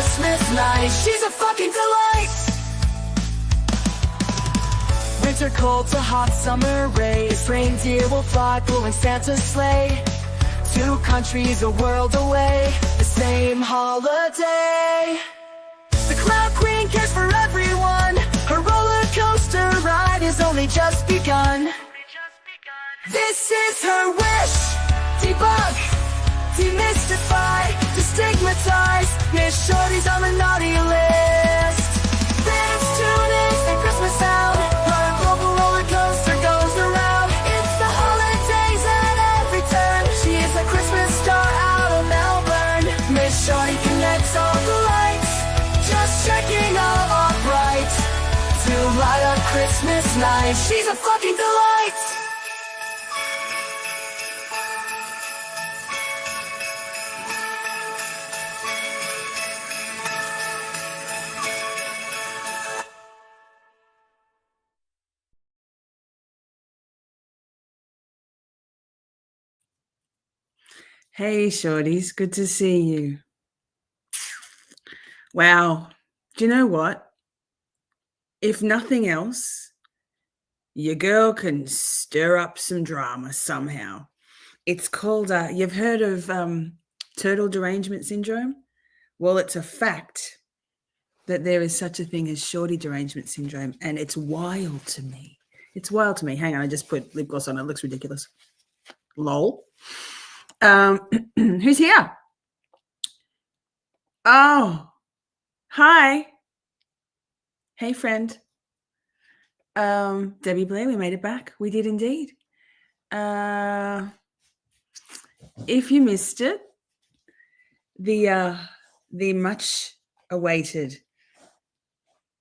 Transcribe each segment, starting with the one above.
Christmas night. She's a fucking delight. Winter cold to hot summer rays. Reindeer will fly, pulling Santa's sleigh. 2 countries, a world away, the same holiday. The Cloud Queen cares for everyone. Her roller coaster ride has only just begun. This is her wish. Debug, demystify, destigmatize. Miss Shorties on the naughty list. Fans tune in to the Christmas sound. Her global roller coaster goes around. It's the holidays at every turn. She is a Christmas star out of Melbourne. Miss Shorty connects all the lights, just checking all bright to light up Christmas night. She's a fucking delight. Hey, Shorties, good to see you. Wow, do you know what? If nothing else, your girl can stir up some drama somehow. It's called, you've heard of turtle derangement syndrome? Well, it's a fact that there is such a thing as shorty derangement syndrome, and it's wild to me. It's wild to me. Hang on, I just put lip gloss on. It looks ridiculous. Lol. Who's here? Oh, hi. Hey, friend. Debbie Blair, we made it back. We did indeed. If you missed it, the much awaited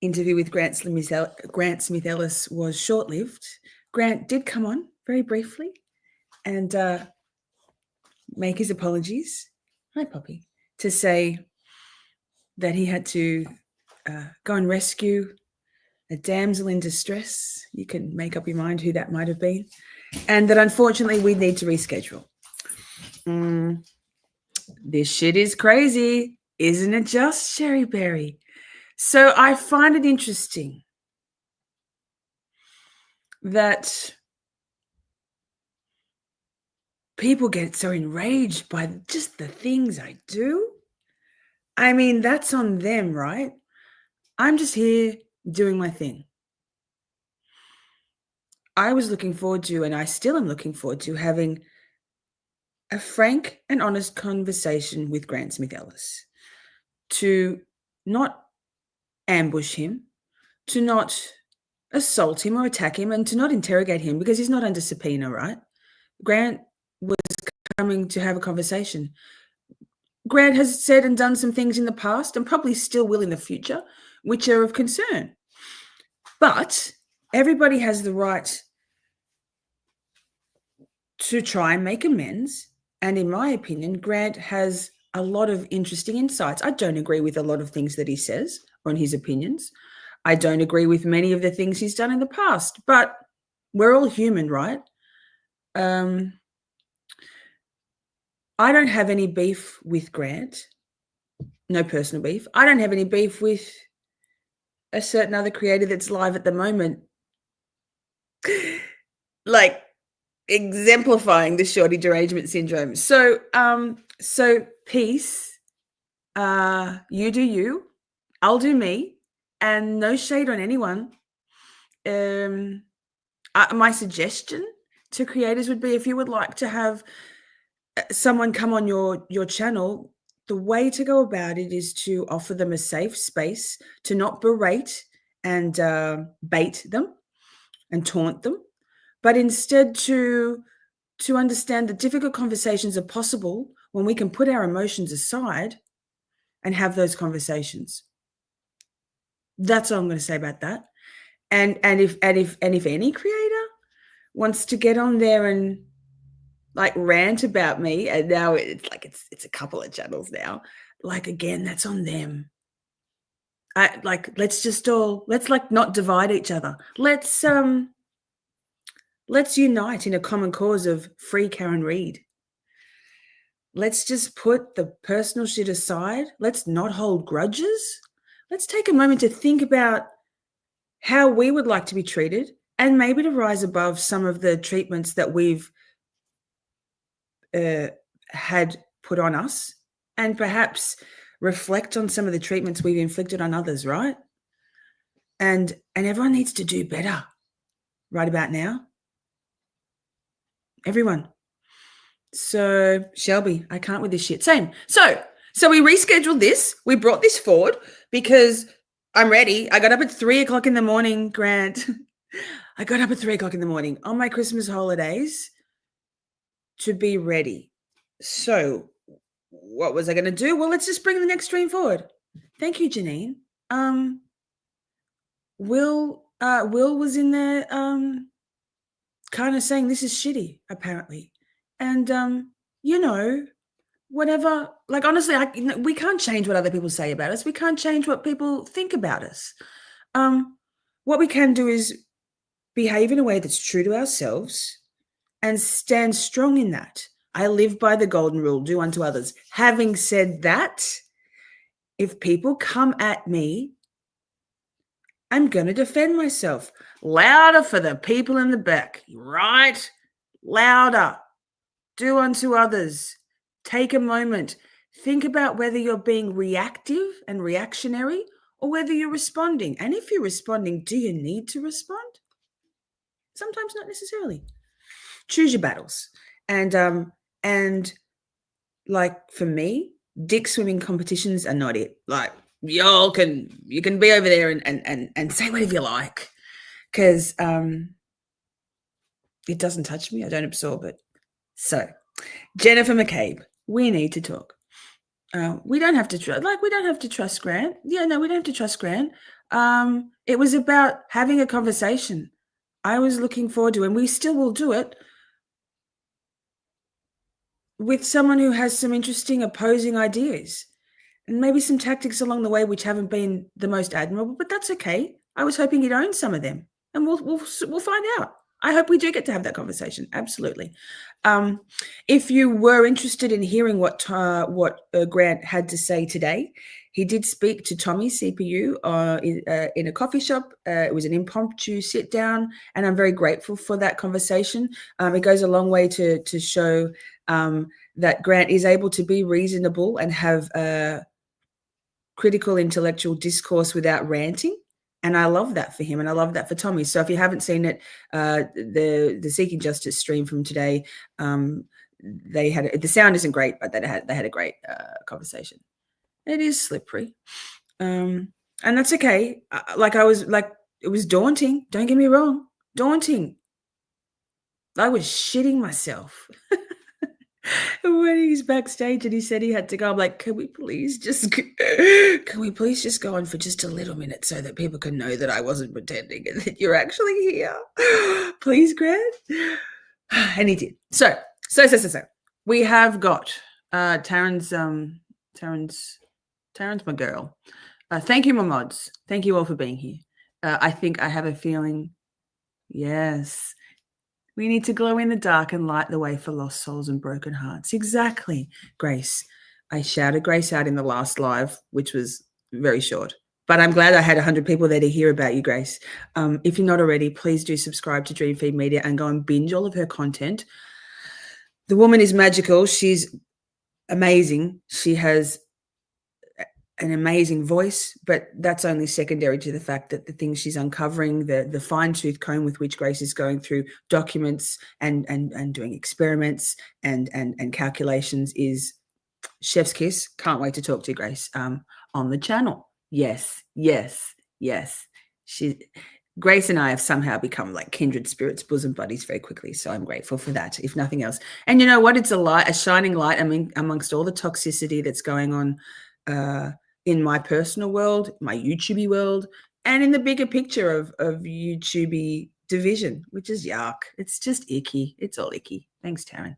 interview with Grant Smith Ellis was short-lived. Grant did come on very briefly and make his apologies. Hi, Poppy. To say that he had to go and rescue a damsel in distress. You can make up your mind who that might have been. And that unfortunately we need to reschedule. This shit is crazy. Isn't it just, Sherry Berry? So I find it interesting that people get so enraged by just the things I do. I mean, that's on them, right? I'm just here doing my thing. I was looking forward to, and I still am looking forward to, having a frank and honest conversation with Grant Smith Ellis, to not ambush him, to not assault him or attack him, and to not interrogate him because he's not under subpoena, right? Grant was coming to have a conversation. Grant has said and done some things in the past and probably still will in the future, which are of concern. But everybody has the right to try and make amends. And in my opinion, Grant has a lot of interesting insights. I don't agree with a lot of things that he says on his opinions. I don't agree with many of the things he's done in the past, but we're all human, right? I don't have any beef with Grant. No personal beef. I don't have any beef with a certain other creator that's live at the moment, like exemplifying the shorty derangement syndrome. So peace. You do you. I'll do me. And no shade on anyone. My suggestion to creators would be, if you would like to have someone come on your channel, the way to go about it is to offer them a safe space, to not berate and bait them and taunt them, but instead to understand that difficult conversations are possible when we can put our emotions aside and have those conversations. That's all I'm going to say about that. And if any creator wants to get on there and like rant about me, and now it's like it's a couple of channels now, like, again, that's on them. Let's like not divide each other. Let's unite in a common cause of free Karen Reid. let's just put the personal shit aside. Let's not hold grudges. Let's take a moment to think about how we would like to be treated and maybe to rise above some of the treatments that we've had put on us, and perhaps reflect on some of the treatments we've inflicted on others, right? And everyone needs to do better right about now. Everyone. So, Shelby, I can't with this shit. Same. So we rescheduled this. We brought this forward because I'm ready. I got up at 3:00 in the morning, Grant. I got up at 3:00 in the morning on my Christmas holidays to be ready. So what was I going to do? Well, let's just bring the next stream forward. Thank you, Janine. Will was in there kind of saying this is shitty, apparently. And whatever, like, honestly, we can't change what other people say about us. We can't change what people think about us. What we can do is behave in a way that's true to ourselves and stand strong in that. I live by the golden rule, do unto others. Having said that, if people come at me, I'm going to defend myself. Louder for the people in the back, right? Louder. Do unto others. Take a moment. Think about whether you're being reactive and reactionary or whether you're responding. And if you're responding, do you need to respond? Sometimes not necessarily. Choose your battles. And like for me, dick swimming competitions are not it. Like, you can be over there and say whatever you like, because it doesn't touch me. I don't absorb it. So, Jennifer McCabe, we need to talk. We don't have to trust Grant. Yeah, no, we don't have to trust Grant. It was about having a conversation. I was looking forward to, and we still will do it, with someone who has some interesting opposing ideas and maybe some tactics along the way which haven't been the most admirable, but that's okay. I was hoping he'd own some of them, and we'll find out. I hope we do get to have that conversation. Absolutely. If you were interested in hearing what Grant had to say today, he did speak to Tommy CPU in a coffee shop. It was an impromptu sit down, and I'm very grateful for that conversation. It goes a long way to show that Grant is able to be reasonable and have critical intellectual discourse without ranting. And I love that for him, and I love that for Tommy. So if you haven't seen it, the Seeking Justice stream from today, they had the sound isn't great, but they had a great conversation. It is slippery, and that's okay. It was daunting. Don't get me wrong, daunting. I was shitting myself. When he's backstage and he said he had to go, I'm like, can we please just go on for just a little minute so that people can know that I wasn't pretending and that you're actually here? Please, Grant. And he did. So. We have got Taryn's my girl. Thank you, my mods. Thank you all for being here. I think I have a feeling, yes, we need to glow in the dark and light the way for lost souls and broken hearts. Exactly, Grace. I shouted Grace out in the last live, which was very short. But I'm glad I had 100 people there to hear about you, Grace. If you're not already, please do subscribe to Dreamfeed Media and go and binge all of her content. The woman is magical. She's amazing. She has an amazing voice, but that's only secondary to the fact that the things she's uncovering, the fine-tooth comb with which Grace is going through documents and doing experiments and calculations is chef's kiss. Can't wait to talk to you, Grace, on the channel. Yes. Grace and I have somehow become like kindred spirits, bosom buddies very quickly. So I'm grateful for that, if nothing else. And you know what? It's a shining light. I mean, amongst all the toxicity that's going on in my personal world, my YouTubey world, and in the bigger picture of YouTubey division, which is yuck. It's just icky. It's all icky. Thanks, Taryn.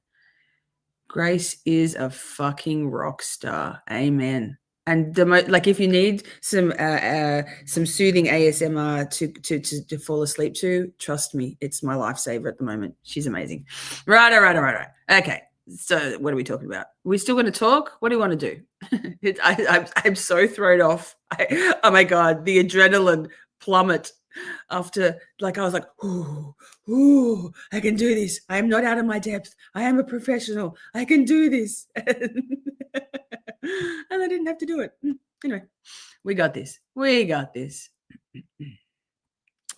Grace is a fucking rock star. Amen. And if you need some soothing ASMR to fall asleep to, trust me, it's my lifesaver at the moment. She's amazing. Right. Okay. So what are we talking about? Are we still going to talk? What do you want to do? I'm so thrown off. Oh my God, the adrenaline plummet after, like, I was like, ooh, I can do this. I am not out of my depth. I am a professional. I can do this. And I didn't have to do it. Anyway, we got this. We got this.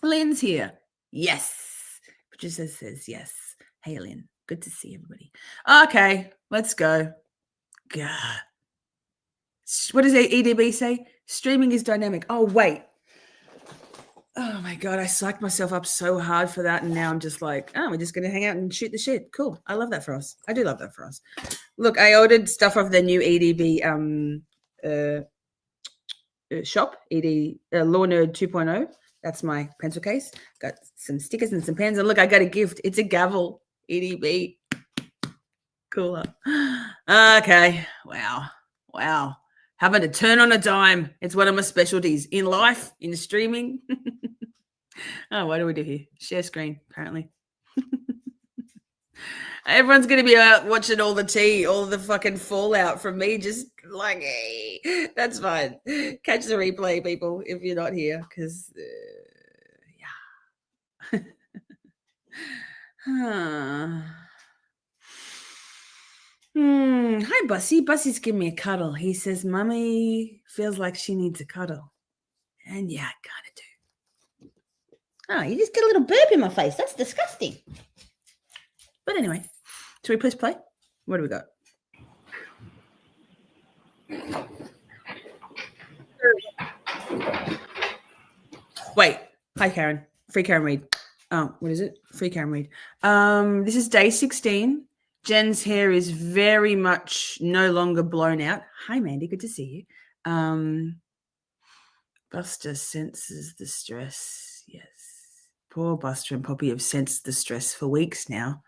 Lynn's here. Yes. Producer says yes. Hey, Lynn. Good to see everybody. Okay, let's go. God. What does EDB say? Streaming is dynamic. Oh, wait. Oh, my God. I psyched myself up so hard for that. And now I'm just like, oh, we're just going to hang out and shoot the shit. Cool. I love that for us. I do love that for us. Look, I ordered stuff off the new EDB shop, Law Nerd 2.0. That's my pencil case. Got some stickers and some pens. And look, I got a gift. It's a gavel, EDB. Cooler. Okay. Wow. Having to turn on a dime. It's one of my specialties in life, in streaming. Oh, what do we do here? Share screen, apparently. Everyone's going to be out watching all the tea, all the fucking fallout from me. Just like, hey, that's fine. Catch the replay, people, if you're not here, because, yeah. Hi, Bussy. Bussy's giving me a cuddle. He says, Mummy feels like she needs a cuddle. And yeah, I kind of do. Oh, you just get a little burp in my face. That's disgusting. But anyway, should we press play? What do we got? Wait. Hi, Karen. Free Karen Reid. Oh, what is it? Free Karen Reid. This is day 16. Jen's hair is very much no longer blown out. Hi, Mandy. Good to see you. Buster senses the stress. Yes. Poor Buster and Poppy have sensed the stress for weeks now.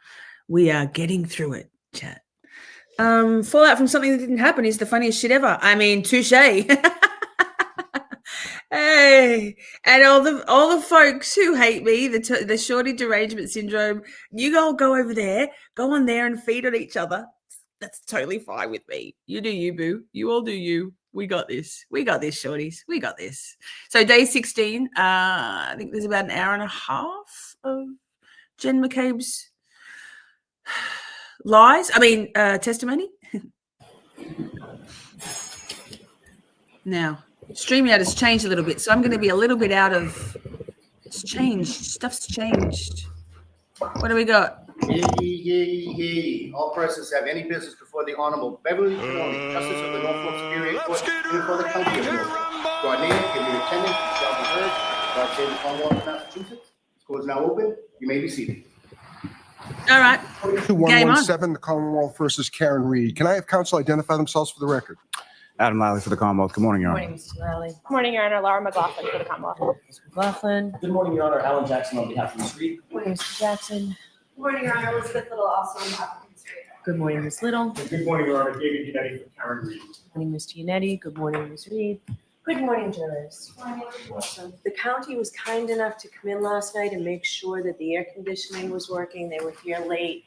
We are getting through it, chat. Fallout from something that didn't happen is the funniest shit ever. I mean, touche. Hey, and all the folks who hate me, the shorty derangement syndrome, you all go over there, go on there and feed on each other. That's totally fine with me. You do you, boo. You all do you. We got this. We got this, shorties. We got this. So day 16, I think there's about an hour and a half of Jen McCabe's testimony. Now, StreamYard has changed a little bit, so I'm going to be a little bit out of. It's changed. Stuff's changed. What do we got? Yay. All persons have any business before the Honorable Beverly Maloney, Justice of the Norfolk Superior Court, and for the County of Norfolk. Your name and your attendance shall be heard. God save the Commonwealth of Massachusetts. This court is now open. You may be seated. All right. 2117, the Commonwealth versus Karen Reid. Can I have counsel identify themselves for the record? Adam Lally for the Commonwealth. Good morning, Your Honor. Good morning, Mr. Lally. Good morning, Your Honor. Laura McLaughlin for the Commonwealth. Ms. McLaughlin. Good morning, Your Honor. Alan Jackson on behalf of Ms. Reid. Good morning, Mr. Jackson. Good morning, Your Honor. Elizabeth Little, also on behalf of Ms. Reid. Good morning, Ms. Little. Good morning, Your Honor. David Unetti for Karen Reid. Good morning, Mr. Unetti. Good morning, Ms. Reid. Good morning, jurors. The county was kind enough to come in last night and make sure that the air conditioning was working. They were here late.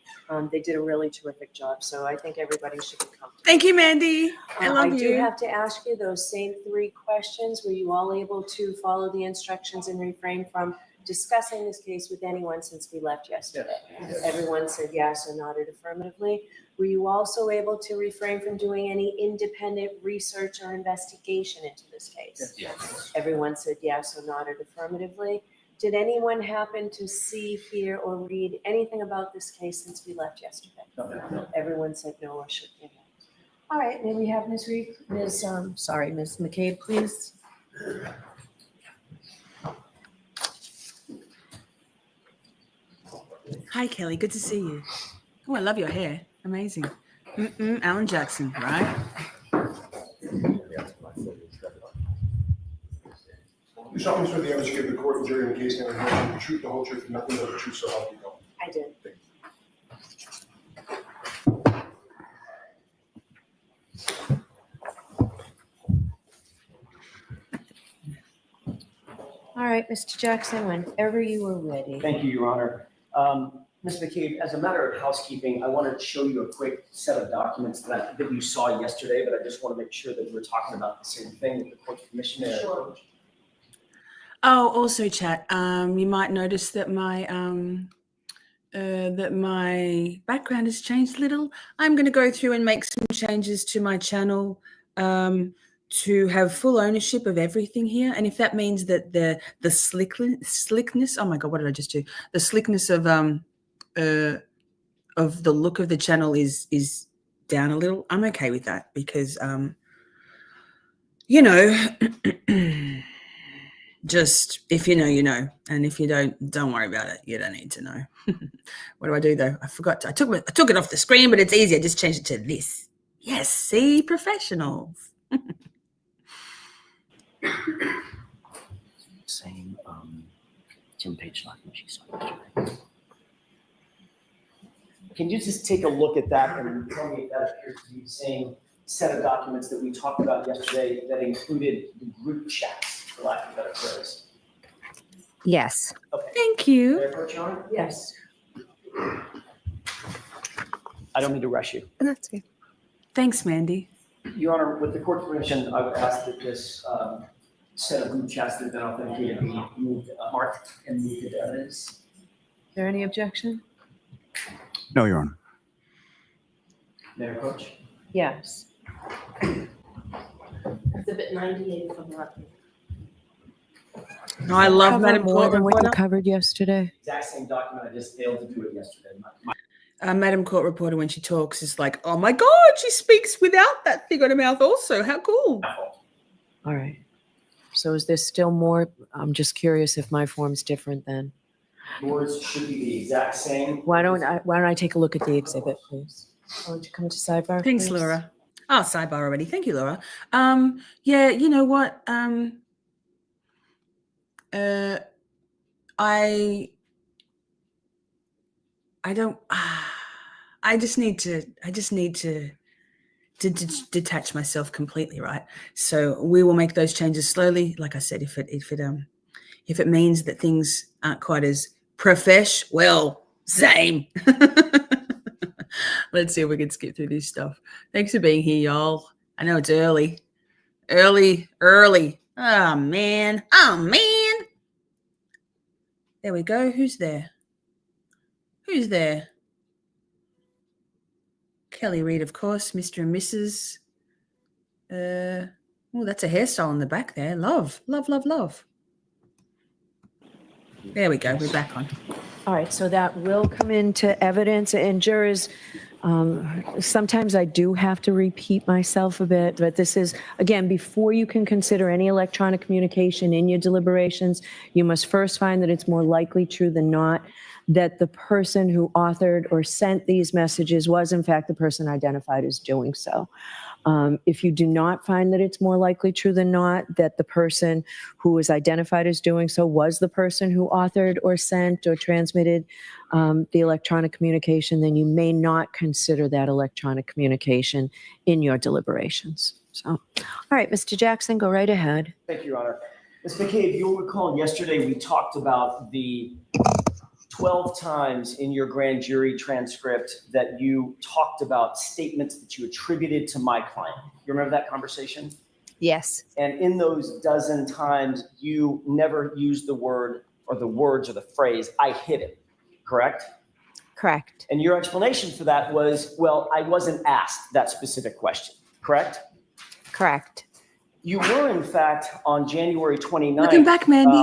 They did a really terrific job, so I think everybody should be comfortable. Thank you, Mandy. I love you. I do have to ask you those same 3 questions. Were you all able to follow the instructions and refrain from discussing this case with anyone since we left yesterday? Yes. Everyone said yes or nodded affirmatively. Were you also able to refrain from doing any independent research or investigation into this case? Yes. Everyone said yes or nodded affirmatively. Did anyone happen to see, hear, or read anything about this case since we left yesterday? No. Everyone said no or shook their head. All right, may we have Ms. Reid, Ms. McCabe, please? Hi, Kelly. Good to see you. Oh, I love your hair. Amazing. Alan Jackson, right? You solemnly swear the evidence you give the court and jury in the case now the truth, the whole truth, and nothing but the truth, so help you God. I did. All right, Mr. Jackson, whenever you are ready. Thank you, Your Honor. Ms. McCabe, as a matter of housekeeping, I want to show you a quick set of documents that you saw yesterday, but I just want to make sure that we're talking about the same thing with the court's permission. Sure. Oh, also, chat. You might notice that my background has changed a little. I'm going to go through and make some changes to my channel to have full ownership of everything here. And if that means that the slickness, oh my God, what did I just do? The slickness of the look of the channel is down a little, I'm okay with that because, you know, just if you know, you know, and if you don't worry about it. You don't need to know. What do I do though? I forgot. I took it off the screen, but it's easy. I just changed it to this. Yes, see, professionals. Same Jim Page document she saw yesterday. Can you just take a look at that and tell me if that appears to be the same set of documents that we talked about yesterday that included the group chats, for lack of a better phrase? Yes. Okay. Thank you. May I approach, Your Honor? Yes. I don't mean to rush you. That's good. Thanks, Mandy. Your Honor, with the court's permission, I would ask that this set of group chats that have been authenticated be moved, marked and moved into evidence. Is there any objection? No, Your Honor. May I approach? Yes. Exhibit 98 from the record. No, I love Cover Madam more Court than what you Reporter. covered yesterday. Exact same document, I just failed to do it yesterday. Madam Court Reporter, when she talks, is like, oh my God, she speaks without that thing on her mouth also. How cool. My fault. All right. So is there still more? I'm just curious if my form's different then. Yours should be the exact same. Why don't I take a look at the exhibit, please? Why don't you come to sidebar? Thanks, please? Laura. Oh, sidebar already. Thank you, Laura. Yeah, you know what? I don't. I just need to detach myself completely, right? So we will make those changes slowly. Like I said, if it means that things aren't quite as profesh, well, same. Let's see if we can skip through this stuff. Thanks for being here, y'all. I know it's early. Oh man. There we go. Who's there? Kelly Reed, of course, Mr. and Mrs. Oh, that's a hairstyle in the back there. Love. There we go. We're back on. All right, so that will come into evidence, and jurors, sometimes I do have to repeat myself a bit, but this is, again, before you can consider any electronic communication in your deliberations, you must first find that it's more likely true than not that the person who authored or sent these messages was in fact the person identified as doing so. If you do not find that it's more likely true than not that the person who was identified as doing so was the person who authored or sent or transmitted the electronic communication, then you may not consider that electronic communication in your deliberations. So, all right, Mr. Jackson, go right ahead. Thank you, Your Honor. Ms. McCabe, you'll recall yesterday we talked about the 12 times in your grand jury transcript that you talked about statements that you attributed to my client. You remember that conversation? Yes. And in those dozen times, you never used the word or the words or the phrase, I hit it, correct? Correct. And your explanation for that was, well, I wasn't asked that specific question, correct? Correct. You were, in fact, on January 29th. Looking back, Mandy.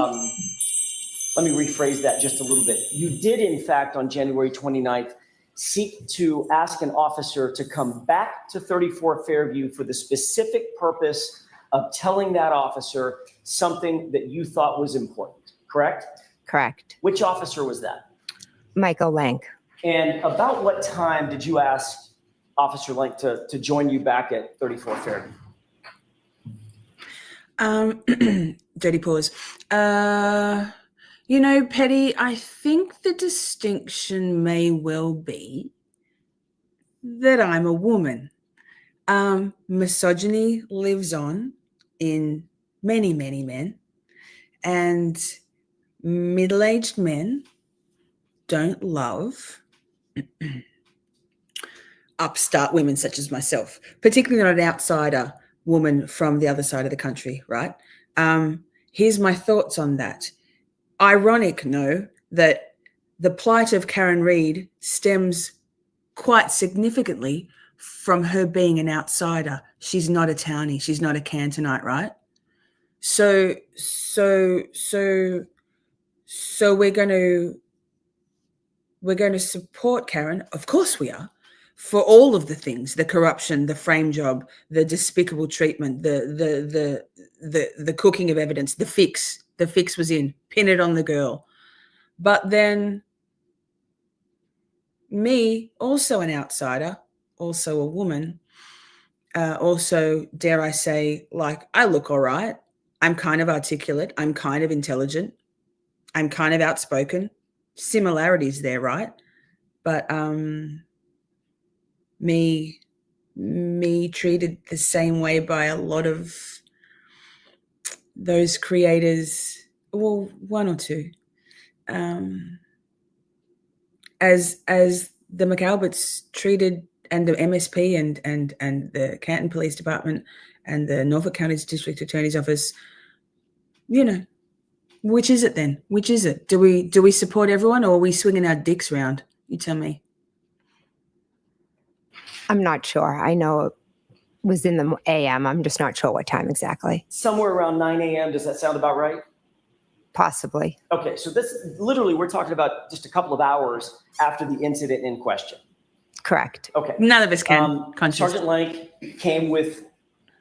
Let me rephrase that just a little bit. You did, in fact, on January 29th, seek to ask an officer to come back to 34 Fairview for the specific purpose of telling that officer something that you thought was important, correct? Correct. Which officer was that? Michael Lank. And about what time did you ask Officer Lank to join you back at 34 Fairview? Dirty pause. You know, Petty, I think the distinction may well be that I'm a woman. Misogyny lives on in many, many men, and middle-aged men don't love upstart women such as myself, particularly not an outsider woman from the other side of the country, right? Here's my thoughts on that. Ironic, no, that the plight of Karen Reid stems quite significantly from her being an outsider. She's not a townie. She's not a Cantonite, right? So we're going to support Karen. Of course we are, for all of the things: the corruption, the frame job, the despicable treatment, the cooking of evidence, the fix. The fix was in. Pin it on the girl. But then me, also an outsider, also a woman, also, dare I say, like, I look all right. I'm kind of articulate. I'm kind of intelligent. I'm kind of outspoken. Similarities there, right? But me treated the same way by a lot of those creators, well, one or two, as the McAlberts treated, and the MSP and the Canton Police Department and the Norfolk County District Attorney's Office. You know, which is it then? Which is it? Do we support everyone, or are we swinging our dicks round? You tell me. I'm not sure. I know it was in the AM. I'm just not sure what time exactly. Somewhere around 9 a.m. Does that sound about right? Possibly. Okay, so this literally, we're talking about just a couple of hours after the incident in question. Correct. Okay. None of us can. Sergeant Lank came with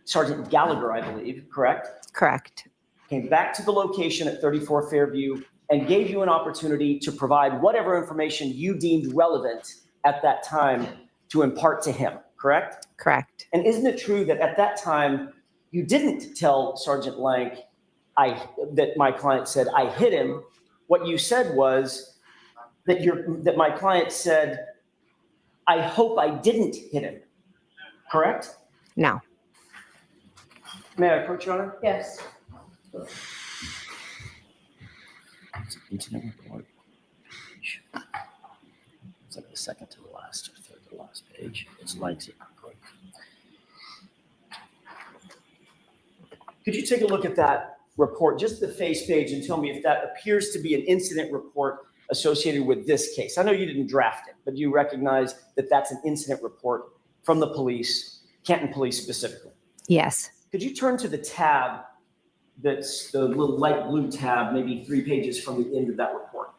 Sergeant Gallagher, I believe, correct? Correct. Came back to the location at 34 Fairview and gave you an opportunity to provide whatever information you deemed relevant at that time to impart to him, correct? Correct. And isn't it true that at that time you didn't tell Sergeant Lank that my client said I hit him? What you said was that my client said, I hope I didn't hit him, correct? No. May I approach, Your Honor? Yes. Incident report. It's like the second to the last or third to the last page. It's Lank's report. Could you take a look at that report, just the face page, and tell me if that appears to be an incident report associated with this case? I know you didn't draft it, but you recognize that that's an incident report from the police, Canton Police specifically. Yes. Could you turn to the tab that's the little light blue tab, maybe 3 pages from the end of that report?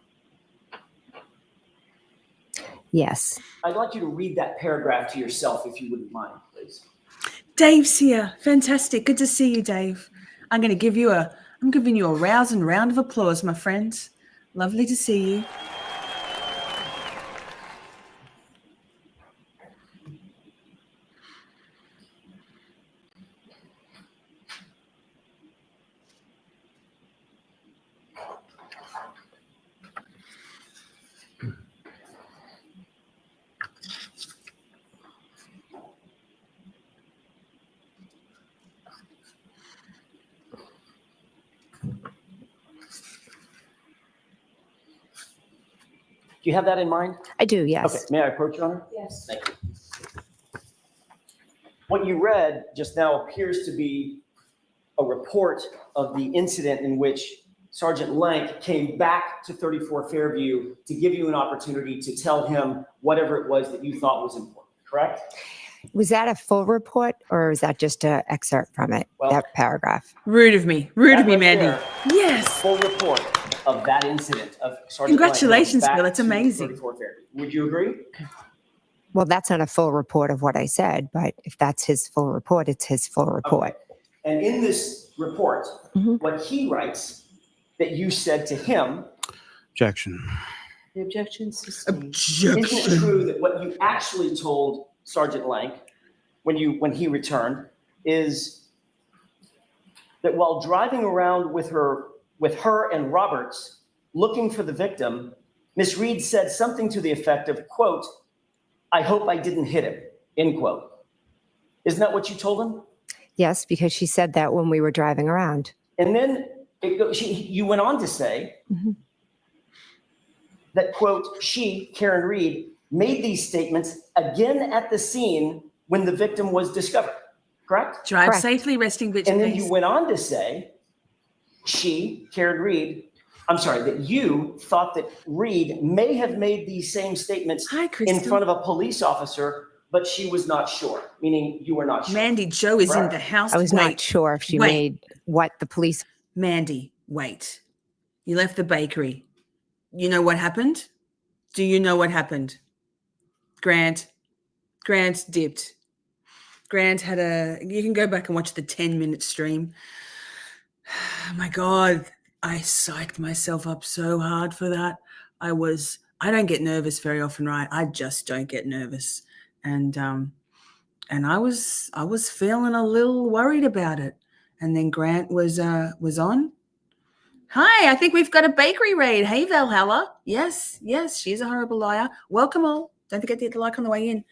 Yes. I'd like you to read that paragraph to yourself, if you wouldn't mind, please. Dave's here. Fantastic. Good to see you, Dave. I'm giving you a rousing round of applause, my friends. Lovely to see you. Do you have that in mind? I do, yes. Okay, may I approach, Your Honor? Yes. Thank you. What you read just now appears to be a report of the incident in which Sergeant Lank came back to 34 Fairview to give you an opportunity to tell him whatever it was that you thought was important, correct? Was that a full report, or was that just an excerpt from it, Well, that paragraph? Rude of me, That right Mandy. there, Yes. Full report of that incident of Sergeant Lank Congratulations, back Bill. That's to amazing. 34 Fairview. Would you agree? Well, that's not a full report of what I said, but if that's his full report, it's his full report. Okay. And in this report, Mhm. what he writes that you said to him, Objection. The objection sustained. isn't it true that what you actually told Sergeant Lank when he returned is that while driving around with her and Roberts looking for the victim, Miss Reed said something to the effect of, quote, I hope I didn't hit him, end quote. Isn't that what you told him? Yes, because she said that when we were driving around. And then you went on to say Mhm. that, quote, she, Karen Reed, made these statements again at the scene when the victim was discovered, correct? Drive Correct. safely, resting bitch, And then please. you went on to say, she, Karen Reed, I'm sorry, that you thought that Reed may have made these same statements Hi, in Crystal. front of a police officer, but she was not sure, meaning you were not sure. Mandy, Joe is in Correct. the house. I was Wait, not sure if she wait. made what the police. Mandy, wait. You left the bakery. You know what happened? Do you know what happened? Grant dipped. Grant had you can go back and watch the 10-minute stream. Oh my God, I psyched myself up so hard for that. I don't get nervous very often, right? I just don't get nervous. And I was feeling a little worried about it. And then Grant was on. Hi, I think we've got a bakery raid. Hey, Valhalla. Yes, she's a horrible liar. Welcome all. Don't forget to hit the like on the way in.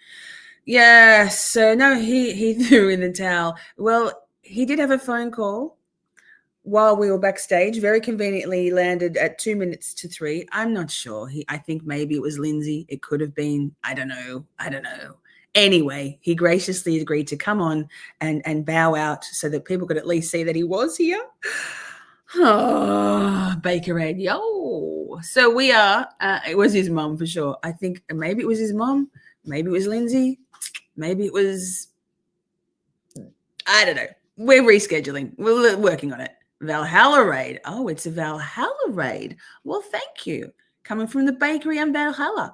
Yeah, so no, he threw in the towel. Well, he did have a phone call while we were backstage. Very conveniently landed at 2 minutes to 3. I'm not sure. I think maybe it was Lindsay. It could have been. I don't know. Anyway, he graciously agreed to come on and bow out so that people could at least see that he was here. Oh, Baker Radio. So we are, it was his mom for sure. I think maybe it was his mom. Maybe it was Lindsay. Maybe it was, I don't know. We're rescheduling. We're working on it. Valhalla raid. Oh, it's a Valhalla raid. Well, thank you. Coming from the bakery and Valhalla.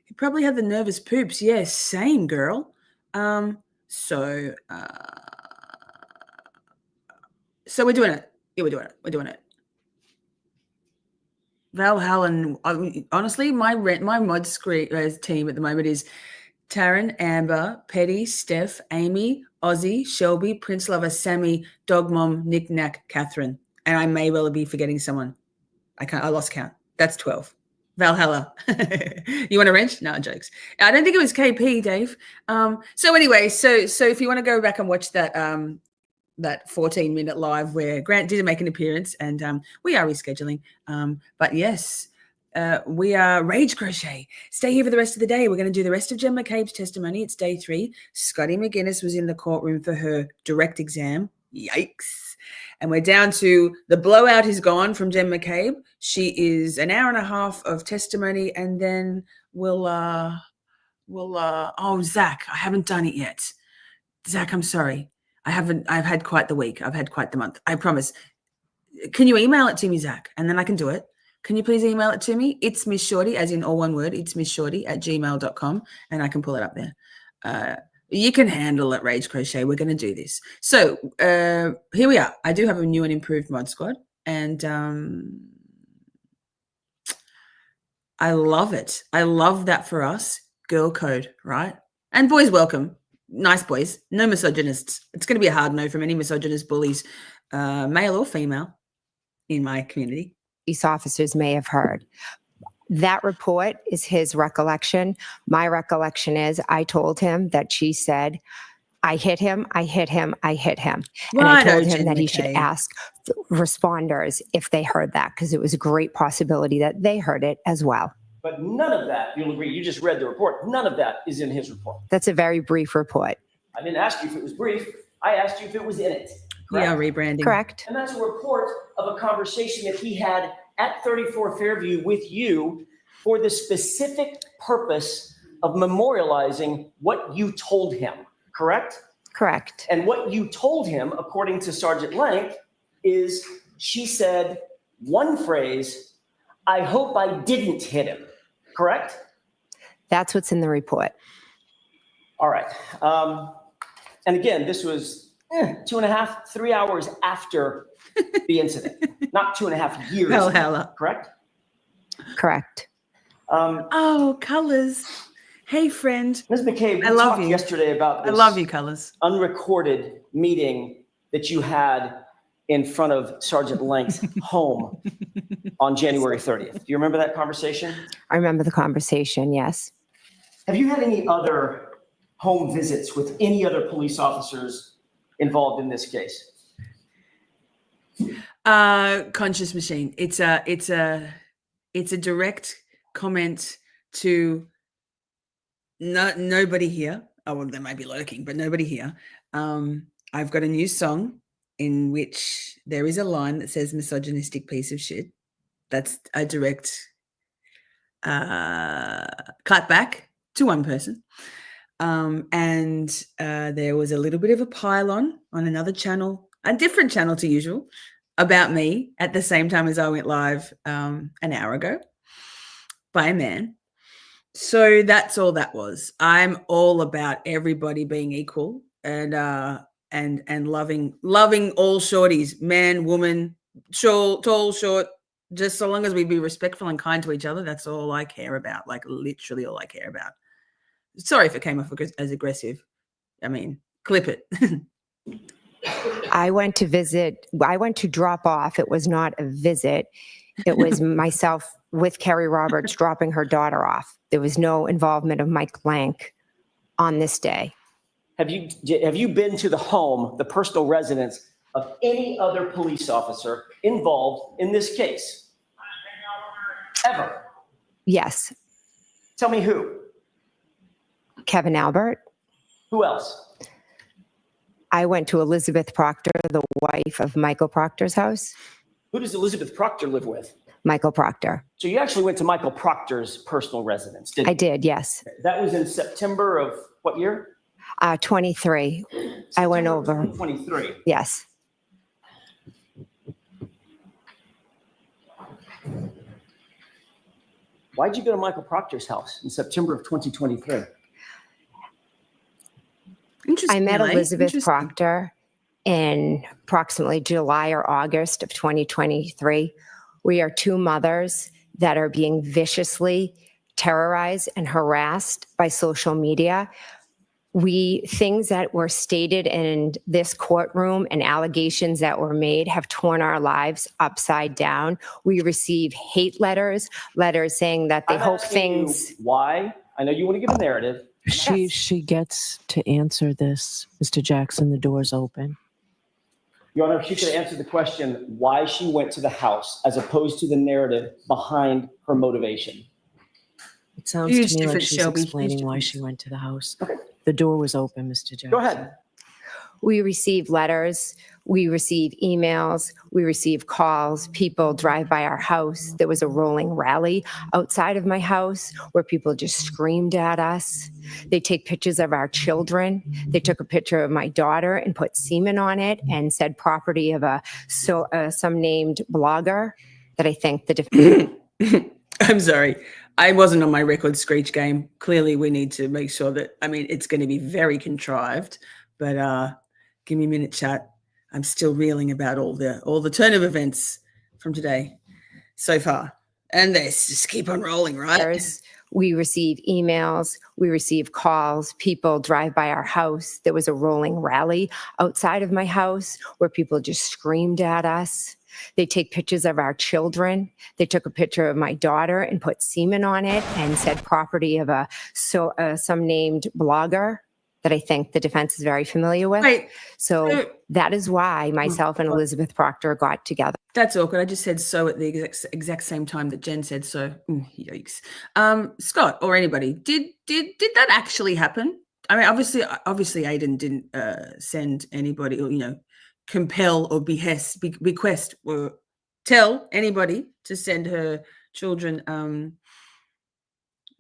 He probably had the nervous poops. Yes, same girl. So we're doing it. Yeah, we're doing it. Valhalla, honestly, my mod team at the moment is Taryn, Amber, Petty, Steph, Amy, Ozzy, Shelby, Prince Lover, Sammy, Dog Mom, Nick Nack, Catherine. And I may well be forgetting someone. I lost count. That's 12. Valhalla. You want a wrench? No, jokes. I don't think it was KP, Dave. So anyway, so if you want to go back and watch that 14-minute live where Grant did make an appearance, and we are rescheduling. But yes, we are Rage Crochet. Stay here for the rest of the day. We're going to do the rest of Jen McCabe's testimony. It's day 3. Scotty McGinnis was in the courtroom for her direct exam. Yikes. And we're down to the blowout is gone from Jen McCabe. She is an hour and a half of testimony, and then we'll Zach, I haven't done it yet. Zach, I'm sorry. I've had quite the week. I've had quite the month. I promise. Can you email it to me, Zach? And then I can do it. Can you please email it to me? It's Miss Shorty, as in all one word. It's missshorty@gmail.com, and I can pull it up there. You can handle it, Rage Crochet. We're going to do this. So here we are. I do have a new and improved mod squad, and I love it. I love that for us. Girl code, right? And boys welcome. Nice boys. No misogynists. It's going to be a hard no from any misogynist bullies, male or female, in my community. Police officers may have heard. That report is his recollection. My recollection is I told him that she said, I hit him. And I told him that he should ask responders if they heard that, because it was a great possibility that they heard it as well. But none of that, you'll agree, you just read the report, none of that is in his report. That's a very brief report. I didn't ask you if it was brief. I asked you if it was in it. Correct? Yeah, rebranding. Correct. And that's a report of a conversation that he had at 34 Fairview with you for the specific purpose of memorializing what you told him, correct? Correct. And what you told him, according to Sergeant Lank, is she said one phrase, I hope I didn't hit him, correct? That's what's in the report. All right. And again, this was 2.5, 3 hours after the incident, not 2.5 years. Valhalla. Correct? Correct. Oh, Colors. Hey, friend. Ms. McCabe, we I love talked you. yesterday about this I love you, Colors. unrecorded meeting that you had in front of Sergeant Lank's home on January 30th. Do you remember that conversation? I remember the conversation, yes. Have you had any other home visits with any other police officers involved in this case? Conscious Machine. It's a direct comment to nobody here. Oh, well, they might be lurking, but nobody here. I've got a new song in which there is a line that says misogynistic piece of shit. That's a direct cut back to one person. And there was a little bit of a pile on another channel, a different channel to usual, about me at the same time as I went live an hour ago by a man. So that's all that was. I'm all about everybody being equal and loving all shorties, man, woman, tall, short. Just so long as we be respectful and kind to each other, that's all I care about. Like literally all I care about. Sorry if it came off as aggressive. I mean, clip it. I went to drop off. It was not a visit. It was myself with Kerry Roberts dropping her daughter off. There was no involvement of Mike Blank on this day. Have you been to the home, the personal residence of any other police officer involved in this case? Ever? Yes. Tell me who? Kevin Albert. Who else? I went to Elizabeth Proctor, the wife of Michael Proctor's house. Who does Elizabeth Proctor live with? Michael Proctor. So you actually went to Michael Proctor's personal residence, didn't you? I did, yes. That was in September of what year? 23. I went over. 23. Yes. Why'd you go to Michael Proctor's house in September of 2023? I met Elizabeth Proctor in approximately July or August of 2023. We are two mothers that are being viciously terrorized and harassed by social media. Things that were stated in this courtroom and allegations that were made have torn our lives upside down. We receive hate letters saying that they hope things. Why? I know you want to give a narrative. She gets to answer this. Mr. Jackson, the door's open. Your Honor, she could answer the question why she went to the house as opposed to the narrative behind her motivation. It sounds to me like she's explaining why she went to the house. Okay. The door was open, Mr. Jackson. Go ahead. We receive letters, we receive emails, we receive calls. People drive by our house. There was a rolling rally outside of my house where people just screamed at us. They take pictures of our children. They took a picture of my daughter and put semen on it and said property of some named blogger that I think I'm sorry. I wasn't on my record screech game. Clearly, we need to make sure that, it's going to be very contrived, but give me a minute, chat. I'm still reeling about all the turn of events from today so far. And they just keep on rolling, right? We receive emails, we receive calls, people drive by our house. There was a rolling rally outside of my house where people just screamed at us. They take pictures of our children. They took a picture of my daughter and put semen on it and said property of some named blogger that I think the defense is very familiar with. Right. So that is why myself and Elizabeth Proctor got together. That's awkward. I just said so at the exact same time that Jen said so. Yikes. Scott or anybody, did that actually happen? Obviously Aiden didn't send anybody or, compel or bequest or tell anybody to send her children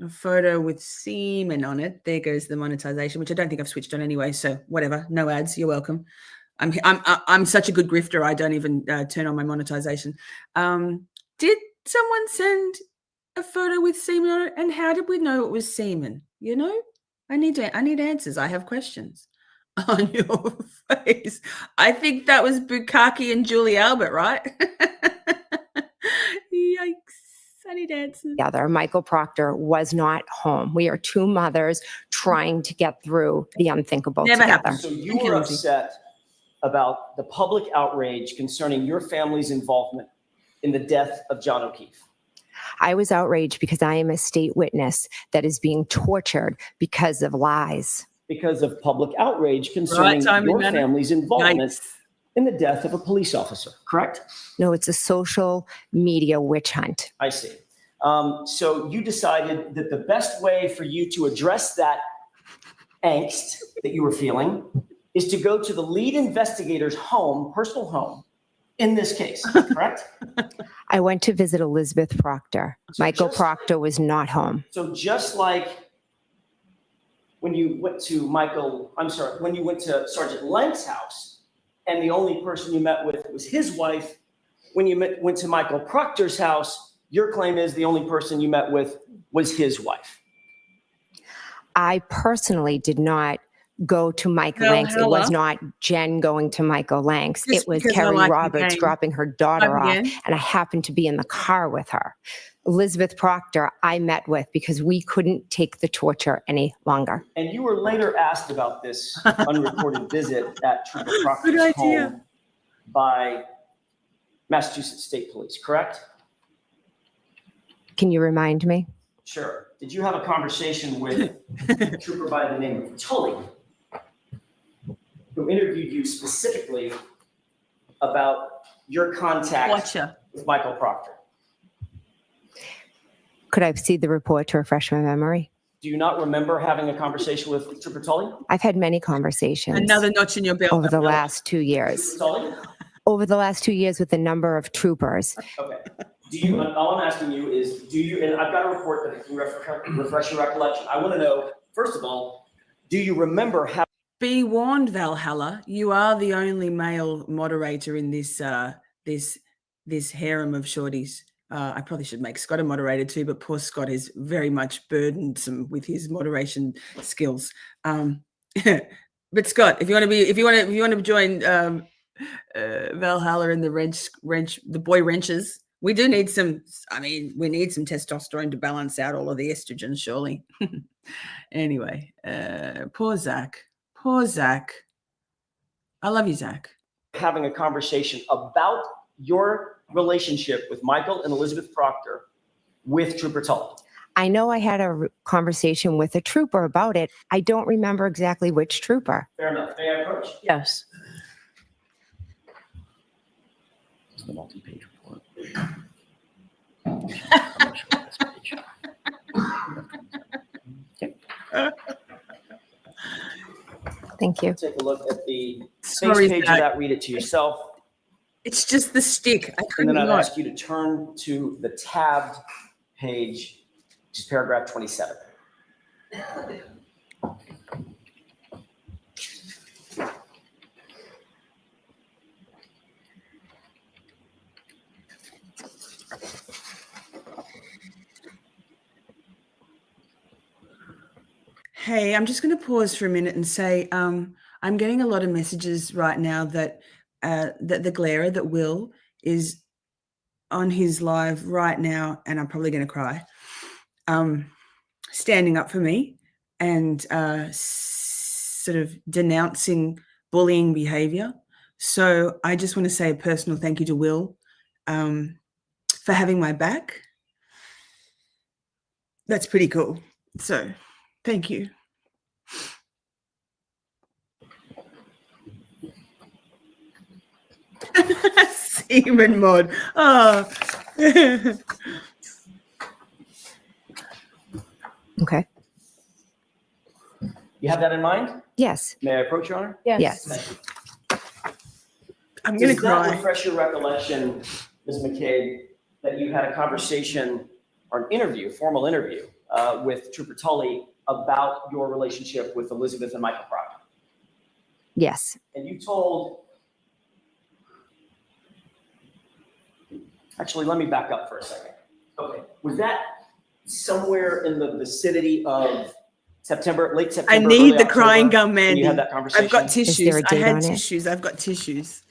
a photo with semen on it. There goes the monetization, which I don't think I've switched on anyway. So whatever, no ads. You're welcome. I'm such a good grifter. I don't even turn on my monetization. Did someone send a photo with semen on it? And how did we know it was semen? I need answers. I have questions on your face. I think that was Bukaki and Julie Albert, right? Yikes. I need answers. Michael Proctor was not home. We are two mothers trying to get through the unthinkable Never together. happened. So you were upset about the public outrage concerning your family's involvement in the death of John O'Keefe. I was outraged because I am a state witness that is being tortured because of lies. Because of public outrage concerning your family's involvement in the death of a police officer, correct? No, it's a social media witch hunt. I see. So you decided that the best way for you to address that angst that you were feeling is to go to the lead investigator's home, personal home, in this case, correct? I went to visit Elizabeth Proctor. So Michael just- Proctor was not home. So just like when you went to when you went to Sergeant Lenk's house and the only person you met with was his wife, when you went to Michael Proctor's house, your claim is the only person you met with was his wife. I personally did not go to Mike Well, Lanks. It was hello. not Jen going to Michael Lanks. Just It was because I Kerry like the Roberts game. dropping her daughter off, Again. and I happened to be in the car with her. Elizabeth Proctor, I met with because we couldn't take the torture any longer. And you were later asked about this unrecorded visit at Trooper Good Proctor's idea. home by Massachusetts State Police, correct? Can you remind me? Sure. Did you have a conversation with a trooper by the name of Tully, who interviewed you specifically about your contact Watcher. with Michael Proctor? Could I see the report to refresh my memory? Do you not remember having a conversation with Trooper Tully? I've had many conversations Another notch in your belt. over the last 2 years. Trooper Tully? Over the last 2 years with a number of troopers. Okay. All I'm asking you is, and I've got a report that can refresh your recollection. I want to know, first of all, do you remember how? Be warned, Valhalla. You are the only male moderator in this this harem of shorties. I probably should make Scott a moderator too, but poor Scott is very much burdensome with his moderation skills. But Scott, if you want to join Valhalla and the boy wrenches, we do need some. I mean, we need some testosterone to balance out all of the estrogen, surely. Anyway, poor Zach. Poor Zach. I love you, Zach. Having a conversation about your relationship with Michael and Elizabeth Proctor with Trooper Tully. I know I had a conversation with a trooper about it. I don't remember exactly which trooper. Fair enough. May I approach? Yes. The multi-page report. Thank you. Take a look at the face Sorry, page of Zach. that, read it to yourself, It's just the stick. I and couldn't then I'd not. ask you to turn to the tabbed page, which is paragraph 27. Hey, I'm just going to pause for a minute and say I'm getting a lot of messages right now that that the glarer, that Will, is on his live right now, and I'm probably going to cry, standing up for me and sort of denouncing bullying behavior. So I just want to say a personal thank you to Will for having my back. That's pretty cool. So thank you. Seaman mod. Oh. Okay. You have that in mind? Yes. May I approach, Your Honor? Yes. Thank you. I'm going Does to that cry. refresh your recollection, Ms. McCabe, that you had a conversation or an interview, formal interview, with Trooper Tully about your relationship with Elizabeth and Michael Proctor? Yes. And you told, actually, let me back up for a second. Okay, was that somewhere in the vicinity of September, late I September? need early the crying October, gum, when Mandy. you had that conversation? I've got there tissues. a I date had on it? tissues. I've got tissues.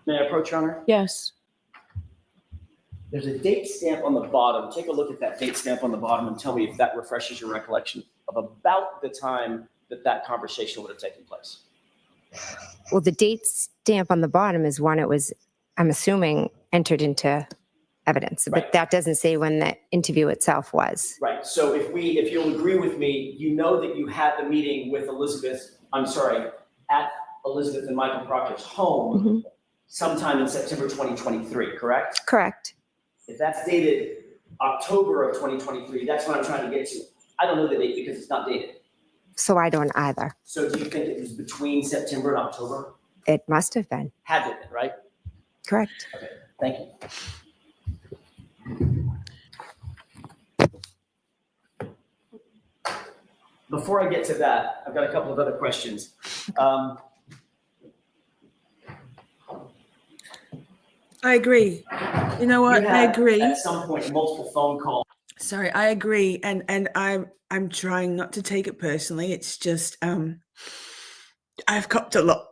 May I approach, Your Honor? Yes. There's a date stamp on the bottom. Take a look at that date stamp on the bottom and tell me if that refreshes your recollection of about the time that that conversation would have taken place. Well, the date stamp on the bottom is when it was, I'm assuming, entered into evidence, Right. but that doesn't say when the interview itself was. Right, so if you'll agree with me, you know that you had the meeting with at Elizabeth and Michael Proctor's home Mhm. sometime in September 2023, correct? Correct. If that's dated October of 2023, that's what I'm trying to get to. I don't know the date because it's not dated. So I don't either. So do you think it was between September and October? It must have been. Had to have been, right? Correct. Okay, thank you. Before I get to that, I've got a couple of other questions. I agree. You know what? You I had, agree. at some point, multiple phone calls. Sorry, I agree, and I'm trying not to take it personally. It's just I've copped a lot.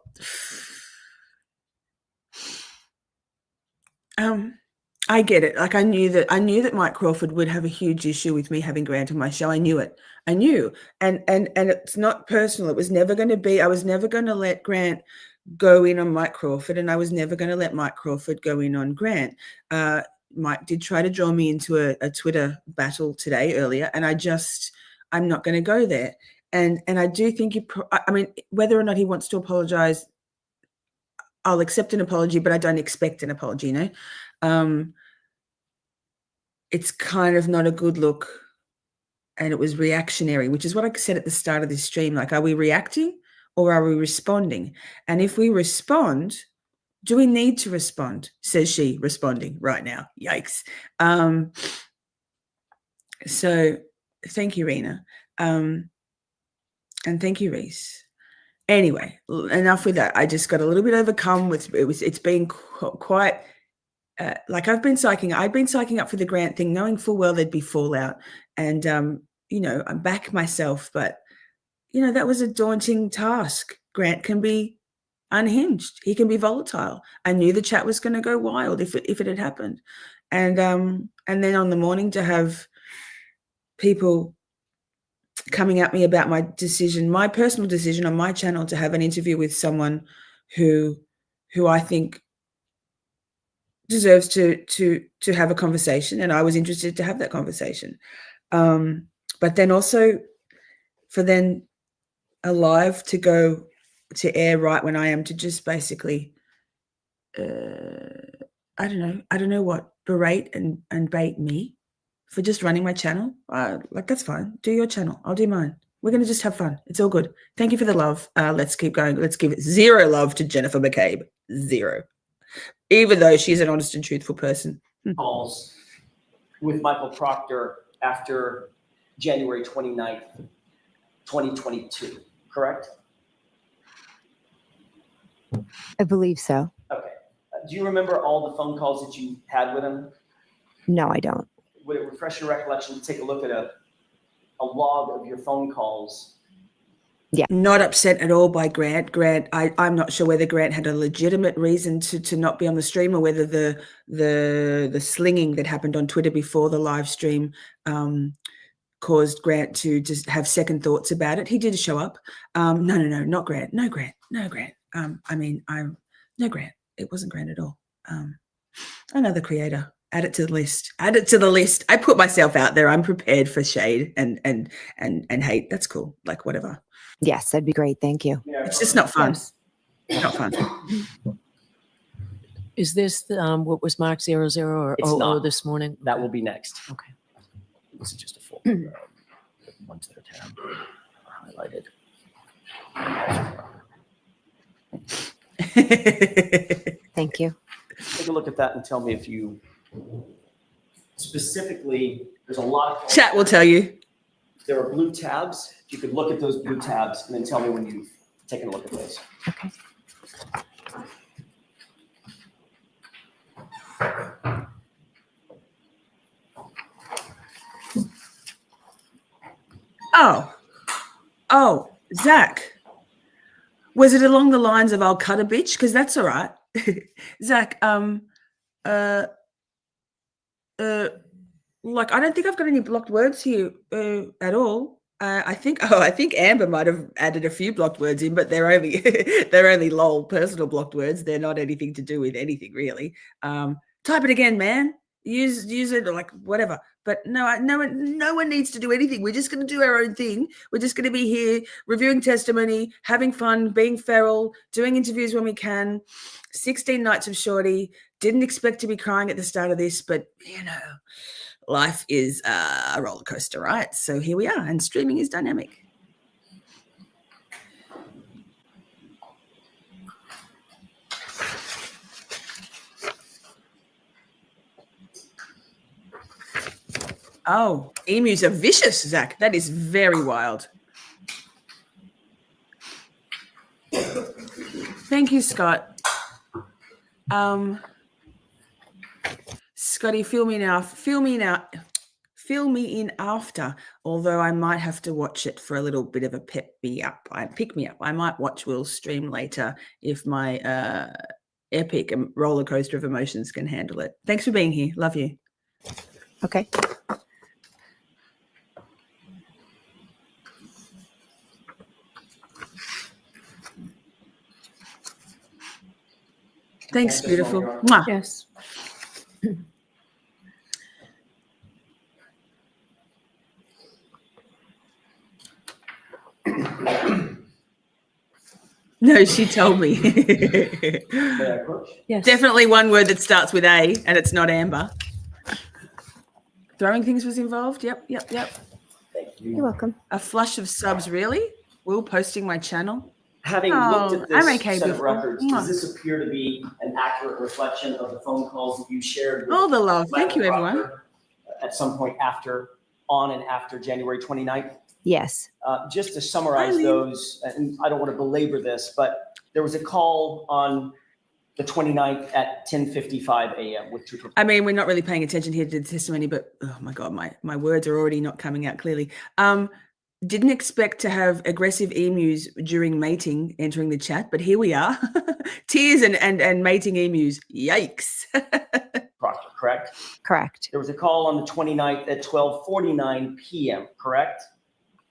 I get it. Like I knew that Mike Crawford would have a huge issue with me having Grant on my show. I knew it. I knew, and it's not personal. It was never going to be. I was never going to let Grant go in on Mike Crawford, and I was never going to let Mike Crawford go in on Grant. Mike did try to draw me into a Twitter battle today earlier, and I'm not going to go there. And I do think I mean, whether or not he wants to apologize, I'll accept an apology, but I don't expect an apology, you know? It's kind of not a good look, and it was reactionary, which is what I said at the start of this stream. Like, are we reacting or are we responding? And if we respond, do we need to respond? Says she, responding right now. Yikes. So thank you, Rena. And thank you, Reese. Anyway, enough with that. I just got a little bit overcome with it's been quite like I've been psyching up for the Grant thing, knowing full well there'd be fallout. And you know, I back myself, but you know, that was a daunting task. Grant can be unhinged. He can be volatile. I knew the chat was going to go wild if it had happened. And then on the morning to have people coming at me about my decision, my personal decision on my channel to have an interview with someone who I think deserves to have a conversation, and I was interested to have that conversation. But then also for then a live to go to air right when I am to just basically I don't know what, berate and bait me for just running my channel. Like, that's fine. Do your channel. I'll do mine. We're going to just have fun. It's all good. Thank you for the love. Let's keep going. Let's give it 0 love to Jennifer McCabe. 0. Even though she's an honest and truthful person. Calls with Michael Proctor after January 29th, 2022, correct? I believe so. Okay. Do you remember all the phone calls that you had with him? No, I don't. Would it refresh your recollection to take a look at a log of your phone calls? Yeah. Not upset at all by Grant. I'm not sure whether Grant had a legitimate reason to not be on the stream, or whether the slinging that happened on Twitter before the live stream caused Grant to just have second thoughts about it. He did show up. No, not Grant. No Grant. No Grant. No Grant. It wasn't Grant at all. Another creator. Add it to the list. Add it to the list. I put myself out there. I'm prepared for shade and hate. That's cool. Like, whatever. Yes, that'd be great. Thank you. It's just not fun. Yes. Not fun. Is this what was marked 00 or It's 00 not. this morning? That will be next. Okay. This is just a full the ones that are tabbed, highlighted. Thank you. Take a look at that and tell me if you specifically, there's a lot of calls. Chat will tell you. There are blue tabs. If you could look at those blue tabs and then tell me when you've taken a look at those. Okay. Oh, Zach. Was it along the lines of "I'll cut a bitch"? Because that's all right. Zach, like, I don't think I've got any blocked words here at all. I think Amber might have added a few blocked words in, but they're only lol personal blocked words. They're not anything to do with anything really. Type it again, man. use it, or like whatever. But no one needs to do anything. We're just going to do our own thing. We're just going to be here reviewing testimony, having fun, being feral, doing interviews when we can. 16 nights of Shorty. Didn't expect to be crying at the start of this, but life is a roller coaster, right? So here we are, and streaming is dynamic. Oh, emus are vicious, Zach. That is very wild. Thank you, Scott. Scotty, fill me in after, although I might have to watch it for a little bit of a pick me up. I might watch Will's stream later if my epic roller coaster of emotions can handle it. Thanks for being here. Love you. Okay. Thanks, beautiful. Mwah. Yes. No, she told me. May I approach? Yes. Definitely one word that starts with A, and it's not Amber. Throwing things was involved. Yep. Thank you. You're welcome. A flush of subs, really? Will posting my channel? Having looked at this I'm okay, set of beautiful. records, does this appear to be an accurate reflection of the phone calls that you shared with All the love. Thank Michael you, everyone. Proctor at some point on and after January 29th? Yes. Just to summarize Hi, Lee. those, and I don't want to belabor this, but there was a call on the 29th at 10:55 a.m. with Trooper. I mean, we're not really paying attention here to the testimony, but oh my God, my words are already not coming out clearly. Didn't expect to have aggressive emus during mating entering the chat, but here we are. Tears and mating emus. Yikes. Proctor, correct? Correct. There was a call on the 29th at 12:49 p.m., correct?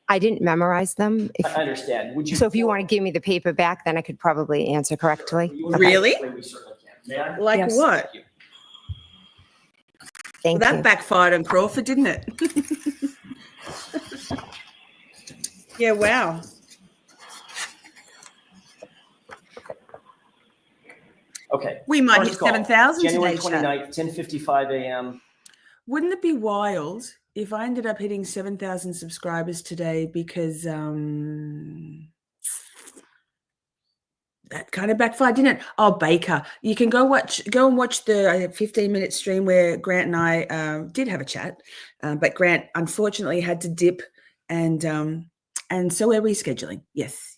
I didn't memorize them. I understand. Would you? So if you want to give me the paper back, then I could probably answer correctly. Really? We certainly can. May I? Like Yes. what? Thank you. Thank Well, that you. backfired on Crawford, didn't it? Yeah, wow. Okay. We might First hit call, 7,000 January today, chat. 29th, 10:55 a.m. Wouldn't it be wild if I ended up hitting 7,000 subscribers today because that kind of backfired, didn't it? Oh, Baker. You can go and watch the 15-minute stream where Grant and I did have a chat, but Grant unfortunately had to dip, and so we're rescheduling. Yes.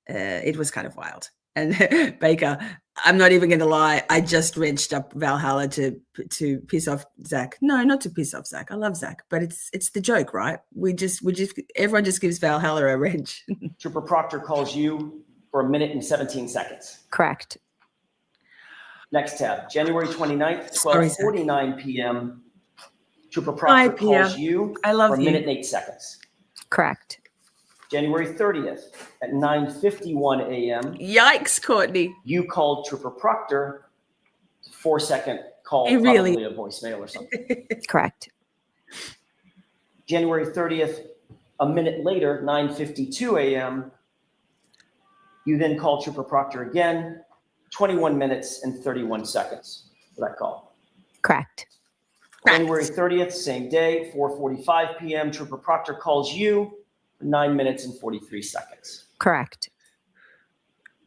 It was kind of wild. And Baker, I'm not even going to lie, I just wrenched up Valhalla to piss off Zach. No, not to piss off Zach. I love Zach, but it's the joke, right? Everyone just gives Valhalla a wrench. Trooper Proctor calls you for 1 minute and 17 seconds. Correct. Next tab, January 29th, Sorry, Zach. 12:49 p.m. Trooper Hi, Proctor calls Pia. you I love for 1 you. minute and 8 seconds. Correct. January 30th at 9:51 a.m. Yikes, Courtney. You called Trooper Proctor, 4-second call, Hey, really? probably a voicemail or something. Correct. January 30th, a minute later, 9:52 a.m. You then call Trooper Proctor again, 21 minutes and 31 seconds for that call. Correct. January 30th, same day, 4:45 p.m. Trooper Proctor calls you for 9 minutes and 43 seconds. Correct.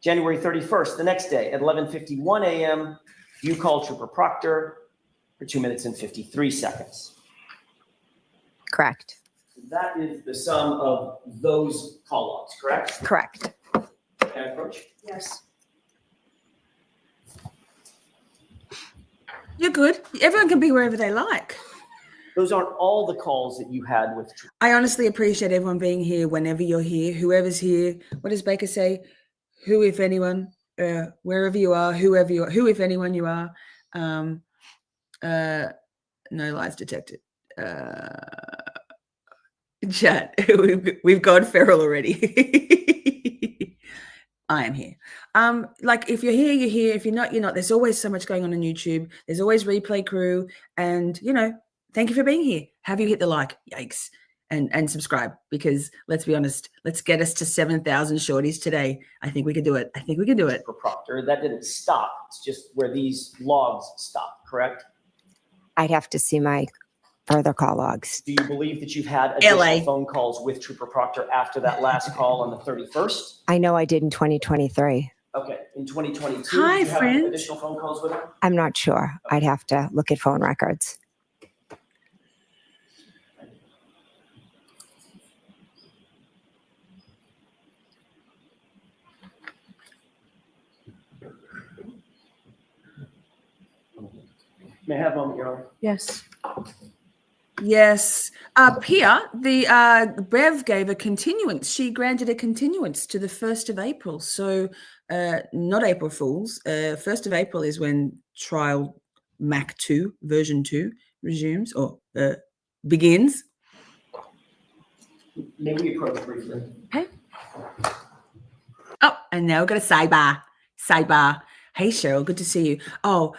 January 31st, the next day at 11:51 a.m., you call Trooper Proctor for 2 minutes and 53 seconds. Correct. That is the sum of those call logs, correct? Correct. Can I approach? Yes. You're good. Everyone can be wherever they like. Those aren't all the calls that you had with Trooper. I honestly appreciate everyone being here whenever you're here, whoever's here. What does Baker say? Who, if anyone, wherever you are, who, if anyone you are. No lies detected. Chat, we've gone feral already. I am here. Like if you're here, you're here. If you're not, you're not. There's always so much going on YouTube. There's always replay crew. And thank you for being here. Have you hit the like? Yikes. And subscribe, because let's be honest, let's get us to 7,000 shorties today. I think we can do it. I think we can do it. For Proctor, that didn't stop. It's just where these logs stop, correct? I'd have to see my further call logs. Do you believe that you've had additional LA. phone calls with Trooper Proctor after that last call on the 31st? I know I did in 2023. Okay, in 2022, Hi, did you have friend. additional phone calls with him? I'm not sure. I'd have to look at phone records. May I have a moment, Your Honor? Yes. Yes. Pia, the Bev gave a continuance. She granted a continuance to the 1st of April. So not April Fools. 1st of April is when trial Mac 2, version 2 resumes or begins. May we approach briefly? Okay. Oh, and now we've got a sidebar. Sidebar. Hey, Cheryl, good to see you. Oh,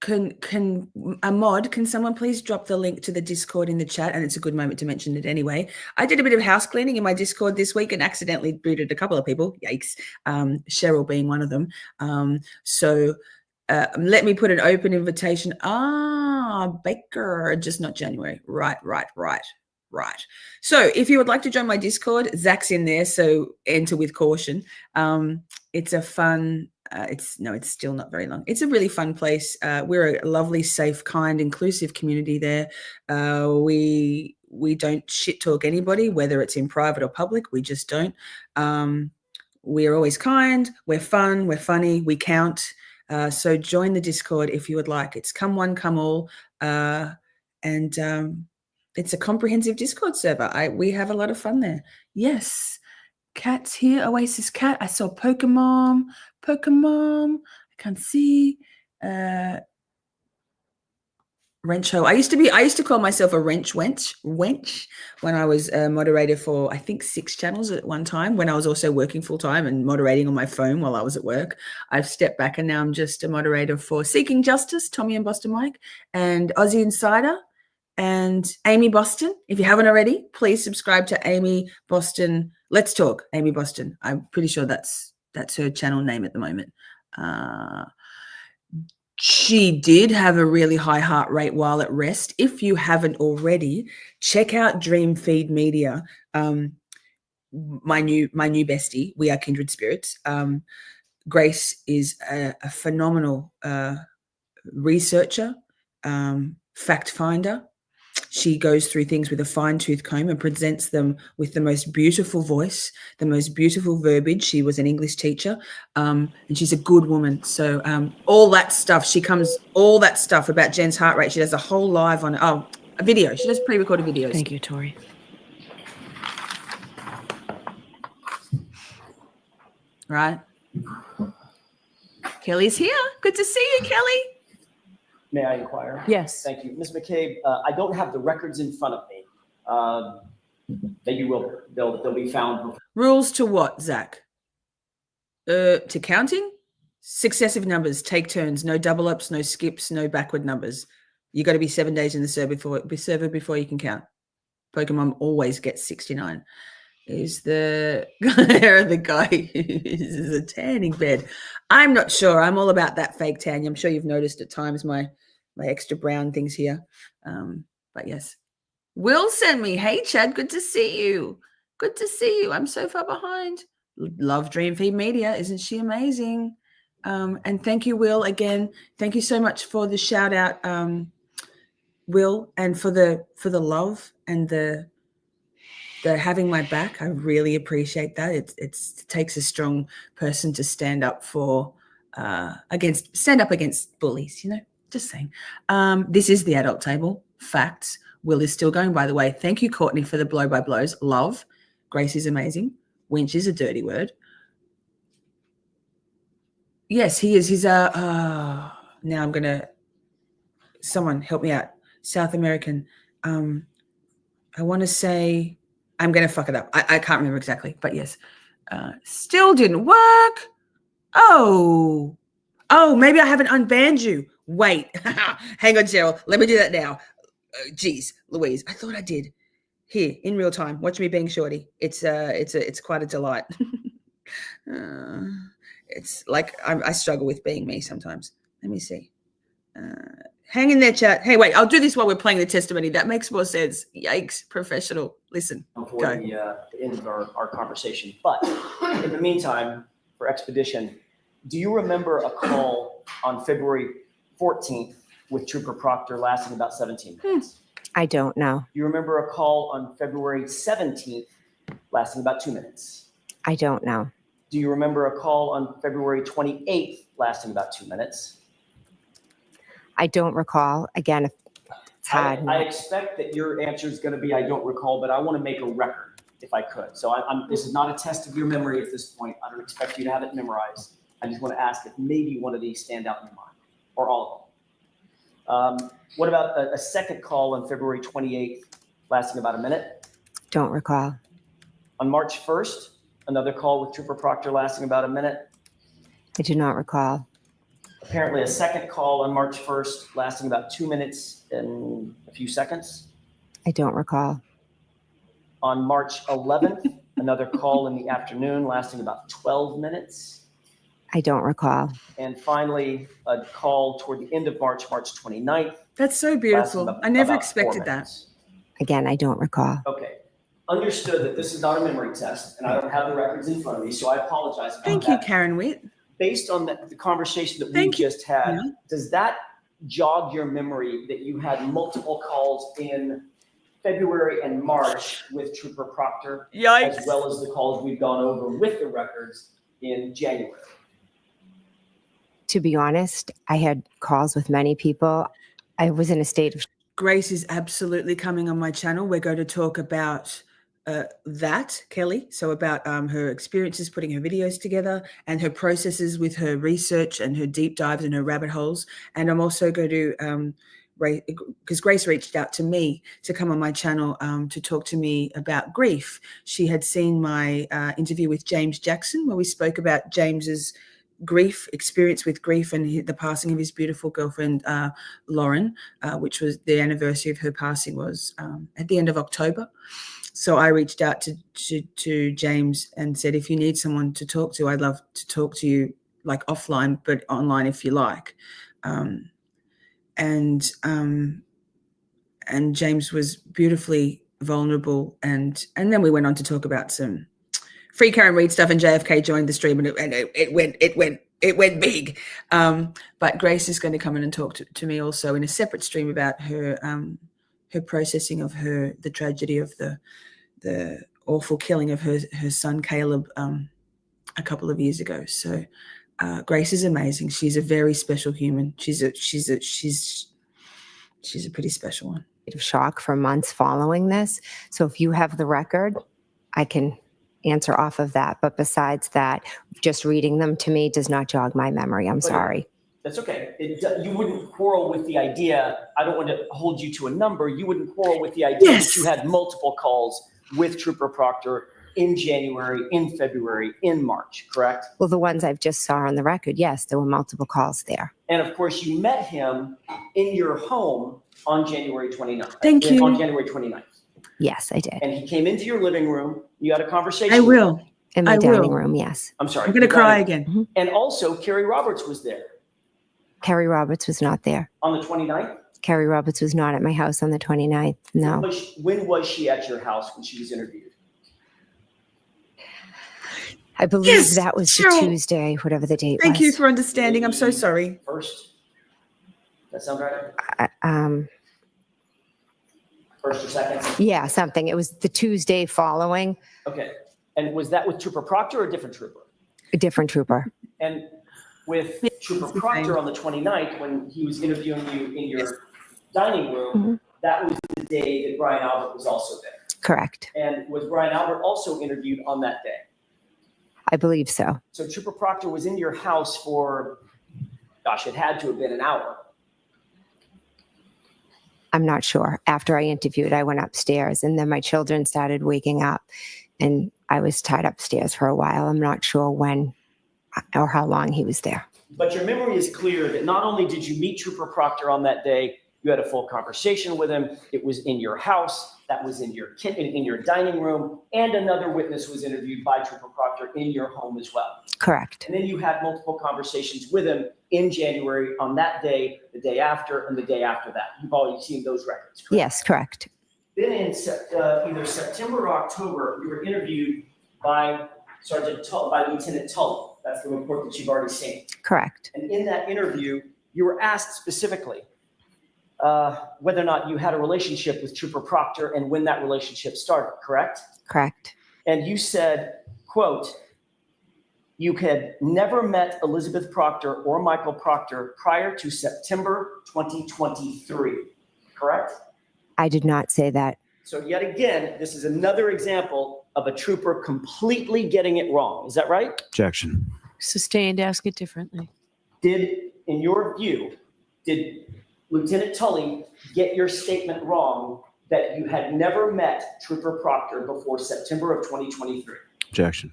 can Ahmad, can someone please drop the link to the Discord in the chat? And it's a good moment to mention it anyway. I did a bit of house cleaning in my Discord this week and accidentally booted a couple of people. Yikes. Cheryl being one of them. So let me put an open invitation. Baker, just not January. Right. So if you would like to join my Discord, Zach's in there. So enter with caution. It's a fun, it's still not very long. It's a really fun place. We're a lovely, safe, kind, inclusive community there. We don't shit talk anybody, whether it's in private or public. We just don't. We're always kind. We're fun. We're funny. We count. So join the Discord if you would like. It's come one, come all. And it's a comprehensive Discord server. We have a lot of fun there. Yes. Cat's here. Oasis Cat. I saw Pokemon. I can't see. Wrench Ho. I used to call myself a wrench wench when I was a moderator for, I think, 6 channels at one time, when I was also working full time and moderating on my phone while I was at work. I've stepped back and now I'm just a moderator for Seeking Justice, Tommy and Boston Mike, and Aussie Insider, and Amy Boston. If you haven't already, please subscribe to Amy Boston. Let's Talk, Amy Boston. I'm pretty sure that's her channel name at the moment. She did have a really high heart rate while at rest. If you haven't already, check out Dream Feed Media. My new bestie. We are kindred spirits. Grace is a phenomenal researcher, fact finder. She goes through things with a fine-tooth comb and presents them with the most beautiful voice, the most beautiful verbiage. She was an English teacher, and she's a good woman. So all that stuff, all that stuff about Jen's heart rate, she does a whole live on a video. She does pre-recorded videos. Thank you, Tori. Right. Kelly's here. Good to see you, Kelly. May I inquire? Yes. Thank you. Ms. McCabe, I don't have the records in front of me. Maybe they'll be found. Rules to what, Zach? To counting? Successive numbers, take turns, no double ups, no skips, no backward numbers. You got to be 7 days in the server before you can count. Pokemon always gets 69. Is the guy who's a tanning bed? I'm not sure. I'm all about that fake tan. I'm sure you've noticed at times my extra brown things here. But yes. Will send me, hey Chad, good to see you. Good to see you. I'm so far behind. Love Dream Feed Media. Isn't she amazing? And thank you, Will, again. Thank you so much for the shout out, Will, and for the love and the having my back. I really appreciate that. It takes a strong person to stand up against bullies, just saying. This is the adult table. Facts. Will is still going, by the way. Thank you, Courtney, for the blow by blows. Love. Grace is amazing. Winch is a dirty word. Yes, he is. He's now I'm going to, someone help me out. South American. I want to say, I'm going to fuck it up. I can't remember exactly, but yes. Still didn't work. Oh, maybe I haven't unbanned you. Wait, hang on, Cheryl. Let me do that now. Geez, Louise, I thought I did. Here, in real time. Watch me being shorty. It's quite a delight. It's like I struggle with being me sometimes. Let me see. Hang in there, chat. Hey, wait, I'll do this while we're playing the testimony. That makes more sense. Yikes, professional. Listen, Before go. the end of our conversation. But in the meantime, for expedition, do you remember a call on February 14th with Trooper Proctor lasting about 17 minutes? I don't know. You remember a call on February 17th lasting about 2 minutes? I don't know. Do you remember a call on February 28th lasting about 2 minutes? I don't recall. Again, it's hard. I expect that your answer is going to be, I don't recall, but I want to make a record if I could. So this is not a test of your memory at this point. I don't expect you to have it memorized. I just want to ask if maybe one of these stand out in your mind, or all of them. What about a second call on February 28th lasting about a minute? Don't recall. On March 1st, another call with Trooper Proctor lasting about a minute. I do not recall. Apparently a second call on March 1st lasting about 2 minutes and a few seconds. I don't recall. On March 11th, another call in the afternoon lasting about 12 minutes. I don't recall. And finally, a call toward the end of March, March 29th. That's so beautiful. I never expected that. Again, I don't recall. Okay. Understood that this is not a memory test, and I don't have the records in front of me, so I apologize about Thank you, Karen Witt. Based on the conversation that we just had, does that jog your memory that you had multiple calls in February and March with Trooper Proctor, Yikes. as well as the calls we've gone over with the records in January? To be honest, I had calls with many people. I was in a state of Grace is absolutely coming on my channel. We're going to talk about that, Kelly. So about her experiences putting her videos together and her processes with her research and her deep dives and her rabbit holes. And I'm also going to, because Grace reached out to me to come on my channel to talk to me about grief. She had seen my interview with James Jackson, where we spoke about James's grief experience with grief and the passing of his beautiful girlfriend Lauren, which was the anniversary of her passing was at the end of October. So I reached out to James and said, if you need someone to talk to, I'd love to talk to you, like offline, but online if you like. And James was beautifully vulnerable, and then we went on to talk about some free Karen Reid stuff, and JFK joined the stream, and it went big. But Grace is going to come in and talk to me also in a separate stream about her processing of the tragedy of the awful killing of her son Caleb a couple of years ago. So Grace is amazing. She's a very special human. She's a pretty special one. of shock for months following this. So if you have the record, I can answer off of that. But besides that, just reading them to me does not jog my memory. I'm sorry. That's okay. You wouldn't quarrel with the idea. I don't want to hold you to a number. You wouldn't quarrel with the idea that you had multiple calls with Trooper Proctor in January, in February, in March, correct? Well, the ones I've just saw on the record, yes, there were multiple calls there. And of course, you met him in your home on January 29th. Thank you. On January 29th. Yes, I did. And he came into your living room. You had a conversation. I will. In my dining room, yes. I'm sorry. I'm going to cry again. And also, Carrie Roberts was there. Carrie Roberts was not there. On the 29th? Carrie Roberts was not at my house on the 29th. No. When was she at your house when she was interviewed? I believe that was the Tuesday, whatever the date was. Thank you for understanding. I'm so sorry. First? Does that sound right? First or second? Yeah, something. It was the Tuesday following. Okay. And was that with Trooper Proctor or a different trooper? A different trooper. And with Trooper Proctor on the 29th, when he was interviewing you in your dining room, that was the day that Brian Albert was also there. Correct. And was Brian Albert also interviewed on that day? I believe so. So Trooper Proctor was in your house for, gosh, it had to have been an hour. I'm not sure. After I interviewed, I went upstairs and then my children started waking up and I was tied upstairs for a while. I'm not sure when or how long he was there. But your memory is clear that not only did you meet Trooper Proctor on that day, you had a full conversation with him. It was in your house. That was in your kitchen, in your dining room, and another witness was interviewed by Trooper Proctor in your home as well. Correct. And then you had multiple conversations with him in January on that day, the day after, and the day after that. You've already seen those records, correct? Yes, correct. Then in either September or October, you were interviewed by Lieutenant Tully. That's the report that you've already seen. Correct. And in that interview, you were asked specifically whether or not you had a relationship with Trooper Proctor and when that relationship started, correct? Correct. And you said, quote, you had never met Elizabeth Proctor or Michael Proctor prior to September 2023, correct? I did not say that. So yet again, this is another example of a trooper completely getting it wrong. Is that right? Objection. Sustained, ask it differently. In your view, did Lieutenant Tully get your statement wrong that you had never met Trooper Proctor before September of 2023? Objection.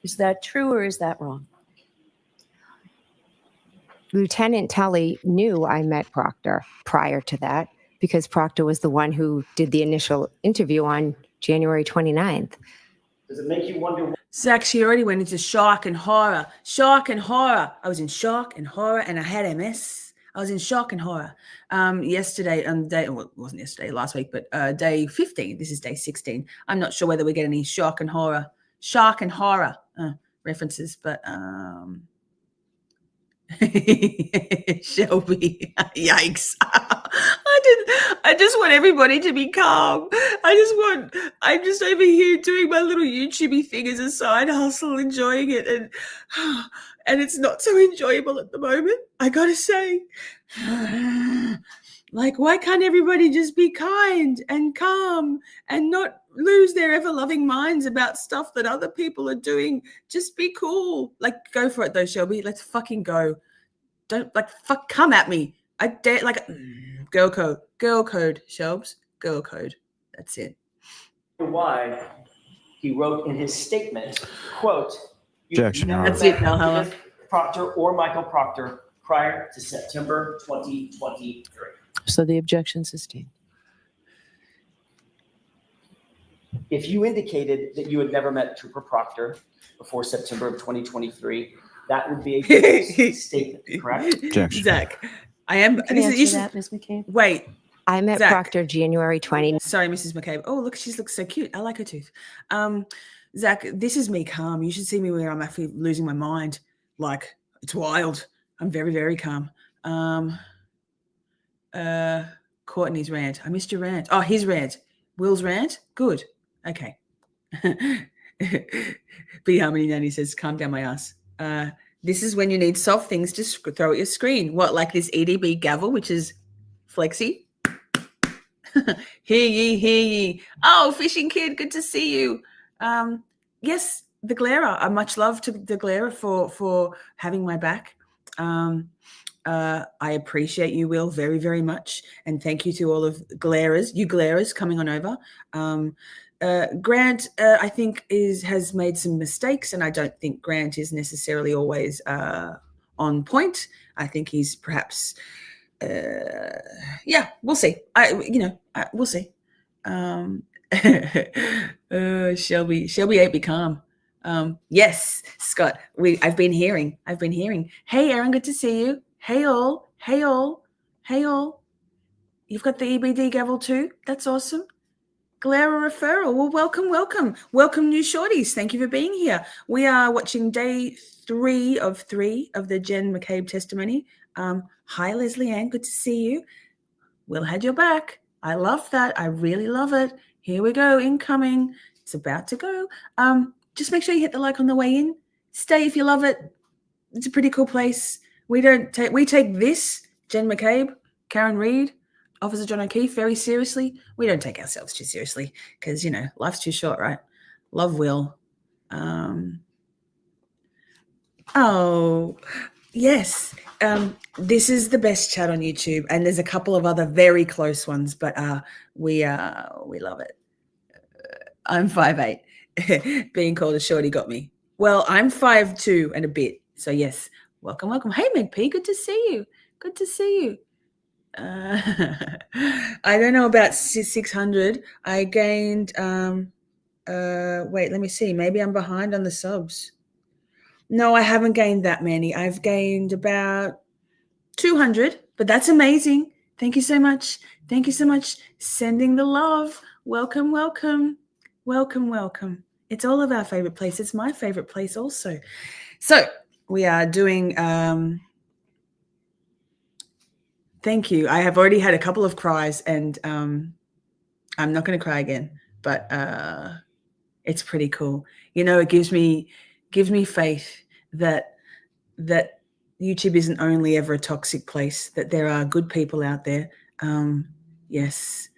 Is that true or is that wrong? Lieutenant Tully knew I met Proctor prior to that because Proctor was the one who did the initial interview on January 29th. Does it make you wonder? Zach, she already went into shock and horror. Shock and horror. I was in shock and horror and I had MS. I was in shock and horror. Yesterday, well, it wasn't yesterday, last week, but day 15. This is day 16. I'm not sure whether we get any shock and horror references, but Shelby, yikes. I just want everybody to be calm. I'm just over here doing my little YouTubey thing as a side hustle, enjoying it, and it's not so enjoyable at the moment, I gotta say. Like, why can't everybody just be kind and calm and not lose their ever-loving minds about stuff that other people are doing? Just be cool. Like, go for it though, Shelby. Let's fucking go. Don't come at me. I dare, girl code, Shelbs, girl code. That's it. Why he wrote in his statement, quote, Objection, Your Honor. That's it, Valhalla. Proctor or Michael Proctor prior to September 2023. So the objection sustained. If you indicated that you had never met Trooper Proctor before September of 2023, that would be a false statement, correct? Objection. Zach, I am. Can you answer that, Ms. McCabe? Wait. I met Zach. Proctor January 20th. Sorry, Mrs. McCabe. Oh, look, she looks so cute. I like her tooth. Zach, this is me calm. You should see me where I'm actually losing my mind. Like, it's wild. I'm very, very calm. Courtney's rant. I missed your rant. Oh, his rant. Will's rant. Good. Okay. B Harmony Nanny says, calm down my ass. This is when you need soft things to throw at your screen. What, like this EDB gavel, which is flexy? Hear ye, hear ye. Oh, Fishing Kid, good to see you. Yes, the Glairer. Much love to the Glairer for having my back. I appreciate you, Will, very, very much. And thank you to all of you Glairers coming on over. Grant, I think, has made some mistakes, and I don't think Grant is necessarily always on point. I think he's perhaps, we'll see. We'll see. Shelby ain't be calm. Yes, Scott, I've been hearing. Hey, Aaron, good to see you. Hey all. You've got the EBD gavel too? That's awesome. Glera referral. Well, welcome. Welcome, new shorties. Thank you for being here. We are watching day 3 of the Jen McCabe testimony. Hi, Leslie Ann. Good to see you. Will had your back. I love that. I really love it. Here we go. Incoming. It's about to go. Just make sure you hit the like on the way in. Stay if you love it. It's a pretty cool place. We take this, Jen McCabe, Karen Reed, Officer John O'Keefe, very seriously. We don't take ourselves too seriously because, life's too short, right? Love Will. Oh, yes. This is the best chat on YouTube, and there's a couple of other very close ones, but we love it. I'm 5'8". Being called a shorty got me. Well, I'm 5'2" and a bit. So yes, welcome, welcome. Hey, Meg P, good to see you. Good to see you. I don't know about 600. I gained, wait, let me see. Maybe I'm behind on the subs. No, I haven't gained that many. I've gained about 200, but that's amazing. Thank you so much. Thank you so much. Sending the love. Welcome, welcome. Welcome, welcome. It's all of our favorite place. It's my favorite place also. So we are doing, thank you. I have already had a couple of cries and I'm not going to cry again, but it's pretty cool. You know, it gives me faith that YouTube isn't only ever a toxic place, that there are good people out there. Yes.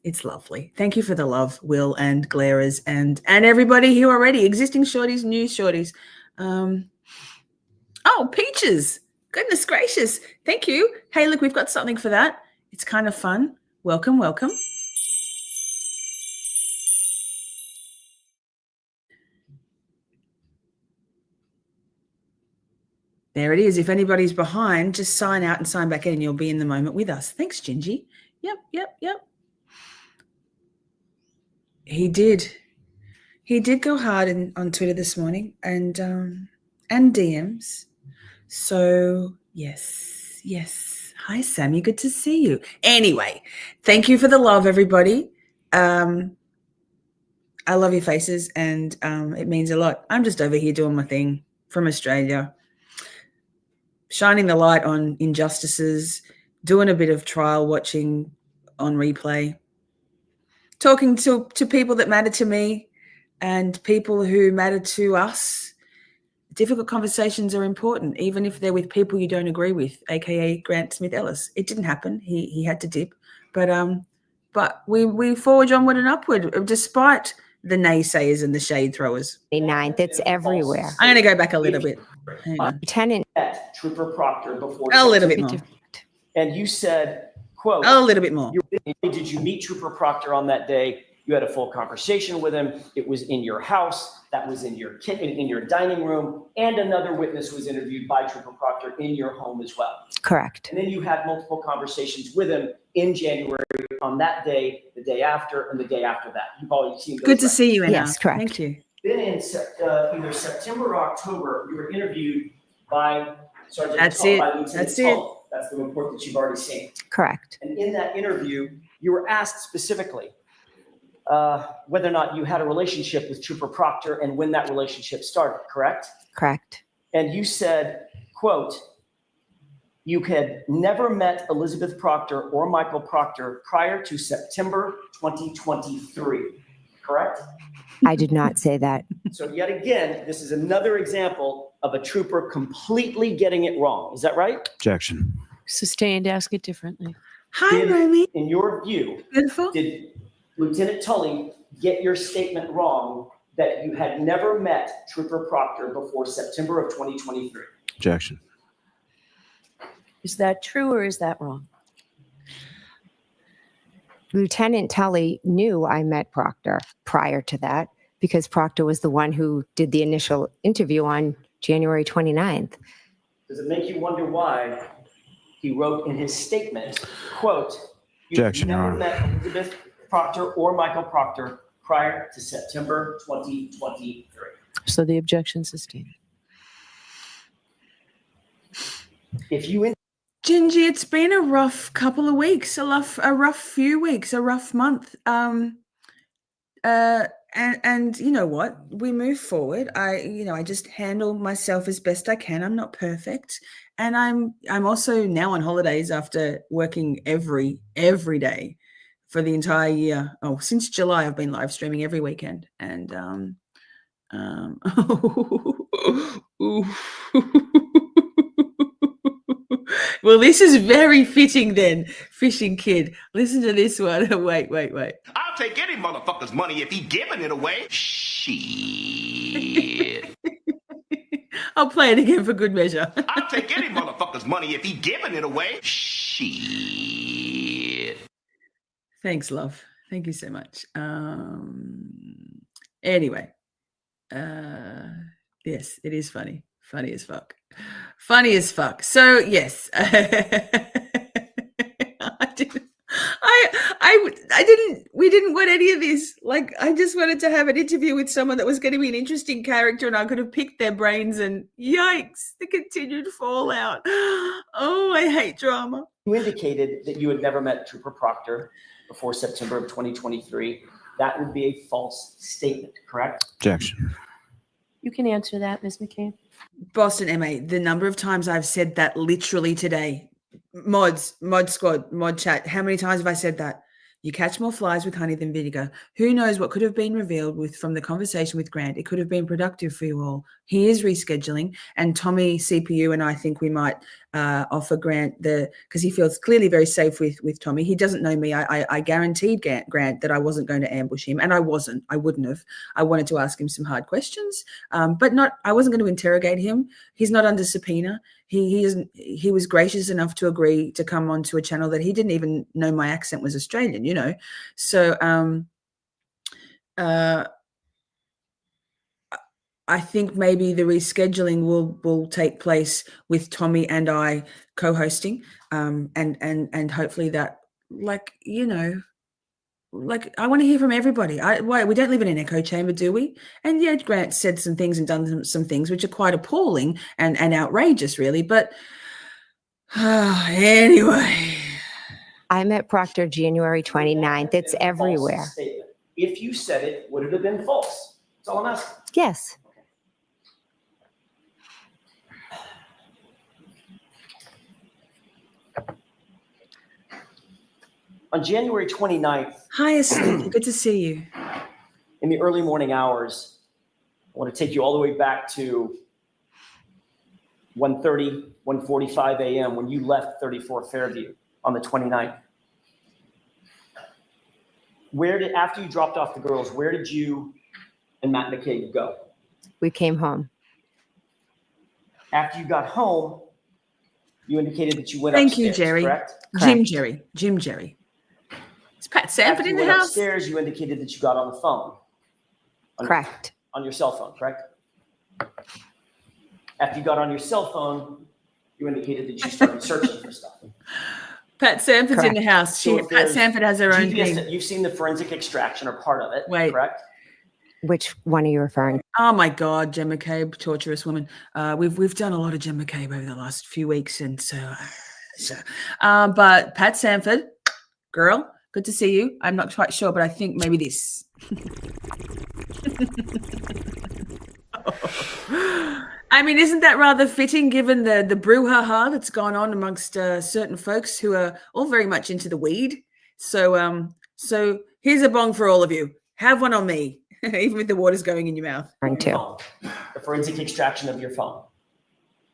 It's lovely. Thank you for the love, Will and Glares and everybody here already, existing shorties, new shorties. Oh, Peaches. Goodness gracious. Thank you. Hey, look, we've got something for that. It's kind of fun. Welcome, welcome. There it is. If anybody's behind, just sign out and sign back in and you'll be in the moment with us. Thanks, Gingy. Yep. He did go hard on Twitter this morning and DMs. So yes. Hi, Sammy. Good to see you. Anyway, thank you for the love, everybody. I love your faces and it means a lot. I'm just over here doing my thing from Australia, shining the light on injustices, doing a bit of trial watching on replay, talking to people that matter to me and people who matter to us. Difficult conversations are important, even if they're with people you don't agree with, aka Grant Smith Ellis. It didn't happen. He had to dip. But we forge onward and upward, despite the naysayers and the shade throwers. 9th, it's everywhere. I'm going to go back a little bit. Hang on. Lieutenant. Met Trooper Proctor before A little bit September. more. And you said, quote, A little bit more. did you meet Trooper Proctor on that day? You had a full conversation with him. It was in your house. That was in your kitchen, in your dining room. And another witness was interviewed by Trooper Proctor in your home as well. Correct. And then you had multiple conversations with him in January on that day, the day after, and the day after that. You've already seen those. Good to see you, Anna. Yes, correct. Thank you. Then in either September or October, you were interviewed by Sergeant That's Tully, it. by Lieutenant That's Tully. it. That's the report that you've already seen. Correct. And in that interview, you were asked specifically whether or not you had a relationship with Trooper Proctor and when that relationship started, correct? Correct. And you said, quote, you had never met Elizabeth Proctor or Michael Proctor prior to September 2023, correct? I did not say that. So yet again, this is another example of a trooper completely getting it wrong. Is that right? Objection. Sustained, ask it differently. Hi, Romy. In your view, Beautiful. did Lieutenant Tully get your statement wrong that you had never met Trooper Proctor before September of 2023? Objection. Is that true or is that wrong? Lieutenant Tully knew I met Proctor prior to that because Proctor was the one who did the initial interview on January 29th. Does it make you wonder why he wrote in his statement, quote, you've Objection, Your never Honor. met Elizabeth Proctor or Michael Proctor prior to September 2023? So the objection sustained. If you Gingy, it's been a rough couple of weeks, a rough few weeks, a rough month. And you know what? We move forward. I just handle myself as best I can. I'm not perfect. And I'm also now on holidays after working every day for the entire year. Oh, since July, I've been live streaming every weekend. And well, this is very fitting then, Fishing Kid. Listen to this one. Wait. I'll take any motherfucker's money if he giving it away. Shit. I'll play it again for good measure. I'll take any motherfucker's money if he giving it away. Shit. Thanks, love. Thank you so much. Anyway, yes, it is funny. Funny as fuck. Funny as fuck. So yes, we didn't want any of this. Like, I just wanted to have an interview with someone that was going to be an interesting character, and I could have picked their brains. And yikes, the continued fallout. Oh, I hate drama. You indicated that you had never met Trooper Proctor before September of 2023. That would be a false statement, correct? Objection. You can answer that, Ms. McCabe. Boston MA, the number of times I've said that literally today. Mods, mod squad, mod chat. How many times have I said that? You catch more flies with honey than vinegar. Who knows what could have been revealed from the conversation with Grant? It could have been productive for you all. He is rescheduling, and Tommy CPU and I think we might offer Grant because he feels clearly very safe with Tommy. He doesn't know me. I guaranteed Grant that I wasn't going to ambush him, and I wasn't. I wouldn't have. I wanted to ask him some hard questions, but I wasn't going to interrogate him. He's not under subpoena. He was gracious enough to agree to come onto a channel that he didn't even know my accent was Australian, you know. So I think maybe the rescheduling will take place with Tommy and I co-hosting, and hopefully that, like, you know, like, I want to hear from everybody. Why we don't live in an echo chamber, do we? And yeah, Grant said some things and done some things which are quite appalling and outrageous, really. But anyway, I met Proctor January 29th. It's everywhere. Statement. If you said it, would it have been false? That's all I'm asking. Yes. On January 29th, hi, Asleep. Good to see you. in the early morning hours, I want to take you all the way back to 1:30, 1:45 a.m. when you left 34 Fairview on the 29th. After you dropped off the girls, where did you and Matt McCabe go? We came home. After you got home, you indicated that you went Thank upstairs, you, Jerry. correct? Jim Jerry. Is Pat Sanford After in you the went house? upstairs, you indicated that you got on the phone. Correct. On your cell phone, correct? After you got on your cell phone, you indicated that you started searching for stuff. Pat Sanford's Correct. in the house. So if Pat there's Sanford has her own GPS, thing. you've seen the forensic extraction or part of it, Wait. correct? Which one are you referring to? Oh my God, Jen McCabe, torturous woman. We've done a lot of Jen McCabe over the last few weeks, and but Pat Sanford, girl, good to see you. I'm not quite sure, but I think maybe this. I mean, isn't that rather fitting given the brouhaha that's gone on amongst certain folks who are all very much into the weed? So here's a bong for all of you. Have one on me, even with the water's going in your mouth. Your phone. The forensic extraction of your phone.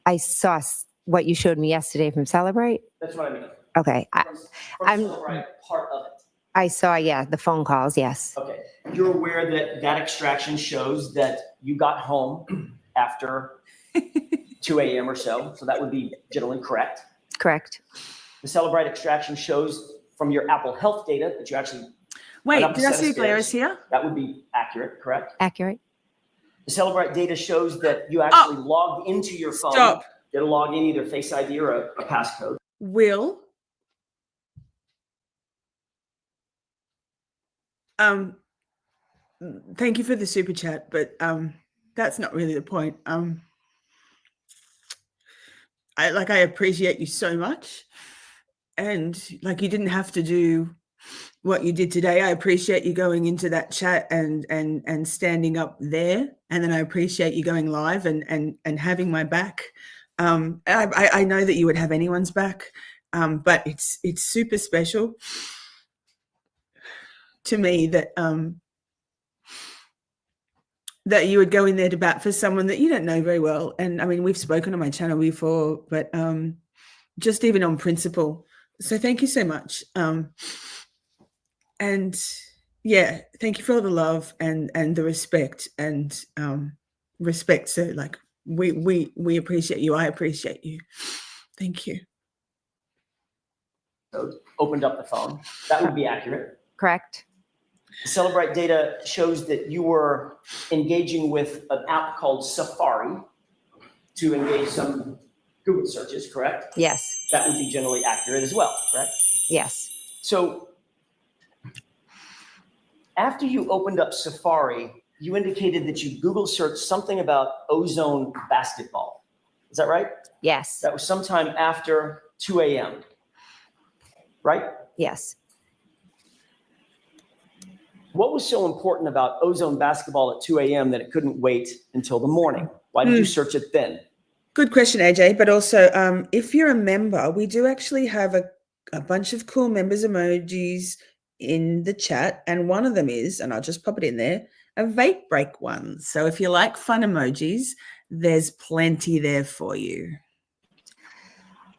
I saw what you showed me yesterday from Celebrate. That's what I mean. Okay. From Celebrate, part of it. I saw, the phone calls, yes. Okay. You're aware that that extraction shows that you got home after 2 a.m. or so. So that would be generally correct. Correct. The Celebrate extraction shows from your Apple Health data that you actually Wait, went up a did I set of see stairs. Glarus here? That would be accurate, correct? Accurate. The Celebrate data shows that you actually logged into your phone. Stop. Did a log in, either Face ID or a passcode. Will. Thank you for the super chat, but that's not really the point. I appreciate you so much, and like, you didn't have to do what you did today. I appreciate you going into that chat and standing up there, and then I appreciate you going live and having my back. I know that you would have anyone's back, but it's super special to me that that you would go in there to bat for someone that you don't know very well. And I mean, we've spoken on my channel before, but just even on principle. So thank you so much. And yeah, thank you for all the love and the respect and respect. So like, we appreciate you. I appreciate you. Thank you. So opened up the phone. That would be accurate. Correct. Celebrite data shows that you were engaging with an app called Safari to engage some Google searches, correct? Yes. That would be generally accurate as well, correct? Yes. So after you opened up Safari, you indicated that you Google searched something about Ozone basketball. Is that right? Yes. That was sometime after 2 a.m., right? Yes. What was so important about Ozone basketball at 2 a.m. that it couldn't wait until the morning? Why did you search it then? Good question, AJ. But also, if you're a member, we do actually have a bunch of cool members emojis in the chat. And one of them is, and I'll just pop it in there, a vape break one. So if you like fun emojis, there's plenty there for you.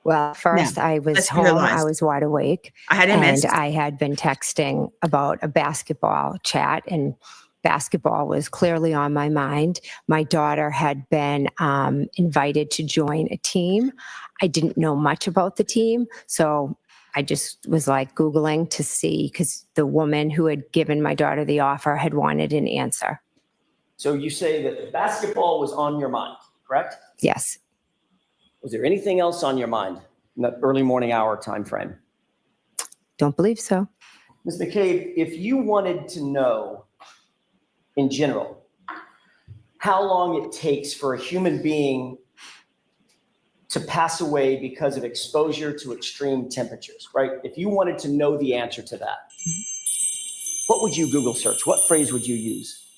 Well, first Now, I was let's hear her home. lies. I was wide awake. I had MS. And I had been texting about a basketball chat, and basketball was clearly on my mind. My daughter had been invited to join a team. I didn't know much about the team, so I just was like Googling to see, because the woman who had given my daughter the offer had wanted an answer. So you say that basketball was on your mind, correct? Yes. Was there anything else on your mind in that early morning hour time frame? Don't believe so. Ms. McCabe, if you wanted to know in general how long it takes for a human being to pass away because of exposure to extreme temperatures, right? If you wanted to know the answer to that, what would you Google search? What phrase would you use?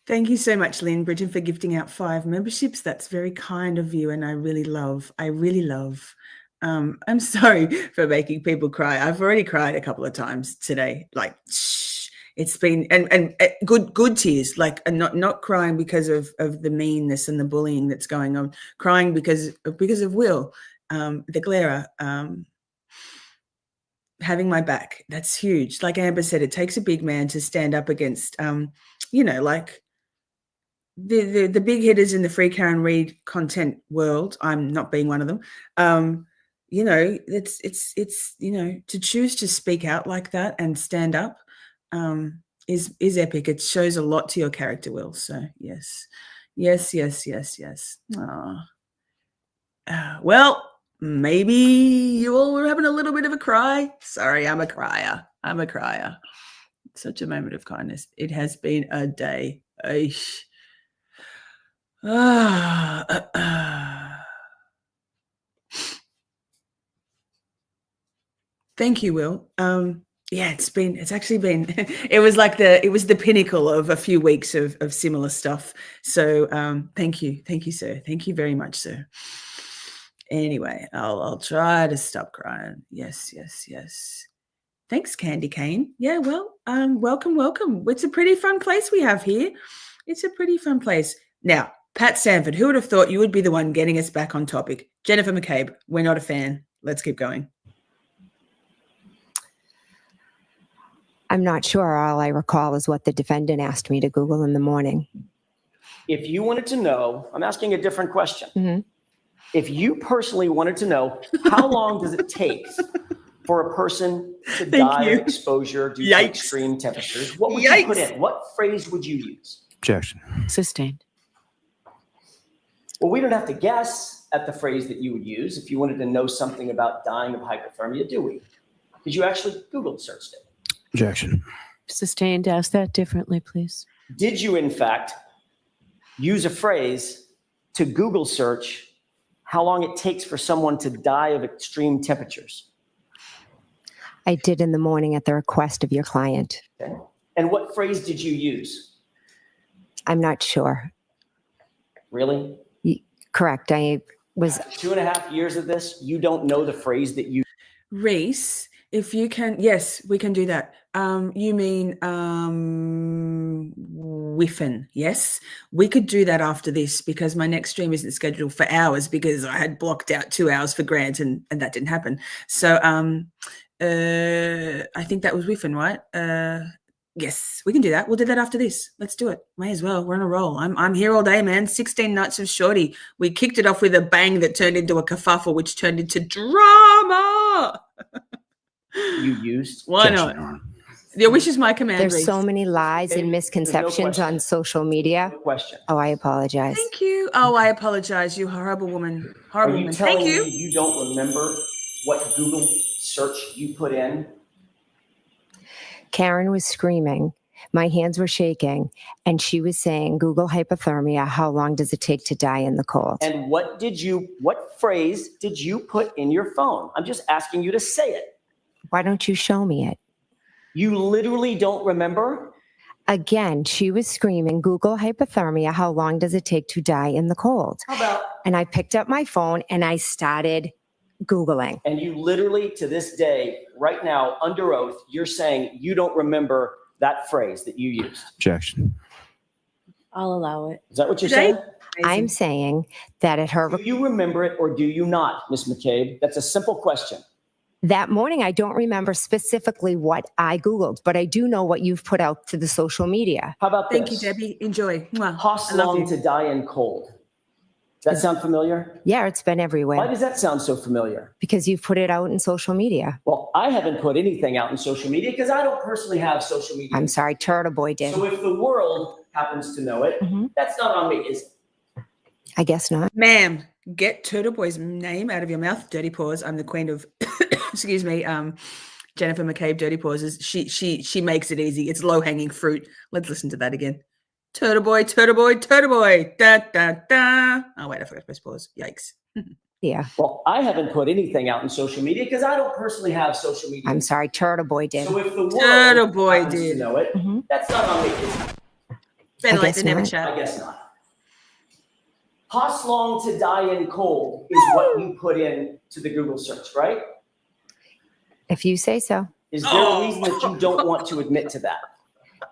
Thank you so much, Lynn Bridgen, for gifting out 5 memberships. That's very kind of you, and I really love. I'm sorry for making people cry. I've already cried a couple of times today. Like, it's been and good tears. Like, and not crying because of the meanness and the bullying that's going on. Crying because of Will, the Glera, having my back. That's huge. Like Amber said, it takes a big man to stand up against, like the big hitters in the free Karen Reid content world. I'm not being one of them. It's to choose to speak out like that and stand up is epic. It shows a lot to your character, Will. So yes. Well, maybe you all were having a little bit of a cry. Sorry, I'm a crier. Such a moment of kindness. It has been a day. Thank you, Will. It's actually been, it was the pinnacle of a few weeks of similar stuff. So thank you, sir. Thank you very much, sir. Anyway, I'll try to stop crying. Yes. Thanks, Candy Cane. Yeah, well, welcome. It's a pretty fun place we have here. It's a pretty fun place. Now, Pat Sanford, who would have thought you would be the one getting us back on topic? Jennifer McCabe, we're not a fan. Let's keep going. I'm not sure. All I recall is what the defendant asked me to Google in the morning. If you wanted to know, I'm asking a different question. Mm-hmm. If you personally wanted to know, how long does it take for a person to die of exposure due to extreme temperatures, what would you put in? What phrase would you use? Objection. Sustained. Well, we don't have to guess at the phrase that you would use if you wanted to know something about dying of hypothermia, do we? Because you actually Google searched it. Objection. Sustained. Ask that differently, please. Did you, in fact, use a phrase to Google search how long it takes for someone to die of extreme temperatures? I did in the morning at the request of your client. Okay. And what phrase did you use? I'm not sure. Really? Correct. I was 2.5 years of this. You don't know the phrase that you. Reese, if you can, yes, we can do that. You mean whiffin, yes? We could do that after this because my next stream isn't scheduled for hours because I had blocked out 2 hours for Grant and that didn't happen. So I think that was whiffin, right? Yes, we can do that. We'll do that after this. Let's do it. May as well. We're on a roll. I'm here all day, man. 16 nights of Shorty. We kicked it off with a bang that turned into a kerfuffle, which turned into drama. You used. Why not? Your wish is my command. There's Reese. so many lies Okay, and there's no misconceptions on question. social media. No question. Oh, I apologize. Thank you. Oh, I apologize, you horrible woman. Are Horrible you woman. telling Thank me you. you don't remember what Google search you put in? Karen was screaming. My hands were shaking. And she was saying, Google hypothermia. How long does it take to die in the cold? And what phrase did you put in your phone? I'm just asking you to say it. Why don't you show me it? You literally don't remember? Again, she was screaming, Google hypothermia. How long does it take to die in the cold? How about, And I picked up my phone and I started Googling. and you literally to this day, right now, under oath, you're saying you don't remember that phrase that you used. Objection. I'll allow it. Is that what you're Today? saying? I'm saying that at her Do you remember it or do you not, Ms. McCabe? That's a simple question. that morning, I don't remember specifically what I Googled, but I do know what you've put out to the social media. How about Thank you, this? Debbie. Enjoy. Mwah. Costs I love long you. to die in cold. Does that sound familiar? Yeah, it's been Why everywhere does that sound so familiar? because you've put it out in social media. Well, I haven't put anything out in social media because I don't personally have social media. I'm sorry, Turtle Boy did. So if the world happens to know it, Mhm. that's not on me, is it? I guess not. Ma'am, get Turtle Boy's name out of your mouth. Dirty paws. I'm the queen of, excuse me, Jennifer McCabe. Dirty paws. She makes it easy. It's low hanging fruit. Let's listen to that again. Turtle Boy, Turtle Boy, Turtle Boy. Da da da. Oh wait, I forgot to press pause. Yikes. Yeah, Well, I haven't put anything out in social media because I don't personally have social media. I'm sorry, Turtle Boy did. So if the world Turtle Boy happens did. to know it, Mhm. that's not on me, is it? Better I late guess than never, not. I chat. guess not. Costs long to die in cold is what you put in to the Google search, right? If you say so. Is there a reason that you don't want to admit to that?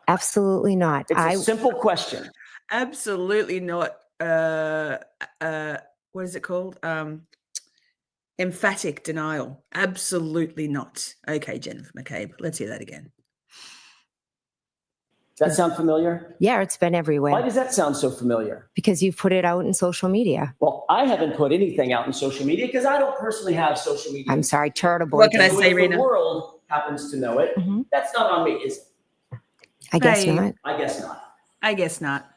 Absolutely not. It's a simple question. Absolutely not. What is it called? Emphatic denial. Absolutely not. Okay, Jennifer McCabe. Let's hear that again. Does that sound familiar? Yeah, it's been Why everywhere does that sound so familiar? because you've put it out in social media. Well, I haven't put anything out in social media because I don't personally have social media. I'm sorry, Turtle Boy What can I did. So say, if Rena? the world happens to know it, Mhm. that's not on me, is it? I guess Babe. not. I guess not. I guess not.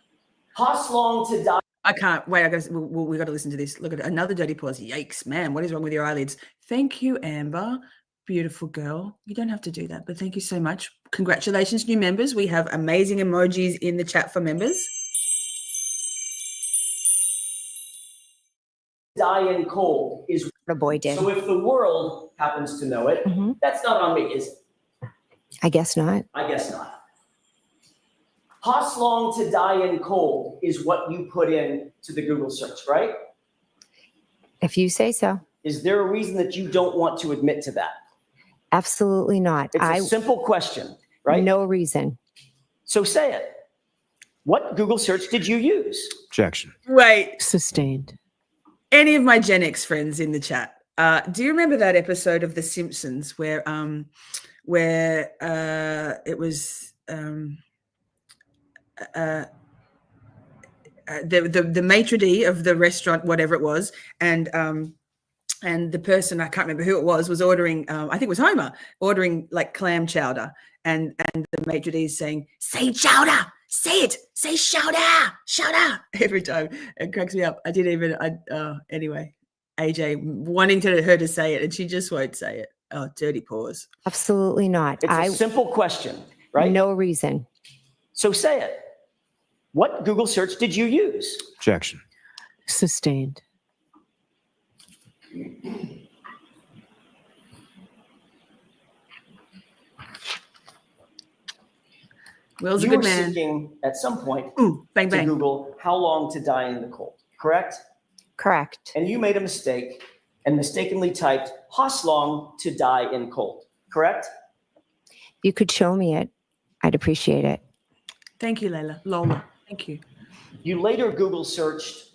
Costs long to die. I can't wait. We got to listen to this. Look at it. Another dirty pause. Yikes, man. What is wrong with your eyelids? Thank you, Amber. Beautiful girl. You don't have to do that, but thank you so much. Congratulations, new members. We have amazing emojis in the chat for members. Die in cold is Turtle Boy did. so if the world happens to know it, Mhm. that's not on me, is it? I guess not. I guess not. Costs long to die in cold is what you put in to the Google search, right? If you say so. Is there a reason that you don't want to admit to that? Absolutely not. It's a simple question, right? No reason. So say it. What Google search did you use? Objection. Wait, Sustained. any of my Gen X friends in the chat, do you remember that episode of The Simpsons where it was the maitre d' of the restaurant, whatever it was, and the person, I can't remember who it was ordering, I think it was Homer, ordering like clam chowder, and the maitre d' is saying, "Say chowder, say it, say chowder, chowder," every time. It cracks me up. Anyway, AJ wanting her to say it, and she just won't say it. Oh, dirty paws. Absolutely not. It's a simple question, right? No reason. So say it. What Google search did you use? Objection. Sustained. Will's a You good were man. seeking at some point Ooh, bang to bang. Google how long to die in the cold, correct? Correct. And you made a mistake and mistakenly typed "How long to die in cold," correct? You could show me it. I'd appreciate it. Thank you, Lola. Thank you. You later Google searched.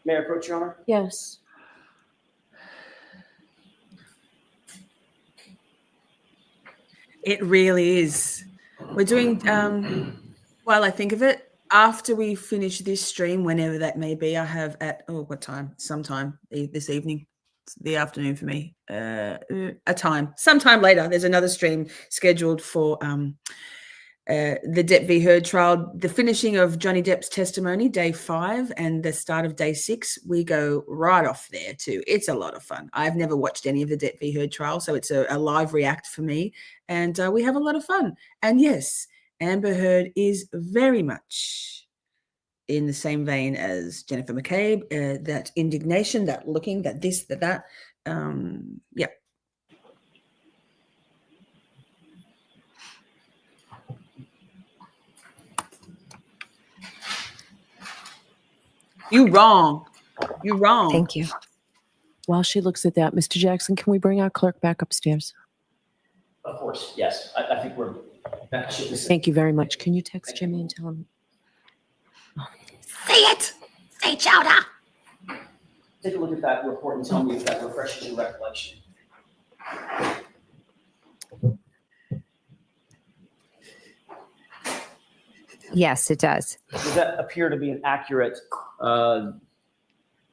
May I approach, Your Honor? Yes. It really is. We're doing, while I think of it, after we finish this stream, whenever that may be, I have at, what time? Sometime this evening. It's the afternoon for me. Sometime later. There's another stream scheduled for the Depp v. Heard trial, the finishing of Johnny Depp's testimony, day 5, and the start of day 6. We go right off there too. It's a lot of fun. I've never watched any of the Depp v. Heard trial, so it's a live react for me, and we have a lot of fun. And yes, Amber Heard is very much in the same vein as Jennifer McCabe, that indignation, that looking, that this, that. Yeah. You wrong. You're wrong. Thank you. While she looks at that, Mr. Jackson, can we bring our clerk back upstairs? Of course, yes. I think we're. Thank you very much. Can you text Jimmy and tell him? Say it! Say it, Chowder! Take a look at that report and tell me if that refreshes your recollection. Yes, it does. Does that appear to be an accurate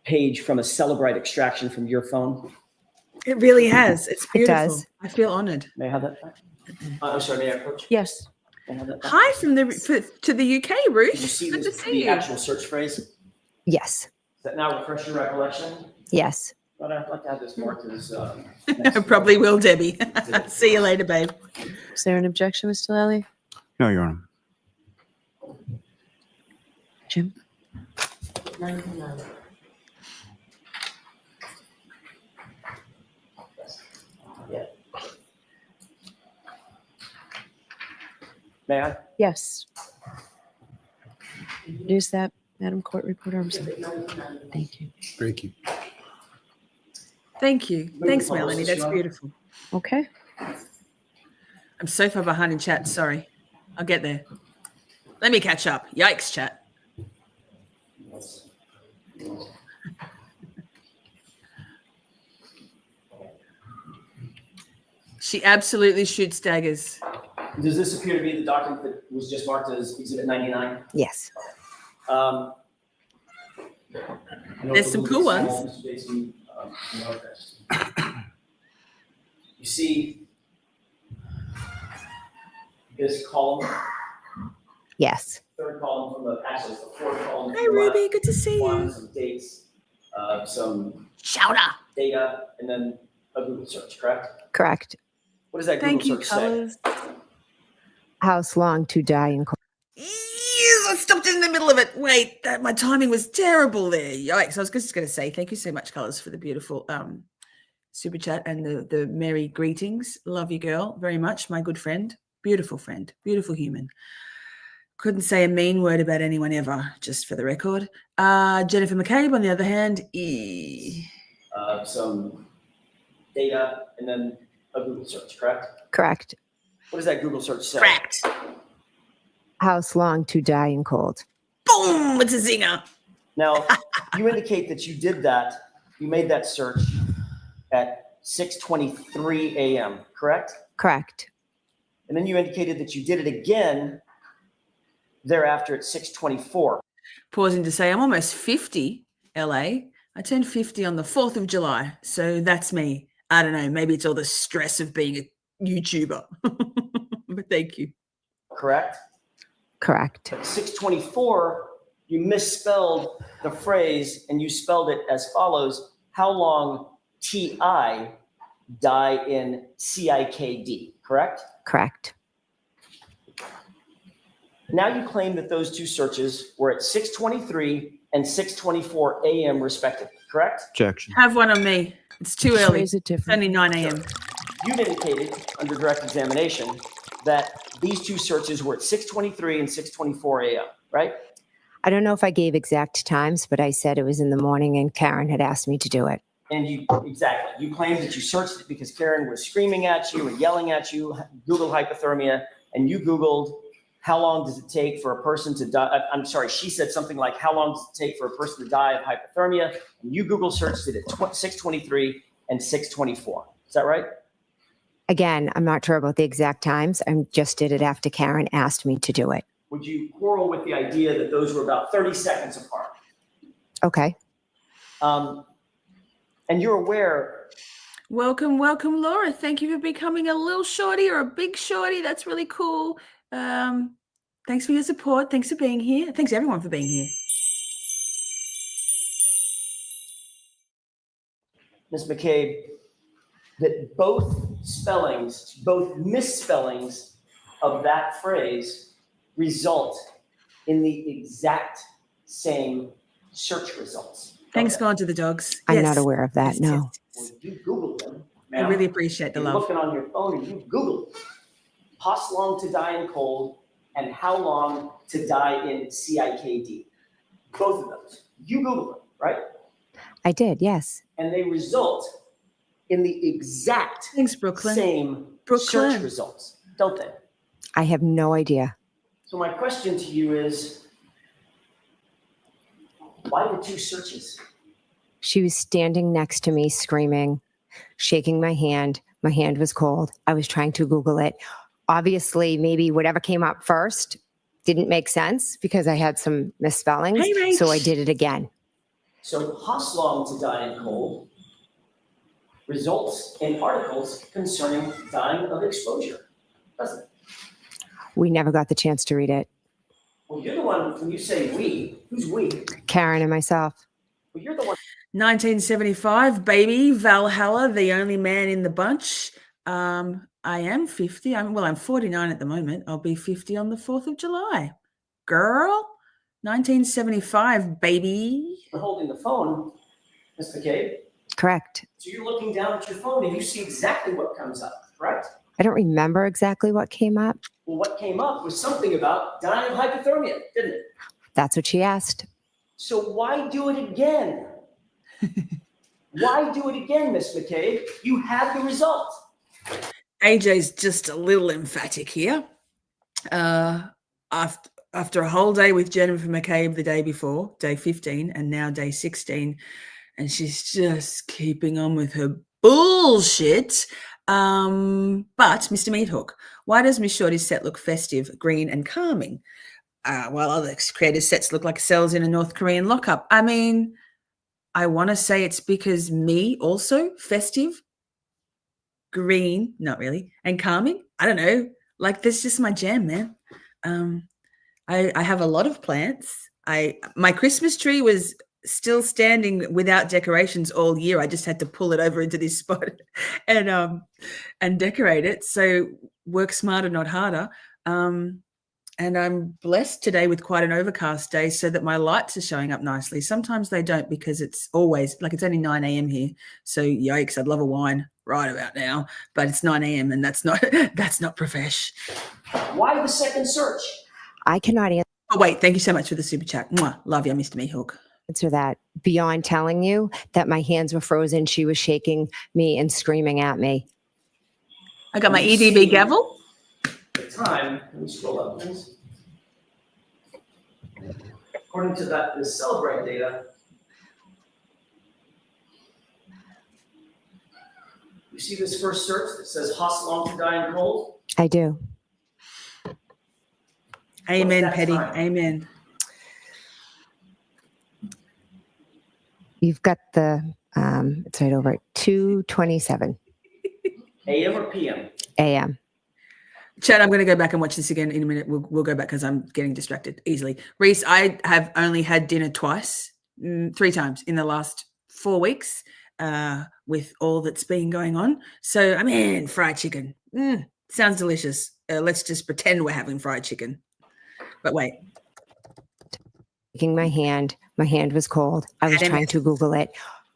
page from a Celebrite extraction from your phone? It really has. It's beautiful. It does. I feel honored. May I have that back? I'm sorry, may I approach? Yes. May I have that back? Hi from to the UK, Ruth. Did you see Good to the see you. actual search phrase? Does Yes. that now refresh your recollection? Yes. But I'd like to have this marked as. I probably will, Debbie. See you later, babe. Is there an objection, Mr. Lally? No, Your Honor. Jim? 99. Yeah. May I? Yes. Is that, Madam Court Reporter? I'm sorry. Thank you. Thank you. Thank you. Thanks, Melanie. That's beautiful. Okay. I'm so far behind in chat. Sorry. I'll get there. Let me catch up. Yikes, chat. She absolutely shoots daggers. Does this appear to be the document that was just marked as Exhibit 99? Yes. There's some cool ones. You see this column, Yes. third column from the, actually it's the fourth column. Hi, Ruby. Good to see One, you. some dates, some Chowder! data, and then a Google search, correct? Correct. What does that Thank Google you, search say? colors. House long to die in cold. Yes, I stopped in the middle of it. Wait, my timing was terrible there. Yikes. I was just going to say thank you so much, Colors, for the beautiful super chat and the merry greetings. Love you, girl, very much. My good friend, beautiful human. Couldn't say a mean word about anyone ever, just for the record. Jennifer McCabe, on the other hand, Some data, and then a Google search, correct? Correct. What does that Google search say? Correct. House long to die in cold. Boom, it's a zinger. Now, you indicate that you did that, you made that search at 6:23 a.m., correct? Correct. And then you indicated that you did it again thereafter at 6:24. Pausing to say I'm almost 50, LA. I turned 50 on the 4th of July. So that's me. I don't know. Maybe it's all the stress of being a YouTuber. But thank you. Correct? Correct. At 6:24, you misspelled the phrase and you spelled it as follows: how long TI die in CIKD, correct? Correct. Now you claim that those two searches were at 6:23 and 6:24 a.m. respectively, correct? Objection. Have one on me. It's too early. Phrase it It's different. only 9 a.m. You've indicated under direct examination that these two searches were at 6:23 and 6:24 a.m., right? I don't know if I gave exact times, but I said it was in the morning and Karen had asked me to do it. And you, exactly, you claimed that you searched it because Karen was screaming at you and yelling at you, Google hypothermia, and you Googled how long does it take for a person to die? I'm sorry, she said something like, how long does it take for a person to die of hypothermia? And you Google searched it at 6:23 and 6:24. Is that right? Again, I'm not sure about the exact times. I just did it after Karen asked me to do it. Would you quarrel with the idea that those were about 30 seconds apart? Okay. And you're aware. Welcome, welcome, Laura. Thank you for becoming a little shorty or a big shorty. That's really cool. Thanks for your support. Thanks for being here. Thanks everyone for being here. Ms. McCabe, that both misspellings of that phrase result in the exact same search results. Thanks, gone to the dogs. I'm Yes. not aware of that. Yes, No. Well, you Googled them, I ma'am. really appreciate the You're love. looking on your phone and you Googled Hoslong to die in cold and how long to die in CIKD. Both of those. You Googled them, right? I did. Yes. And they result in the exact Thanks, Brooklyn. same Brooklyn. search results, don't they? I have no idea. So my question to you is, why the two searches? She was standing next to me, screaming, shaking my hand. My hand was cold. I was trying to Google it. Obviously, maybe whatever came up first didn't make sense because I had some misspellings. Hey, Rach. So I did it again. So Hoslong to die in cold results in articles concerning dying of exposure, doesn't it? We never got the chance to read it. Well, you're the one, when you say we, who's we? Karen and myself. Well, you're the one. 1975, baby, Valhalla, the only man in the bunch. I am 50. I'm 49 at the moment. I'll be 50 on the 4th of July. Girl, 1975, baby. Holding the phone, Ms. McCabe. Correct. So you're looking down at your phone and you see exactly what comes up, correct? I don't remember exactly what came up. Well, what came up was something about dying of hypothermia, didn't it? That's what she asked. So why do it again? Why do it again, Miss McCabe? You have the result. AJ's just a little emphatic here. After a whole day with Jennifer McCabe the day before, day 15, and now day 16, and she's just keeping on with her bullshit. But Mr. Meathook, why does Miss Shorty's set look festive, green, and calming, while other creators' sets look like cells in a North Korean lockup? I mean, I want to say it's because me also festive, green, not really, and calming. I don't know. Like, that's just my jam, man. I have a lot of plants. My Christmas tree was still standing without decorations all year. I just had to pull it over into this spot and decorate it. So work smarter, not harder. And I'm blessed today with quite an overcast day so that my lights are showing up nicely. Sometimes they don't because it's always, like, it's only 9 a.m. here. So yikes, I'd love a wine right about now, but it's 9 a.m. and that's not profesh. Why the second search? I cannot Oh, wait, thank you so much for the super chat. Mwah. Love you, Mr. Meathook. answer that beyond telling you that my hands were frozen. She was shaking me and screaming at me. I got my You EDB see gavel. The time, let me scroll up, please. According to the Celebrate data, you see this first search that says Hoslong to die in cold? I do. Amen, that Petty. time? Amen. You've got the, it's right over at 2:27 AM or PM? a.m. Chad, I'm going to go back and watch this again in a minute. We'll go back because I'm getting distracted easily. Reese, I have only had dinner twice, 3 times in the last 4 weeks with all that's been going on. So, I mean, fried chicken. Sounds delicious. Let's just pretend we're having fried chicken. But wait. Taking my hand was cold. I was trying to Google it.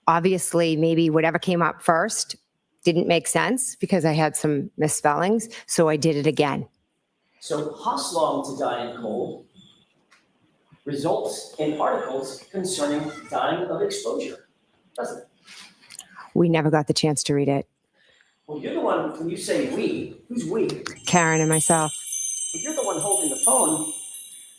Obviously, maybe whatever came up first didn't make sense because I had some misspellings. So I did it again. So Hoslong to die in cold results in articles concerning dying of exposure, doesn't it? We never got the chance to read it. Well, you're the one, when you say we, who's we? Karen and myself. Well, you're the one holding the phone,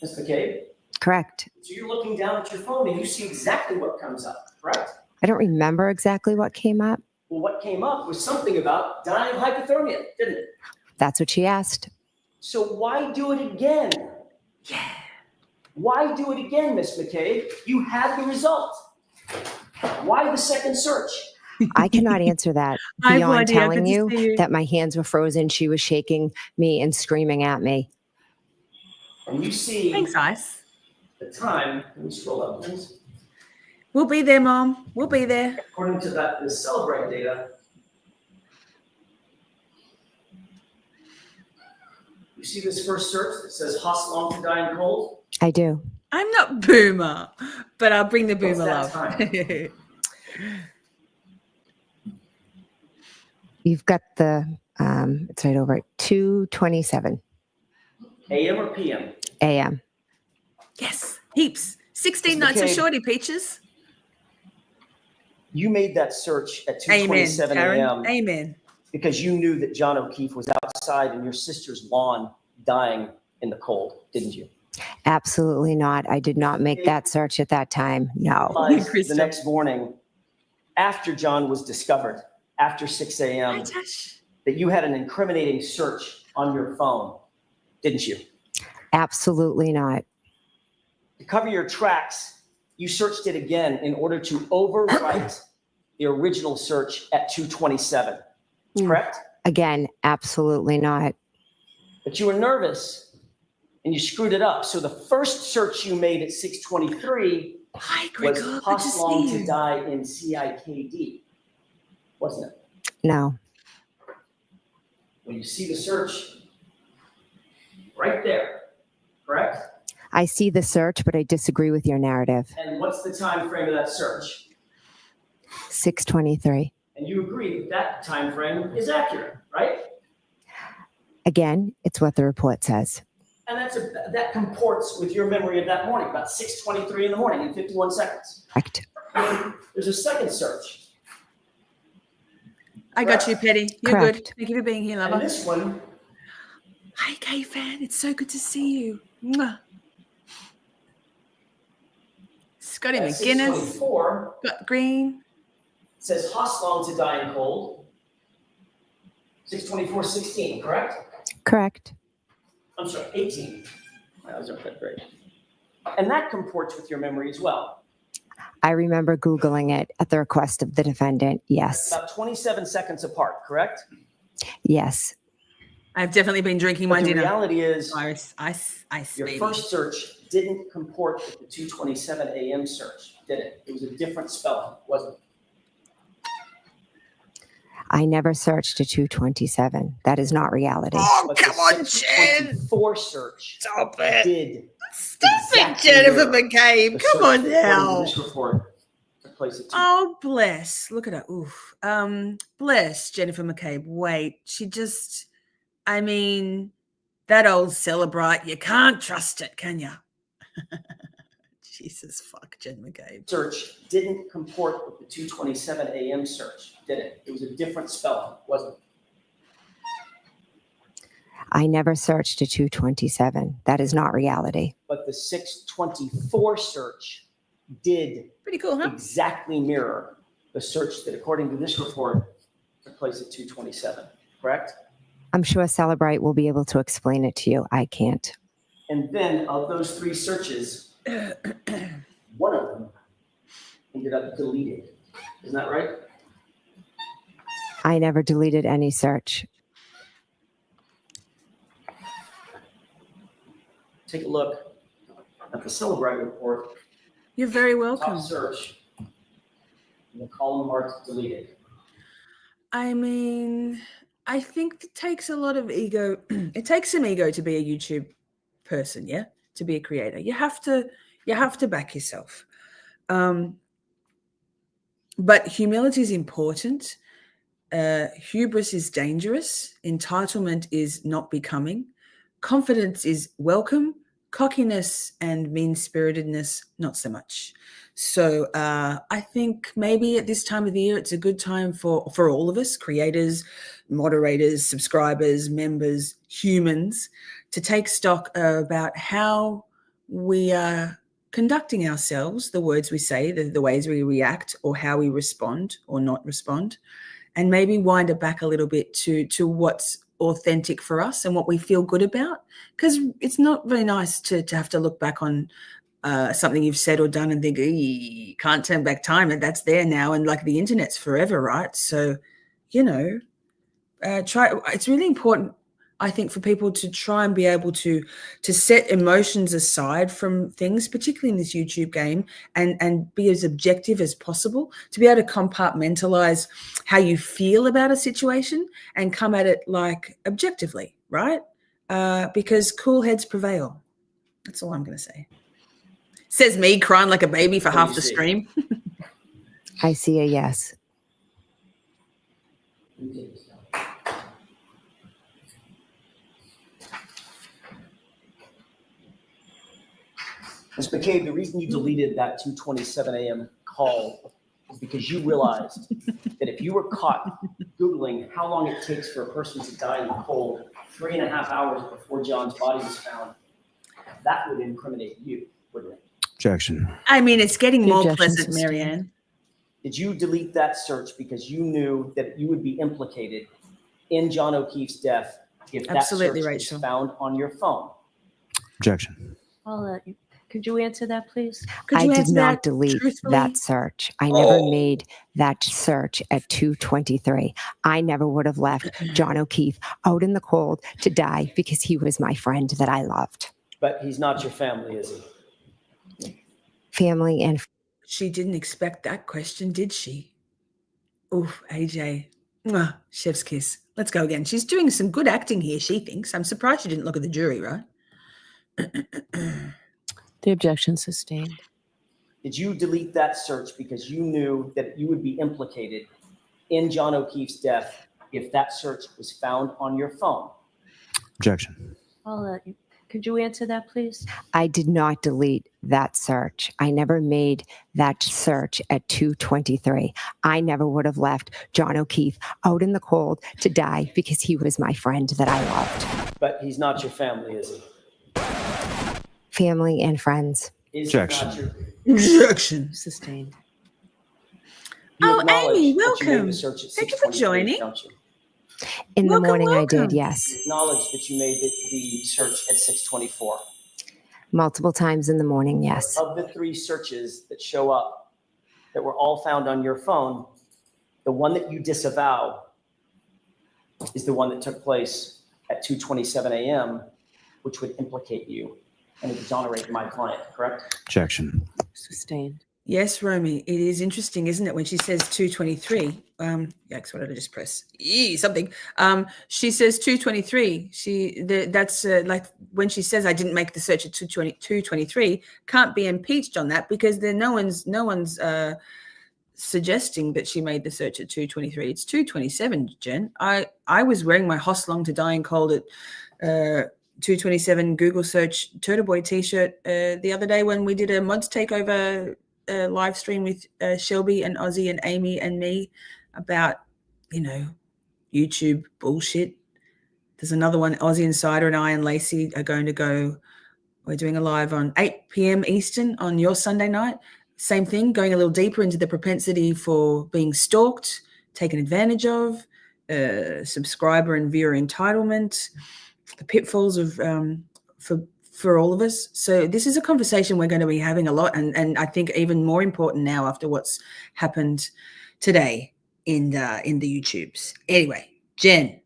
Ms. McCabe. Correct. So you're looking down at your phone and you see exactly what comes up, correct? I don't remember exactly what came up. Well, what came up was something about dying of hypothermia, didn't it? That's what she asked. So why do it again? Yeah. Why do it again, Miss McCabe? You have the result. Why the second search? I cannot answer that I have no beyond idea. telling Good to you see you. that my hands were frozen. She was shaking me and screaming at me. And you see Thanks, Ice. the time, let me scroll up, please. We'll be there, Mom. We'll be there. According to the Celebrate data, you see this first search that says Hostlong to die in cold? I do. I'm not boomer, but I'll bring the What's boomer that love. time? You've got the, it's right over at 2:27 AM or PM? a.m. Yes, heaps. 16 Mr. nights of McCabe. shorty peaches. You made that search at Amen, 2:27 Karen. a.m. Amen. because you knew that John O'Keefe was outside in your sister's lawn dying in the cold, didn't you? Absolutely not. I did not make that search at that time. No. Realized Crystal. the next morning, after John was discovered, after 6 Hi, a.m., Tash. that you had an incriminating search on your phone, didn't you? Absolutely not. To cover your tracks, you searched it again in order to overwrite the original search at 2:27, correct? Again, absolutely not. But you were nervous and you screwed it up. So the first search you made at 6:23 Hi, was Gregor. Good to Hostlong see to you. die in CIKD, wasn't it? No. Well, you see the search right there, correct? I see the search, but I disagree with your narrative. And what's the time frame of that search? 6:23. And you agree that that time frame is accurate, right? Again, it's what the report says. And that comports with your memory of that morning, about 6:23 in the morning in 51 seconds. Correct. There's a second search. I got you, Petty. You're Correct. good. Thank you for being here, And lover. this one, Hi, K-Fan. It's so good to see you. Mwah. Scotty at McGuinness. 6:24, Got Green. says Hostlong to die in cold. 6:24:16, correct? Correct. I'm sorry, 18. That was okay, great. And that comports with your memory as well. I remember Googling it at the request of the defendant. Yes. About 27 seconds apart, correct? Yes. I've definitely been drinking my But the dinner. reality is, Ice, your baby. first search didn't comport with the 2:27 a.m. search, did it? It was a different spelling, wasn't it? I never searched a 2:27. That is not reality. Oh, But come the on, Jen. 6:24 search Stop it. did. Stop exactly it, Jennifer mirror McCabe. the Come search on that, according to now. This report took place at 2. Oh, bless. Look at her. Oof. Bless Jennifer McCabe. Wait, she just, I mean, that old Celebrite, you can't trust it, can you? Jesus, fuck, Jen McCabe. Search didn't comport with the 2:27 a.m. search, did it? It was a different spelling, wasn't it? I never searched a 2:27. That is not reality. But the 6:24 search did Pretty cool, huh? exactly mirror the search that, according to this report, took place at 2:27, correct? I'm sure Celebrite will be able to explain it to you. I can't. And then of those 3 searches, one of them ended up deleted. Isn't that right? I never deleted any search. Take a look at the Celebrite report, You're very top welcome. search, and the column marked deleted. I mean, I think it takes a lot of ego. It takes some ego to be a YouTube person, yeah, to be a creator. You have to back yourself. But humility is important. Hubris is dangerous. Entitlement is not becoming. Confidence is welcome. Cockiness and mean-spiritedness, not so much. So I think maybe at this time of the year, it's a good time for all of us, creators, moderators, subscribers, members, humans, to take stock about how we are conducting ourselves, the words we say, the ways we react, or how we respond or not respond, and maybe wind it back a little bit to what's authentic for us and what we feel good about, because it's not very nice to have to look back on something you've said or done and think, can't turn back time, and that's there now, and like the internet's forever, right? So, you know, it's really important, I think, for people to try and be able to set emotions aside from things, particularly in this YouTube game, and be as objective as possible, to be able to compartmentalize how you feel about a situation and come at it like objectively, right? Because cool heads prevail. That's all I'm going to say. Says me crying like a baby for half the stream. I see a yes. Ms. McCabe, the reason you deleted that 2:27 a.m. call is because you realized that if you were caught Googling how long it takes for a person to die in the cold 3.5 hours before John's body was found, that would incriminate you, wouldn't it? Objection. I mean, it's getting The more objection pleasant, sustained. Marianne. Did you delete that search because you knew that you would be implicated in John O'Keefe's death if that Absolutely, search Rachel. was found on your phone? Objection. Could you answer that, please? Could I you did answer not that delete truthfully? that search. I never made that search at 2:23. I never would have left John O'Keefe out in the cold to die because he was my friend that I loved. But he's not your family, is he? Family and She didn't expect that question, did she? Oof, AJ. Mwah, chef's kiss. Let's go again. She's doing some good acting here, she thinks. I'm surprised she didn't look at the jury, right? The objection sustained. Did you delete that search because you knew that you would be implicated in John O'Keefe's death if that search was found on your phone? Objection. Could you answer that, please? I did not delete that search. I never made that search at 2:23. I never would have left John O'Keefe out in the cold to die because he was my friend that I loved. But he's not your family, is he? Family and friends. Is he not Objection. your- Objection. Sustained. You Oh, acknowledge Amy, that you made welcome. the search at Thank you for 6:23, joining. don't you? In the Welcome, morning I welcome. did, yes. Acknowledge that you made the search at 6:24. Multiple times in the morning, yes. Of the 3 searches that show up that were all found on your phone, the one that you disavow is the one that took place at 2:27 a.m., which would implicate you and exonerate my client, correct? Objection. Sustained. Yes, Romy, it is interesting, isn't it, when she says 2:23? Yikes, what did I just press? Something. She says 2:23. That's like when she says I didn't make the search at 2:23, can't be impeached on that because then no one's suggesting that she made the search at 2:23. It's 2:27, Jen. I was wearing my Hoss Long to Dying Cold at 2:27 Google search Turtle Boy t-shirt the other day when we did a mods takeover live stream with Shelby and Ozzy and Amy and me about, YouTube bullshit. There's another one, Ozzy Insider and I and Lacey are going to go. We're doing a live on 8 p.m. Eastern on your Sunday night. Same thing, going a little deeper into the propensity for being stalked, taken advantage of, subscriber and viewer entitlement, the pitfalls of for all of us. So this is a conversation we're going to be having a lot, and I think even more important now after what's happened today in the YouTubes. Anyway, Jen,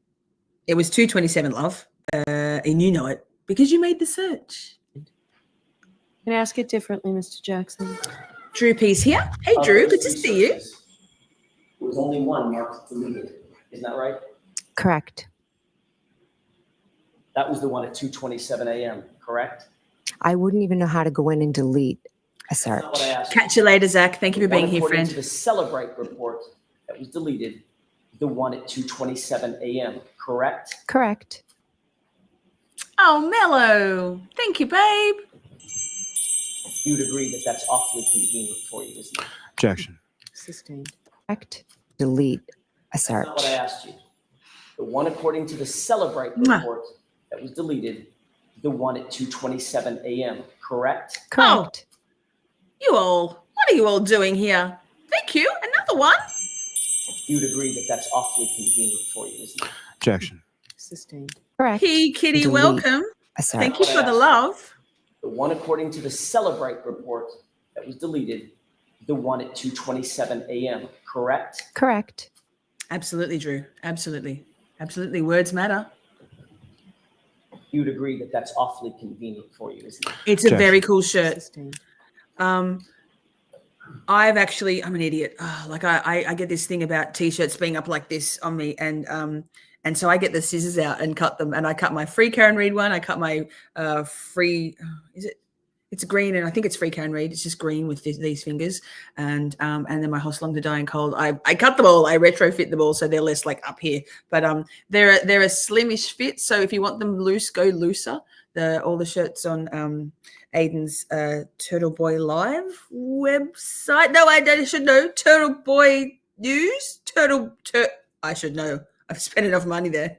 it was 2:27, love, and you know it because you made the search. Can I ask it differently, Mr. Jackson? Drew P's here. Hey, Of Drew, those good to 3 see you. searches, there was only one marked deleted. Isn't that right? Correct. That was the one at 2:27 a.m., correct? I wouldn't even know how to go in and delete a That's not what I search. asked you. Catch you later, Zach. Thank you for being here, According friend. to the Celebrate report that was deleted, the one at 2:27 a.m., correct? Correct. Oh, Mello. Thank you, babe. You would agree that that's awfully convenient for you, isn't it? Objection. Sustained. Correct. Delete a That's not what I search. asked you. The one according to the Celebrate Mwah. report that was deleted, the one at 2:27 a.m., correct? Correct. What are you all doing here? Thank you. Another one. You would agree that that's awfully convenient for you, isn't it? Objection. Sustained. Correct. Hey, Kitty, Delete welcome. a search. Thank you for the love. the one according to the Celebrate report that was deleted, the one at 2:27 a.m., correct? Correct. Absolutely, Drew. Absolutely. Absolutely. Words matter. You'd agree that that's awfully convenient for you, isn't it? It's a Objection. very cool shirt. Sustained. I'm an idiot. I get this thing about t-shirts being up like this on me, and so I get the scissors out and cut them, and I cut my free Karen Reed one. I cut my free, it's green, and I think it's free Karen Reed. It's just green with these fingers, and then my Hoslong to Dying Cold. I cut them all. I retrofit them all so they're less like up here, but they're a slimish fit. So if you want them loose, go looser. All the shirts on Aiden's Turtle Boy Live website. No, I should know. Turtle Boy News. I should know. I've spent enough money there.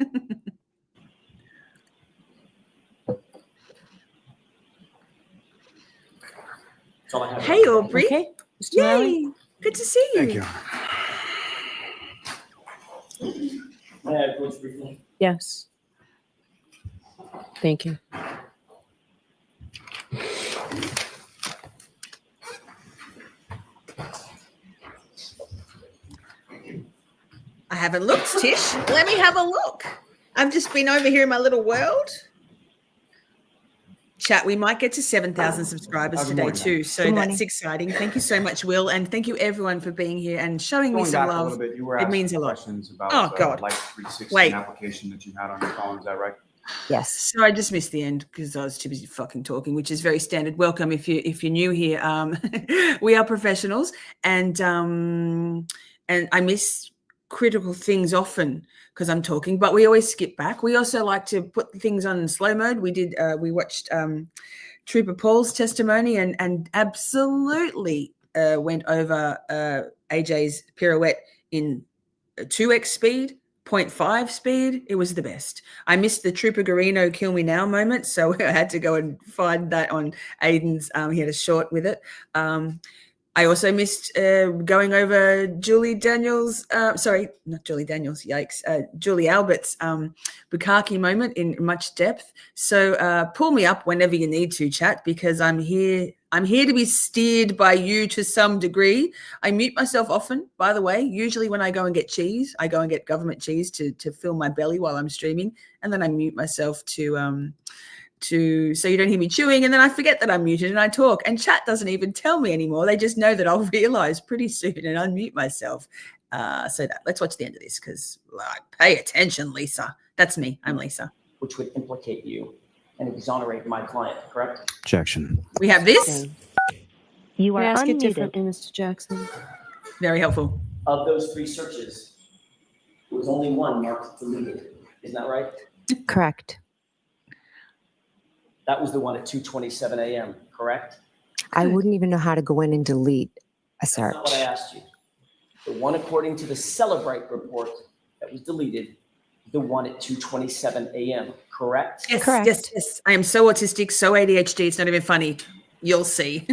That's all I have. Hey, Aubrey. Okay, Mr. Riley? Yay. Good to see you. Thank you. May I approach briefly? Yes. Thank you. I haven't looked, Tish. Let me have a look. I've just been over here in my little world. Chat, we might get to 7,000 subscribers Good today morning. too. So Good that's morning. exciting. Thank you so much, Will. And thank you everyone for being here and showing me Going some back a love. little bit, you were It asking means a lot. questions about Oh, God. Life 360 Wait. application that you had on your phone. Is that right? Yes. So I just missed the end because I was too busy fucking talking, which is very standard. Welcome if you're new here. We are professionals, and I miss critical things often because I'm talking, but we always skip back. We also like to put things on slow mode. We watched Trooper Paul's testimony and absolutely went over AJ's pirouette in 2x speed. 0.5 speed. It was the best. I missed the Trooper Garino kill me now moment, so I had to go and find that on Aiden's. He had a short with it. I also missed going over Julie Daniels. Sorry, not Julie Daniels. Yikes. Julie Albert's Bukaki moment in much depth. So pull me up whenever you need to, chat, because I'm here. I'm here to be steered by you to some degree. I mute myself often, by the way. Usually when I go and get cheese, I go and get government cheese to fill my belly while I'm streaming, and then I mute myself so you don't hear me chewing, and then I forget that I'm muted and I talk, and chat doesn't even tell me anymore. They just know that I'll realize pretty soon and unmute myself. Let's watch the end of this because pay attention, Lisa. That's me. I'm Lisa. Which would implicate you and exonerate my client, correct? Objection. We have this. Sustained. You May I are ask it unmuted. differently, Mr. Jackson? Very helpful. Of those 3 searches, there was only one marked deleted. Isn't that right? Correct. That was the one at 2:27 a.m., correct? I wouldn't even know how to go in and delete a That's not what I search. asked you. The one according to the Celebrate report that was deleted, the one at 2:27 a.m., correct? Yes, Correct. yes. I am so autistic, so ADHD. It's not even funny. You'll see.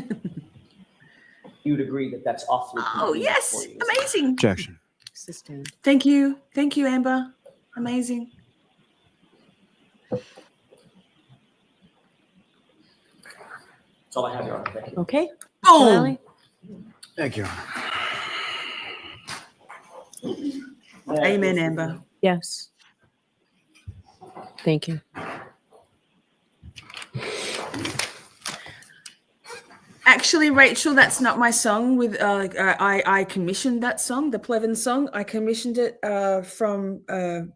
You'd agree that that's awfully Oh, convenient yes. for you. Amazing. Objection. Sustained. Thank you. Thank you, Amber. Amazing. That's all I have, Your Honor. Thank you. Okay. Mr. Boom. Riley? Thank you. May I Amen, approach Amber. briefly? Yes. Thank you. Actually, Rachel, that's not my song. I commissioned that song, the Plevin song. I commissioned it from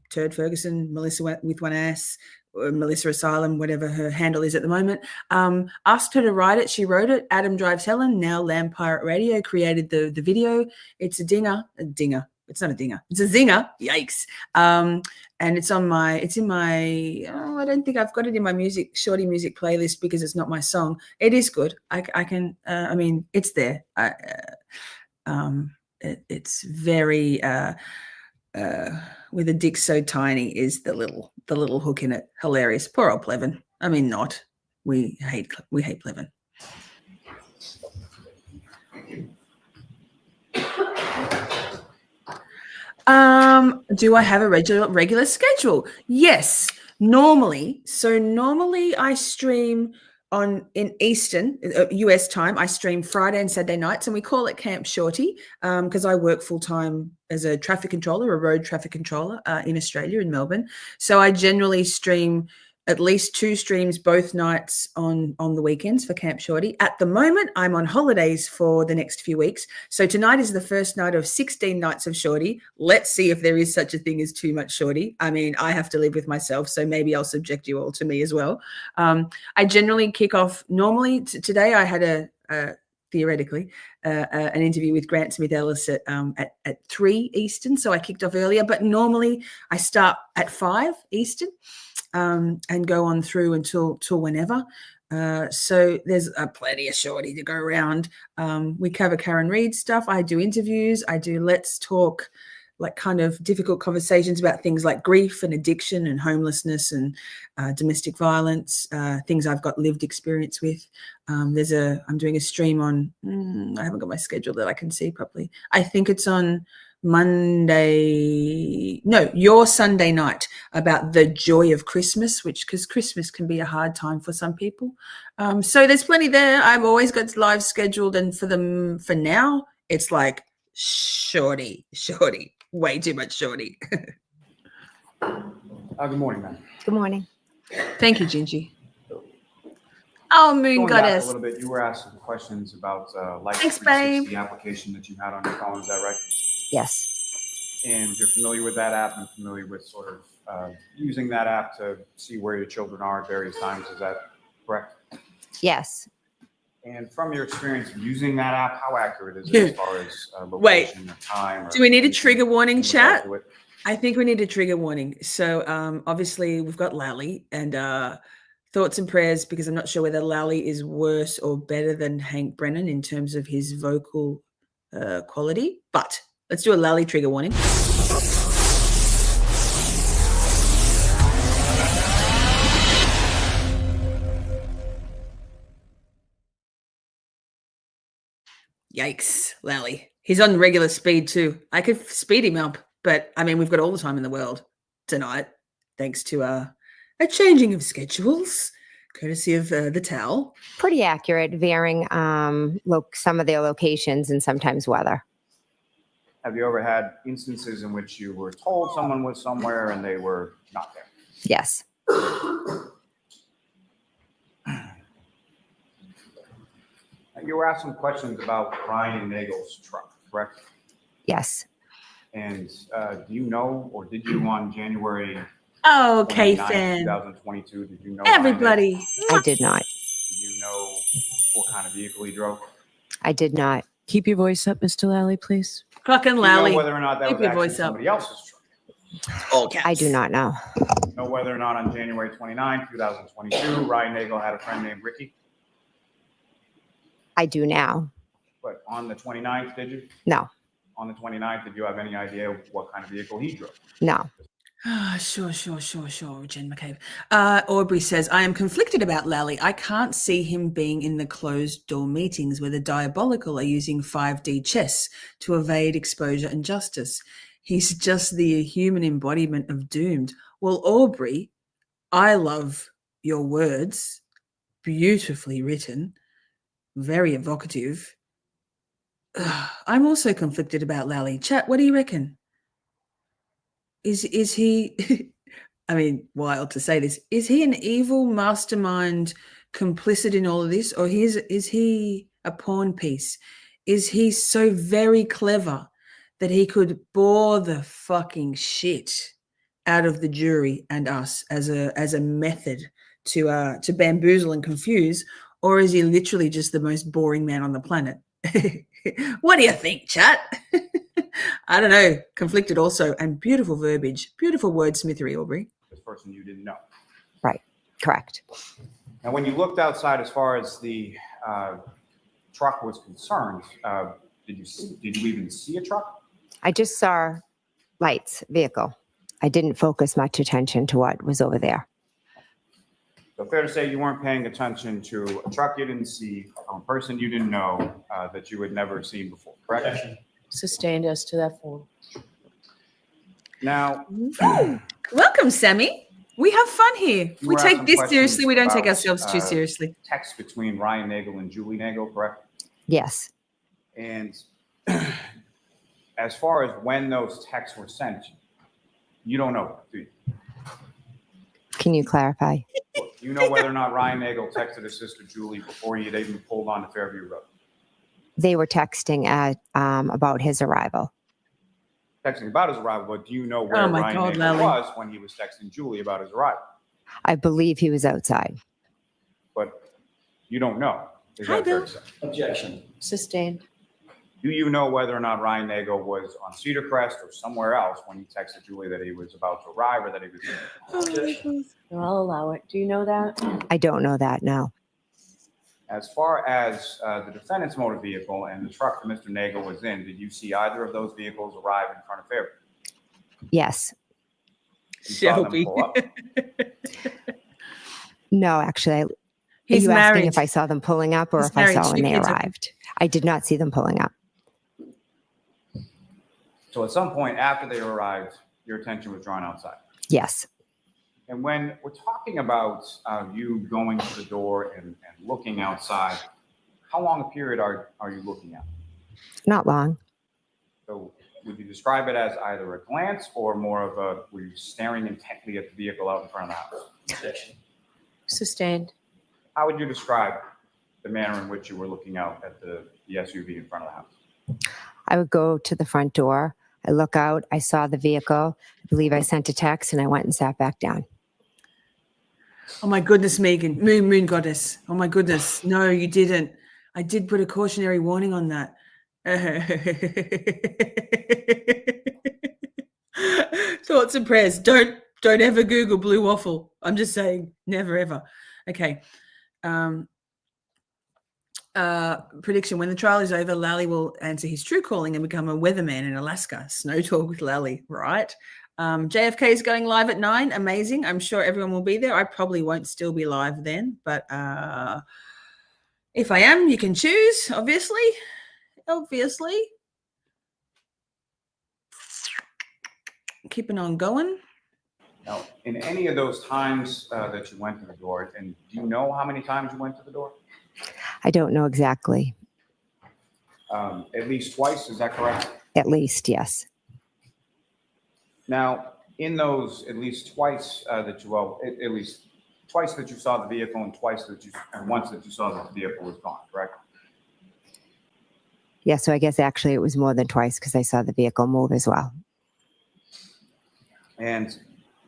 Turd Ferguson, Melissa with one ass, or Melissa Asylum, whatever her handle is at the moment. Asked her to write it. She wrote it. Adam Drives Helen, now Lamb Pirate Radio, created the video. It's a dinger. It's not a dinger. It's a zinger. Yikes. And it's in my, I don't think I've got it in my shorty music playlist because it's not my song. It is good. It's there. It's very, with a dick so tiny is the little hook in it. Hilarious. Poor old Plevin. I mean, not. We hate Plevin. Do I have a regular schedule? Yes, normally. So normally I stream in Eastern US time, I stream Friday and Saturday nights, and we call it Camp Shorty because I work full time as a traffic controller, a road traffic controller in Australia, in Melbourne. So I generally stream at least 2 streams both nights on the weekends for Camp Shorty. At the moment, I'm on holidays for the next few weeks. So tonight is the first night of 16 nights of Shorty. Let's see if there is such a thing as too much Shorty. I mean, I have to live with myself, so maybe I'll subject you all to me as well. I generally kick off normally. Today I had theoretically an interview with Grant Smith Ellis at 3 Eastern. So I kicked off earlier, but normally I start at 5 Eastern. And go on through until whenever. So there's plenty of Shorty to go around. We cover Karen Reid stuff. I do interviews. I do Let's Talk, like kind of difficult conversations about things like grief and addiction and homelessness and domestic violence, things I've got lived experience with. I'm doing a stream on, I haven't got my schedule that I can see properly. I think it's on your Sunday night, about the joy of Christmas, because Christmas can be a hard time for some people. So there's plenty there. I've always got live scheduled, and for now, it's like Shorty, way too much Shorty. Good morning, ma'am. Good morning. Thank you, Gingy. Oh, Moon Going back Goddess. a little bit, you were asking questions about like Thanks, 360 babe. application that you had on your phone. Is that right? Yes. And you're familiar with that app and familiar with sort of using that app to see where your children are at various times. Is that correct? Yes. And from your experience using that app, how accurate is it as far as location or time? Do we need a trigger warning, chat? To it? I think we need a trigger warning. So obviously we've got Lally, and thoughts and prayers, because I'm not sure whether Lally is worse or better than Hank Brennan in terms of his vocal quality. But let's do a Lally trigger warning. Yikes, Lally. He's on regular speed too. I could speed him up, but I mean, we've got all the time in the world tonight, thanks to a changing of schedules, courtesy of the towel. Pretty accurate, varying some of their locations and sometimes weather. Have you ever had instances in which you were told someone was somewhere and they were not there? Yes. You were asking questions about Ryan Nagel's truck, correct? Yes. And do you know, or did you on January Okay, 29th, fan. 2022, did you know? Everybody. I did not. Did you know what kind of vehicle he drove? I did not. Keep your voice up, Mr. Lally, please. Fucking Do you Lally. know whether or not that Keep was your actually voice up. somebody else's truck? All caps. I do not know. Know whether or not on January 29th, 2022, Ryan Nagel had a friend named Ricky? I do now. But on the 29th, did you? No. On the 29th, did you have any idea what kind of vehicle he drove? No. Sure, Jen McCabe. Aubrey says, I am conflicted about Lally. I can't see him being in the closed door meetings where the diabolical are using 5D chess to evade exposure and justice. He's just the human embodiment of doomed. Well, Aubrey, I love your words. Beautifully written. Very evocative. I'm also conflicted about Lally. Chat, what do you reckon? Is he, I mean, wild to say this, is he an evil mastermind complicit in all of this? Or is he a pawn piece? Is he so very clever that he could bore the fucking shit out of the jury and us as a method to bamboozle and confuse? Or is he literally just the most boring man on the planet? What do you think, chat? I don't know. Conflicted also, and beautiful verbiage, beautiful wordsmithery, Aubrey. This person you didn't know. Right. Correct. Now, when you looked outside as far as the truck was concerned, did you even see a truck? I just saw lights, vehicle. I didn't focus much attention to what was over there. So fair to say you weren't paying attention to a truck you didn't see, a person you didn't know, that you had never seen before, correct? Sustained as to that form. Now, Welcome, Sammy. We have fun here. You We were asked take some this questions seriously. We don't take about, ourselves too seriously. Text between Ryan Nagel and Julie Nagel, correct? Yes. And as far as when those texts were sent, you don't know, do you? Can you clarify? Do you know whether or not Ryan Nagel texted his sister Julie before he had even pulled onto Fairview Road? They were texting at about his arrival. Texting about his arrival, but do you know where Oh my Ryan God, Nagel Lally. was when he was texting Julie about his arrival? I believe he was outside. But you don't know. Is Hi, that fair Bill. to say? Objection. Sustained. Do you know whether or not Ryan Nagel was on Cedar Crest or somewhere else when he texted Julie that he was about to arrive or that he was? Objection. No, I'll allow it. Do you know that? I don't know that now. As far as the defendant's motor vehicle and the truck that Mr. Nagel was in, did you see either of those vehicles arrive in front of Fairview? Yes. You saw them Shelby. pull up? No, actually, are He's you married. asking if I saw them pulling up or He's if I married. saw when Two they kids have- arrived? I did not see them pulling up. So at some point after they arrived, your attention was drawn outside. Yes. And when we're talking about you going to the door and looking outside, how long a period are you looking at? Not long. So would you describe it as either a glance or more of a, were you staring intently at the vehicle out in front of the house? Objection. Sustained. How would you describe the manner in which you were looking out at the SUV in front of the house? I would go to the front door. I look out. I saw the vehicle. I believe I sent a text and I went and sat back down. Oh my goodness, Megan. Moon goddess. Oh my goodness. No, you didn't. I did put a cautionary warning on that. Thoughts and prayers. Don't ever Google blue waffle. I'm just saying, never ever. Okay. Prediction: when the trial is over, Lally will answer his true calling and become a weatherman in Alaska. Snow talk with Lally, right? JFK is going live at 9. Amazing. I'm sure everyone will be there. I probably won't still be live then, but if I am, you can choose, obviously. Keeping on going. Now, in any of those times that you went to the door, and do you know how many times you went to the door? I don't know exactly. At least twice, is that correct? At least, yes. Now, in those at least twice that you, well, at least twice that you saw the vehicle and once that you saw that the vehicle was gone, correct? Yeah, so I guess actually it was more than twice because I saw the vehicle move as well. And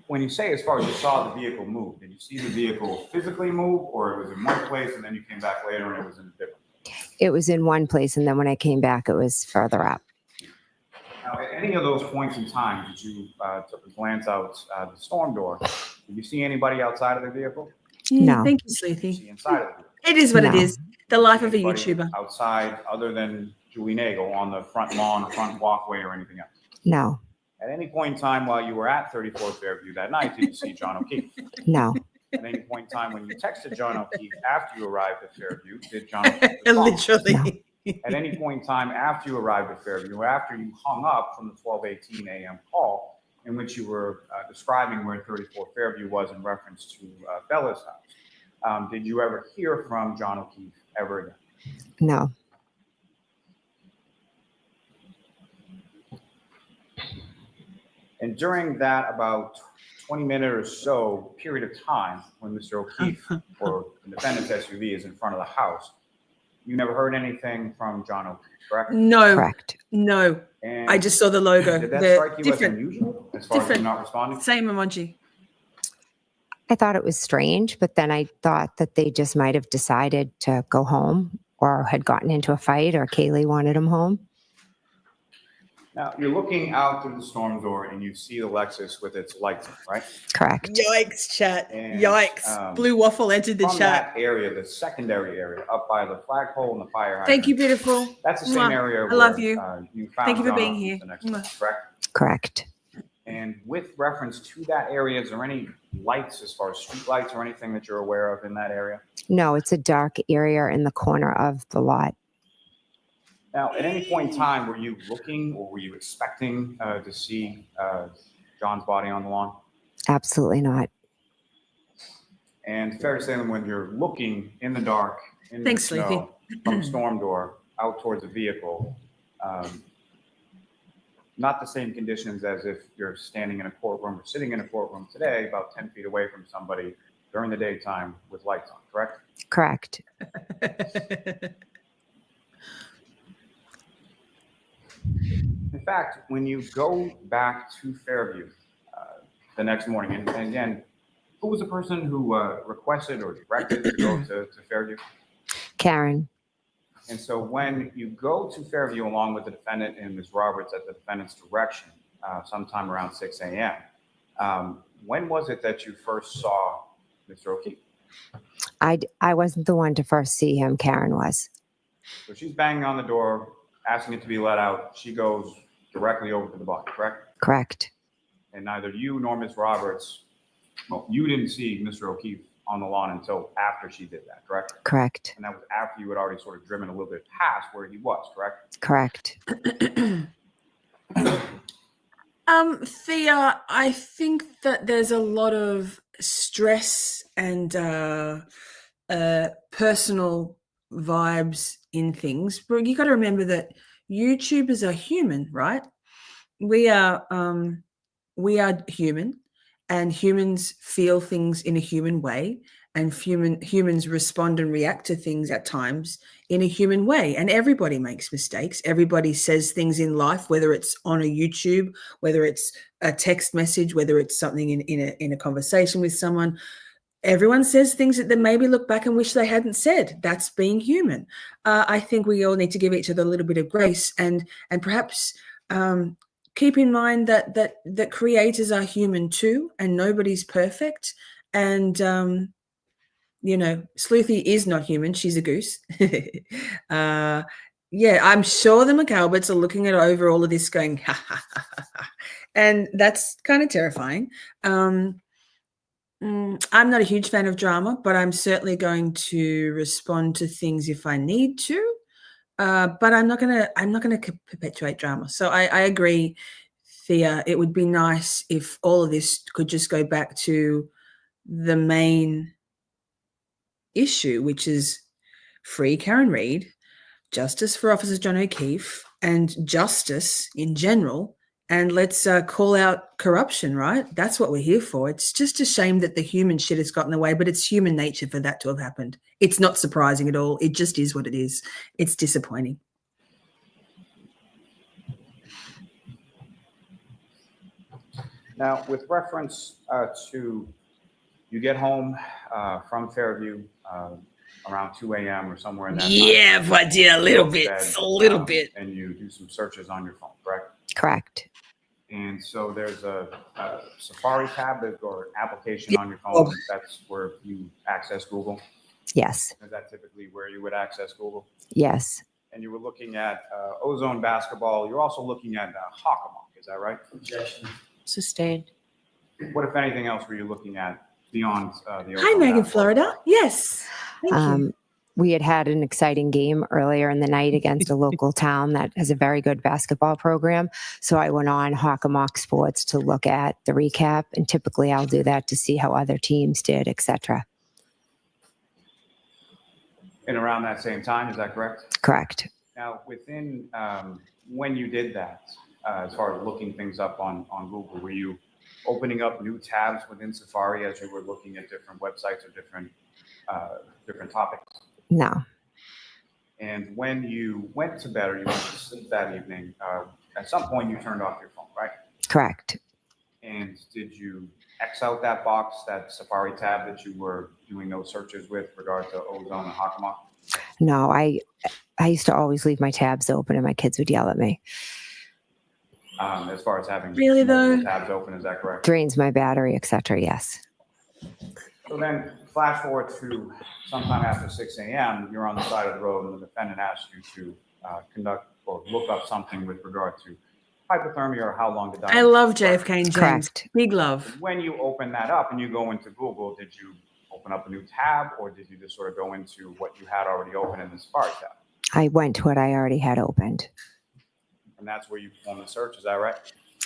when you say as far as you saw the vehicle move, did you see the vehicle physically move or it was in one place and then you came back later and it was in a different place? It was in one place, and then when I came back, it was further up. Now, at any of those points in time that you took a glance out the storm door, did you see anybody outside of the vehicle? No. Thank you, Did Sleepy. you see inside of the vehicle? It is what it No. is. The life of a Anybody YouTuber. outside other than Julie Nagel on the front lawn, front walkway, or anything else? No. At any point in time while you were at 34 Fairview that night, did you see John O'Keefe? No. At any point in time when you texted John O'Keefe after you arrived at Fairview, did John O'Keefe respond? Literally. At any point in time after you arrived at Fairview, or after you hung up from the 12:18 a.m. call in which you were describing where 34 Fairview was in reference to Bella's house, did you ever hear from John O'Keefe ever again? No. And during that about 20-minute or so period of time when Mr. O'Keefe or the defendant's SUV is in front of the house, you never heard anything from John O'Keefe, correct? No. Correct. No. And I just saw the logo. did that The strike you different, as unusual as far as different. you not responding? Same emoji. I thought it was strange, but then I thought that they just might have decided to go home or had gotten into a fight or Kaylee wanted him home. Now, you're looking out through the storm door and you see the Lexus with its lights on, right? Correct. Yikes, chat. And, Yikes. Blue Waffle entered the From chat. that area, the secondary area, up by the flagpole and the fire hydrant. Thank you, beautiful. That's the same Mwah. area I love where you. you found Thank you for John being O'Keefe here. the next Mwah. morning, correct? Correct. And with reference to that area, is there any lights as far as street lights or anything that you're aware of in that area? No, it's a dark area in the corner of the lot. Now, at any point in time, were you looking or were you expecting to see John's body on the lawn? Absolutely not. And fair to say that when you're looking in the dark, in the Thanks, snow, from a storm door out towards a vehicle, not the same conditions as if you're standing in a courtroom or sitting in a courtroom today, about 10 feet away from somebody during the daytime with lights on, correct? Correct. In fact, when you go back to Fairview the next morning, and again, who was the person who requested or directed to go to Fairview? Karen. And so when you go to Fairview along with the defendant and Ms. Roberts at the defendant's direction, sometime around 6 a.m., when was it that you first saw Mr. O'Keefe? I wasn't the one to first see him. Karen was. So she's banging on the door, asking it to be let out. She goes directly over to the body, correct? Correct. And neither you nor Ms. Roberts, well, you didn't see Mr. O'Keefe on the lawn until after she did that, correct? Correct. And that was after you had already sort of driven a little bit past where he was, correct? Correct. Thea, I think that there's a lot of stress and personal vibes in things, but you got to remember that YouTubers are human, right? We are human, and humans feel things in a human way, and humans respond and react to things at times in a human way. And everybody makes mistakes. Everybody says things in life, whether it's on a YouTube, whether it's a text message, whether it's something in a conversation with someone. Everyone says things that they maybe look back and wish they hadn't said. That's being human. I think we all need to give each other a little bit of grace and perhaps keep in mind that creators are human too, and nobody's perfect. And Sleuthy is not human; she's a goose. Yeah, I'm sure the McAlberts are looking at over all of this, going, ha ha ha ha, ha. And that's kind of terrifying. I'm not a huge fan of drama, but I'm certainly going to respond to things if I need to. But I'm not gonna perpetuate drama. So I agree, Thea. It would be nice if all of this could just go back to the main issue, which is free Karen Read, justice for Officer John O'Keefe, and justice in general. And let's call out corruption, right? That's what we're here for. It's just a shame that the human shit has gotten away, but it's human nature for that to have happened. It's not surprising at all. It just is what it is. It's disappointing. Now, with reference to you get home from Fairview around 2 a.m. or somewhere in that Yeah, time, but yeah, a little bit, bed, a little bit. And you do some searches on your phone, correct? Correct. And so there's a Safari tab or application on your phone. That's where you access Google. Yes. Is that typically where you would access Google? Yes. And you were looking at Ozone basketball. You're also looking at Hockamock. Is that right? Objection. Sustained. What, if anything else, were you looking at beyond the Hi, Ozone Megan, basketball? Florida. Yes. Thank you. We had an exciting game earlier in the night against a local town that has a very good basketball program. So I went on Hockamock Sports to look at the recap, and typically I'll do that to see how other teams did, etc. And around that same time, is that correct? Correct. Now, within when you did that, as far as looking things up on Google, were you opening up new tabs within Safari as you were looking at different websites or different topics? No. And when you went to bed or you went to sleep that evening, at some point you turned off your phone, right? Correct. And did you X out that box, that Safari tab that you were doing those searches with regard to Ozone and Hockamock? No, I used to always leave my tabs open, and my kids would yell at me. As far as having Really, multiple though? tabs open, is that correct? Drains my battery, etc. Yes. So then flash forward to sometime after 6 a.m., you're on the side of the road and the defendant asks you to conduct or look up something with regard to hypothermia or how long the I love JFK and James. Correct. Big love. When you open that up and you go into Google, did you open up a new tab or did you just sort of go into what you had already open in the Safari tab? I went to what I already had opened. And that's where you perform the search, is that right?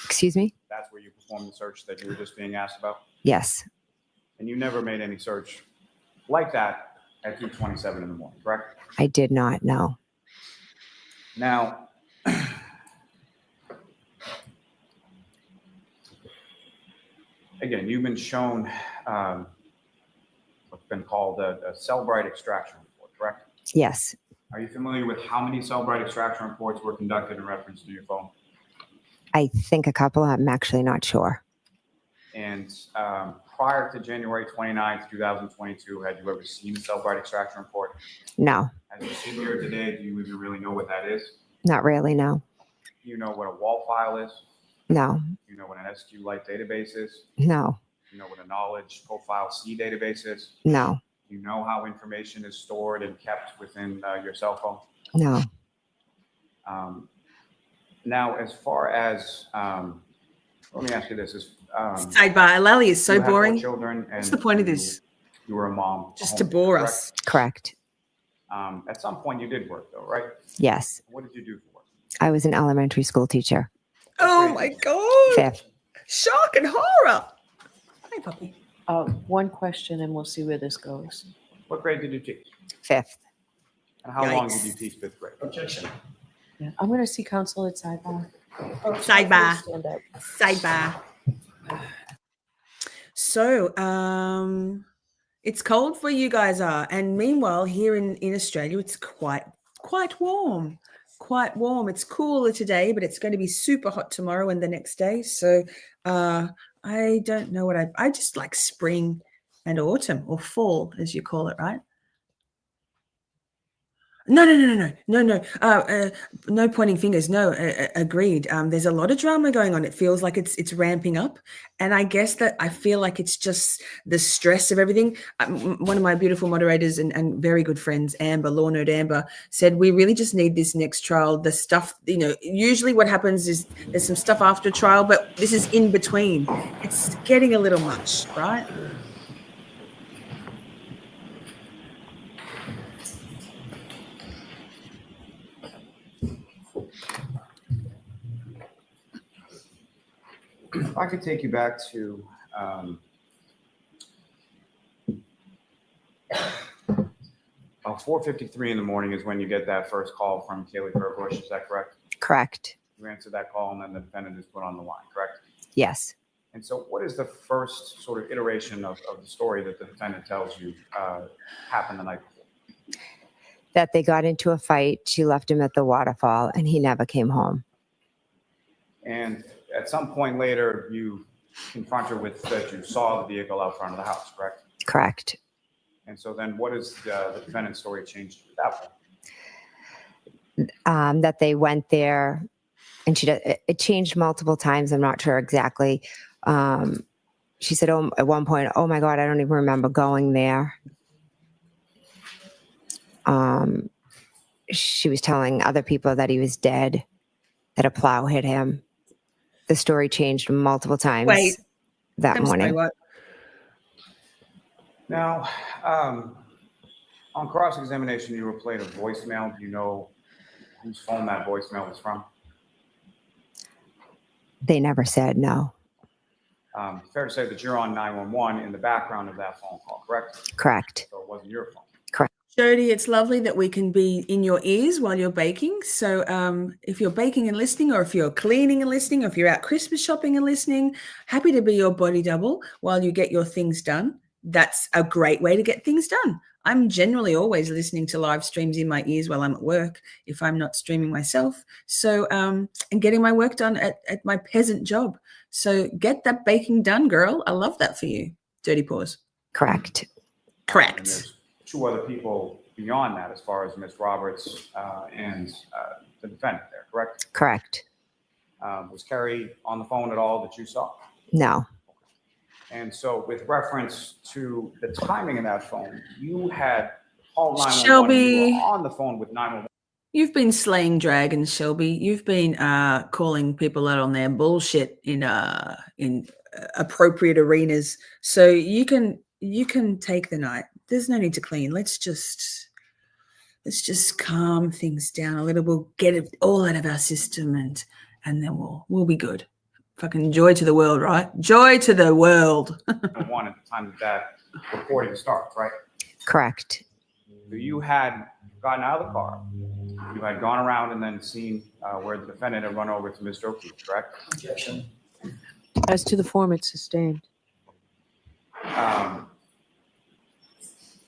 Excuse me? That's where you perform the search that you were just being asked about? Yes. And you never made any search like that at 2:27 in the morning, correct? I did not know. Now, again, you've been shown what's been called a Cellbrite extraction report, correct? Yes. Are you familiar with how many Cellbrite extraction reports were conducted in reference to your phone? I think a couple. I'm actually not sure. And prior to January 29th, 2022, had you ever seen a Cellbrite extraction report? No, As you sit here today, do you even really know what that is? not really. No, Do you know what a wall file is? no, Do you know what an SQLite database is? no, Do you know what a knowledge profile C database is? no, Do you know how information is stored and kept within your cell phone? no. Now, as far as, let me ask you this: Sidebar. Lally is so you have 4 boring. children, and What's the point of this? You were a mom, Just a to homemaker, bore correct? us. Correct. At some point, you did work, though, right? Yes, What did you do for work? I was an elementary school teacher. Oh my God. Fifth. Shock and horror. Hey, puppy. One question and we'll see where this goes. What grade did you teach? Fifth. And how long did Yikes. you teach 5th grade? Objection. Yeah. I'm going to see counsel at sidebar. Sidebar. Stand up. Sidebar. So, it's cold where you guys are, and meanwhile, here in Australia, it's quite warm. Quite warm. It's cooler today, but it's going to be super hot tomorrow and the next day. So, I don't know what I just like spring and autumn, or fall, as you call it, right? No. No pointing fingers. No, agreed. There's a lot of drama going on. It feels like it's ramping up, and I guess that I feel like it's just the stress of everything. One of my beautiful moderators and very good friends, Amber, Law Nerd Amber, said we really just need this next trial. The stuff, usually what happens is there's some stuff after trial, but this is in between. It's getting a little much, right? If I could take you back to 4:53 in the morning is when you get that first call from Kaylee Furbush. Is that correct? Correct. You answer that call, and then the defendant is put on the line, correct? Yes. And so what is the first sort of iteration of the story that the defendant tells you happened the night before? That they got into a fight. She left him at the waterfall and he never came home. And at some point later, you confront her with that you saw the vehicle out front of the house, correct? Correct. And so then what is the defendant's story changed at that point? That they went there, and it changed multiple times. I'm not sure exactly. She said, at one point, oh my God, I don't even remember going there. She was telling other people that he was dead, that a plow hit him. The story changed multiple times that I'm sorry, morning. what? Now, on cross-examination, you were played a voicemail. Do you know whose phone that voicemail was from? They never said no. Fair to say that you're on 911 in the background of that phone call, correct? Correct. So it wasn't your phone. Jody, it's lovely that we can be in your ears while you're baking. So if you're baking and listening, or if you're cleaning and listening, or if you're out Christmas shopping and listening, happy to be your body double while you get your things done. That's a great way to get things done. I'm generally always listening to live streams in my ears while I'm at work, if I'm not streaming myself. So, and getting my work done at my peasant job. So get that baking done, girl. I love that for you. Dirty paws. Correct. Correct. And there's 2 other people beyond that, as far as Ms. Roberts and the defendant there, correct? Correct. Was Carrie on the phone at all that you saw? No. And so with reference to the timing of that phone, you had called 911. Shelby. You were on the phone with 911. You've been slaying dragons, Shelby. You've been calling people out on their bullshit in appropriate arenas. So you can take the night. There's no need to clean. Let's just calm things down a little. We'll get it all out of our system, and then we'll be good. Fucking joy to the world, right? Joy to the world. 1 at the time that recording starts, right? Correct. So you had gotten out of the car. You had gone around and then seen where the defendant had run over to Mr. O'Keefe, correct? Objection. As to the form, it's sustained.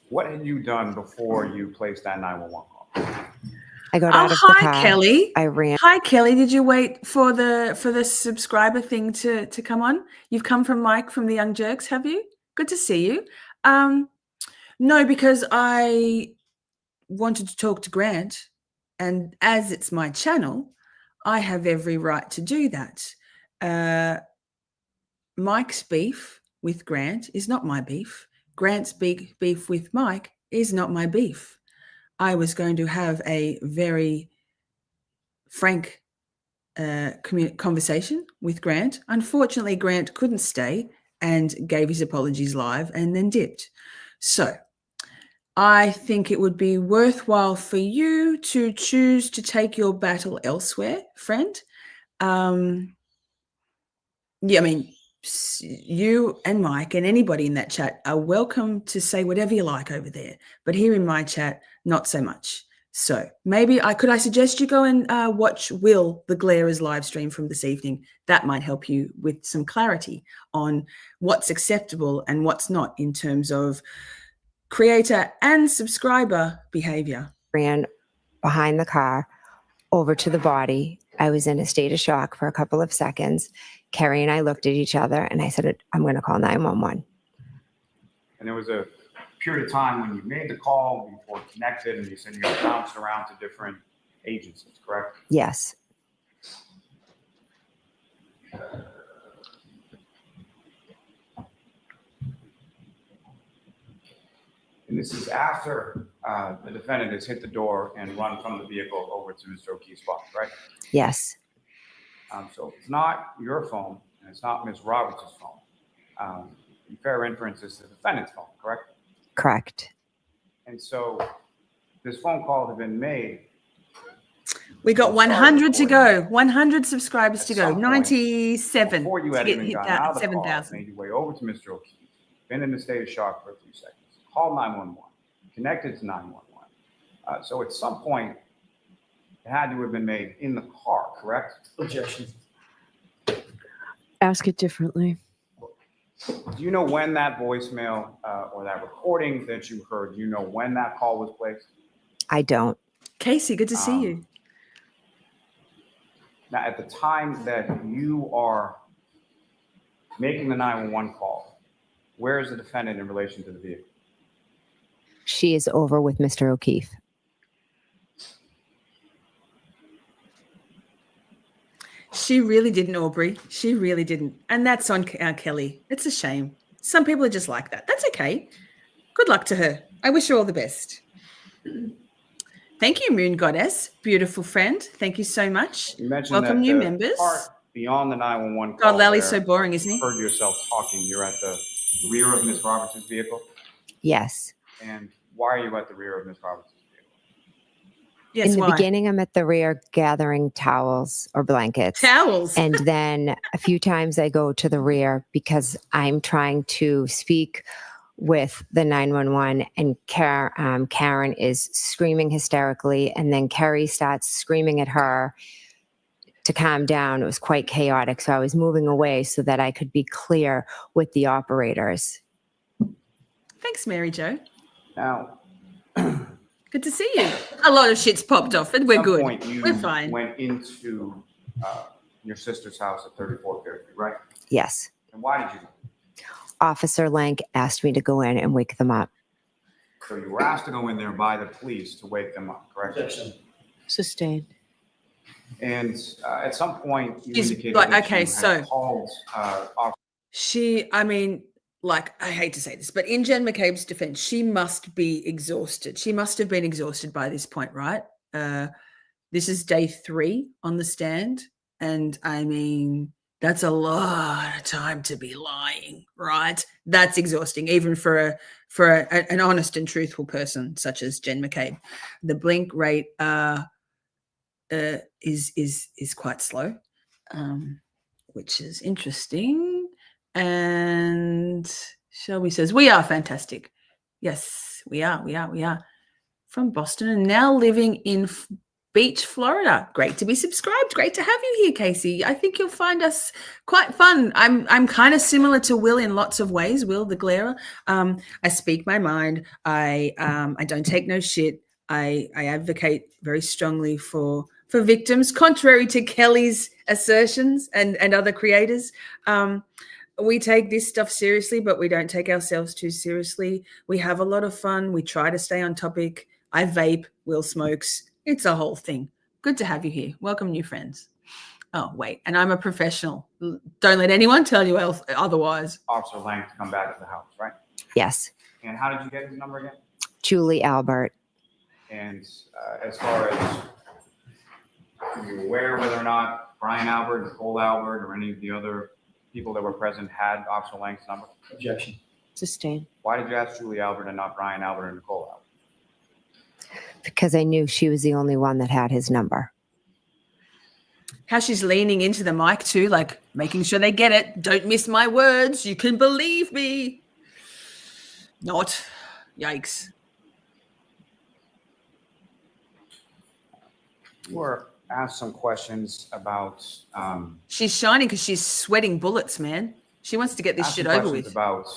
What had you done before you placed that 911 call? I got Oh, out of the hi, car. Kelly. I ran. Hi, Kelly. Did you wait for the subscriber thing to come on? You've come from Mike from the Young Jerks, have you? Good to see you. No, because I wanted to talk to Grant, and as it's my channel, I have every right to do that. Mike's beef with Grant is not my beef. Grant's big beef with Mike is not my beef. I was going to have a very frank conversation with Grant. Unfortunately, Grant couldn't stay and gave his apologies live and then dipped. So I think it would be worthwhile for you to choose to take your battle elsewhere, friend. Yeah, I mean, you and Mike and anybody in that chat are welcome to say whatever you like over there. But here in my chat, not so much. So maybe could I suggest you go and watch Will the Glares live stream from this evening. That might help you with some clarity on what's acceptable and what's not in terms of creator and subscriber behavior. Ran behind the car over to the body. I was in a state of shock for a couple of seconds. Carrie and I looked at each other and I said, I'm going to call 911. And there was a period of time when you made the call before it connected, and you said you got bounced around to different agencies, correct? Yes. And this is after the defendant has hit the door and run from the vehicle over to Mr. O'Keefe's body, right? Yes. So it's not your phone, and it's not Ms. Roberts' phone. The fair inference is the defendant's phone, correct? Correct. And so this phone call had been made. We got 100 to go, 100 subscribers to go, some point 97 before you to had get even hit gotten out that of the car, 7,000. made your way over to Mr. O'Keefe, been in a state of shock for a few seconds, called 911, connected to 911. So at some point, it had to have been made in the car, correct? Objection. Ask it differently. Do you know when that voicemail or that recording that you heard, do you know when that call was placed? I don't. Casey, good to see you. Now, at the time that you are making the 911 call, where is the defendant in relation to the vehicle? She is over with Mr. O'Keefe. She really didn't, Aubrey. She really didn't. And that's on Kelly. It's a shame. Some people are just like that. That's okay. Good luck to her. I wish her all the best. Thank you, Moon Goddess. Beautiful friend. Thank you so much. You mentioned Welcome that new the members. part beyond the 911 call. God, Lally's where so boring, isn't he? you heard yourself talking. You're at the rear of Ms. Roberts' vehicle. Yes. And why are you at the rear of Ms. Roberts' vehicle? Yes, In the why? beginning, I'm at the rear gathering towels or blankets. Towels. And then a few times I go to the rear because I'm trying to speak with the 911, and Karen is screaming hysterically, and then Kerry starts screaming at her to calm down. It was quite chaotic. So I was moving away so that I could be clear with the operators. Thanks, Mary Jo. Now, Good to see you. A lot of shit's popped off, and we're at some good. point you We're fine. went into your sister's house at 34 Fairview, right? Yes. And why did you go? Officer Lank asked me to go in and wake them up. So you were asked to go in there by the police to wake them up, correct? Objection. Sustained. And at some point, you She's indicated like, that okay, you so- had called I mean, like, I hate to say this, but in Jen McCabe's defense, she must be exhausted. She must have been exhausted by this point, right? This is day 3 on the stand. And I mean, that's a lot of time to be lying, right? That's exhausting, even for an honest and truthful person such as Jen McCabe. The blink rate is quite slow, which is interesting. And Shelby says, we are fantastic. Yes, we are from Boston and now living in Beach, Florida. Great to be subscribed. Great to have you here, Casey. I think you'll find us quite fun. I'm kind of similar to Will in lots of ways. Will the Glairer. I speak my mind. I don't take no shit. I advocate very strongly for victims, contrary to Kelly's assertions and other creators. We take this stuff seriously, but we don't take ourselves too seriously. We have a lot of fun. We try to stay on topic. I vape, Will smokes. It's a whole thing. Good to have you here. Welcome, new friends. Oh, wait. And I'm a professional. Don't let anyone tell you else otherwise. Officer Lang to come back to the house, right? Yes. And how did you get his number again? Julie Albert. And as far as are you aware whether or not Brian Albert, Nicole Albert, or any of the other people that were present had Officer Lang's number? Objection. Sustained. Why did you ask Julie Albert and not Brian Albert or Nicole Albert? Because I knew she was the only one that had his number. How she's leaning into the mic too, like making sure they get it. Don't miss my words. You can believe me. Not. Yikes. You were asked some questions about. She's shining because she's sweating bullets, man. She wants to get this asked shit some over questions with. About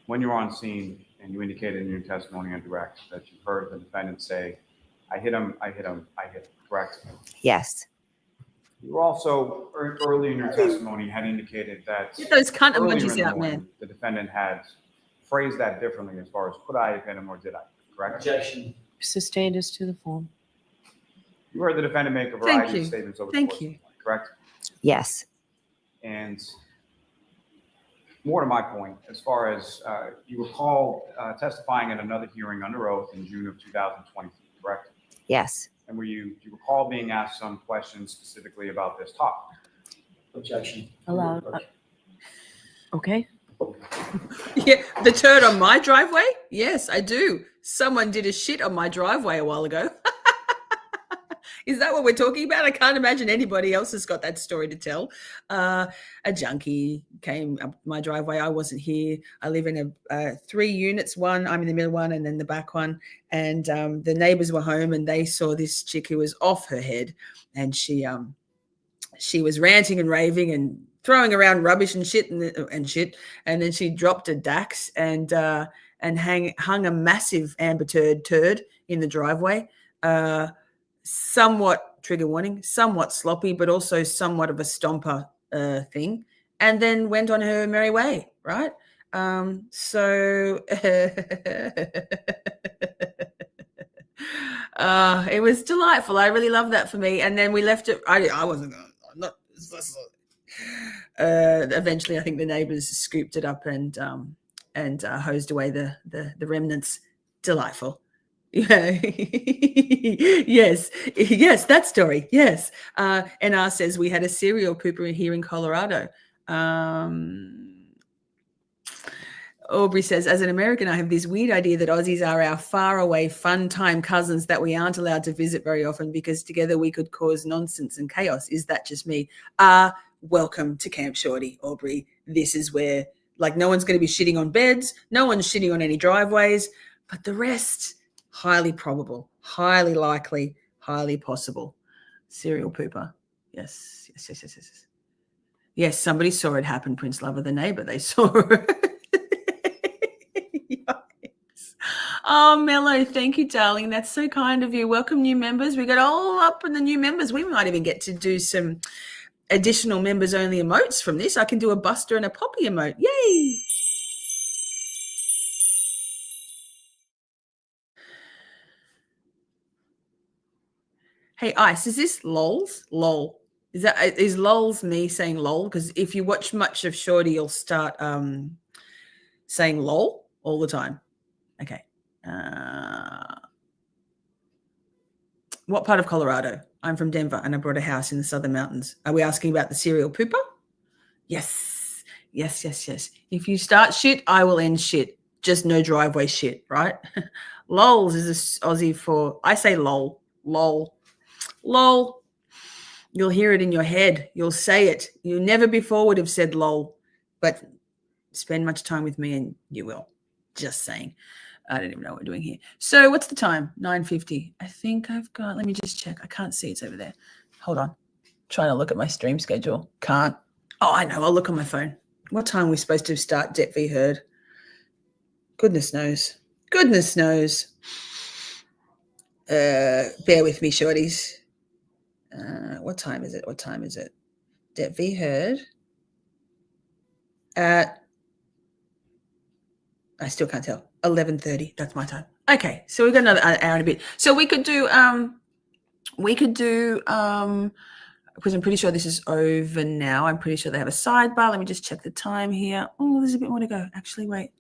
when you were on scene and you indicated in your testimony on direct that you heard the defendant say, I hit him, I hit him, I hit him, correct? Yes. You also, early in your testimony, had indicated that Get those cunt earlier emojis in the out, morning, man. the defendant had phrased that differently as far as could I have hit him or did I, correct? Objection. Sustained as to the form. You heard the defendant make a Thank variety you. of statements over the Thank course you. of the morning, correct? Yes. And more to my point, as far as you recall testifying at another hearing under oath in June of 2020, correct? Yes. And do you recall being asked some questions specifically about this topic? Objection. Allowed. Okay. Yeah, the turd on my driveway? Yes, I do. Someone did a shit on my driveway a while ago. Is that what we're talking about? I can't imagine anybody else has got that story to tell. A junkie came up my driveway. I wasn't here. I live in a 3 units, one. I'm in the middle one and then the back one. And the neighbors were home and they saw this chick who was off her head. And she was ranting and raving and throwing around rubbish and shit and shit. And then she dropped a Dax and hung a massive amber turd in the driveway. Somewhat, trigger warning, somewhat sloppy, but also somewhat of a stomper thing, and then went on her merry way, right? So it was delightful. I really love that for me. And then we left it. I wasn't going. Eventually, I think the neighbors scooped it up and hosed away the remnants. Delightful. Yeah. yes, that story. Yes. NR says we had a serial pooper here in Colorado. Aubrey says, as an American, I have this weird idea that Aussies are our far away, fun time cousins that we aren't allowed to visit very often because together we could cause nonsense and chaos. Is that just me? Welcome to Camp Shorty, Aubrey. This is where, like, no one's going to be shitting on beds. No one's shitting on any driveways, but the rest, highly probable, highly likely, highly possible. Serial pooper. Yes. Yes, somebody saw it happen, Prince Lover, the neighbor. They saw it. Oh, Mello, thank you, darling. That's so kind of you. Welcome, new members. We got all up in the new members. We might even get to do some additional members-only emotes from this. I can do a Buster and a Poppy emote. Yay! Hey, Ice, is this lols? Lol. Is lols me saying lol? Because if you watch much of Shorty, you'll start saying lol all the time. Okay. What part of Colorado? I'm from Denver and I bought a house in the Southern Mountains. Are we asking about the serial pooper? Yes. If you start shit, I will end shit. Just no driveway shit, right? Lols is a Aussie for, I say lol. Lol. You'll hear it in your head. You'll say it. You never before would have said lol, but spend much time with me and you will. Just saying. I don't even know what we're doing here. So what's the time? 9:50. I think I've got, let me just check. I can't see. It's over there. Hold on. Trying to look at my stream schedule. Can't. Oh, I know. I'll look on my phone. What time are we supposed to start Det v. Heard? Goodness knows. Goodness knows. Bear with me, shorties. What time is it? What time is it? Det v. Heard at, I still can't tell. 11:30. That's my time. Okay, so we've got another hour and a bit. So we could do because I'm pretty sure this is over now. I'm pretty sure they have a sidebar. Let me just check the time here. Oh, there's a bit more to go. Actually, wait.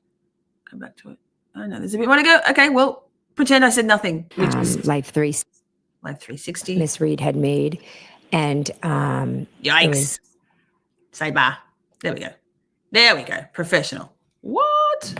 Come back to it. Oh no, there's a bit more to go. Okay, well, pretend I said nothing. Which is Live 360. Miss Reed had made, and Yikes. Sidebar. There we go. There we go. Professional. What?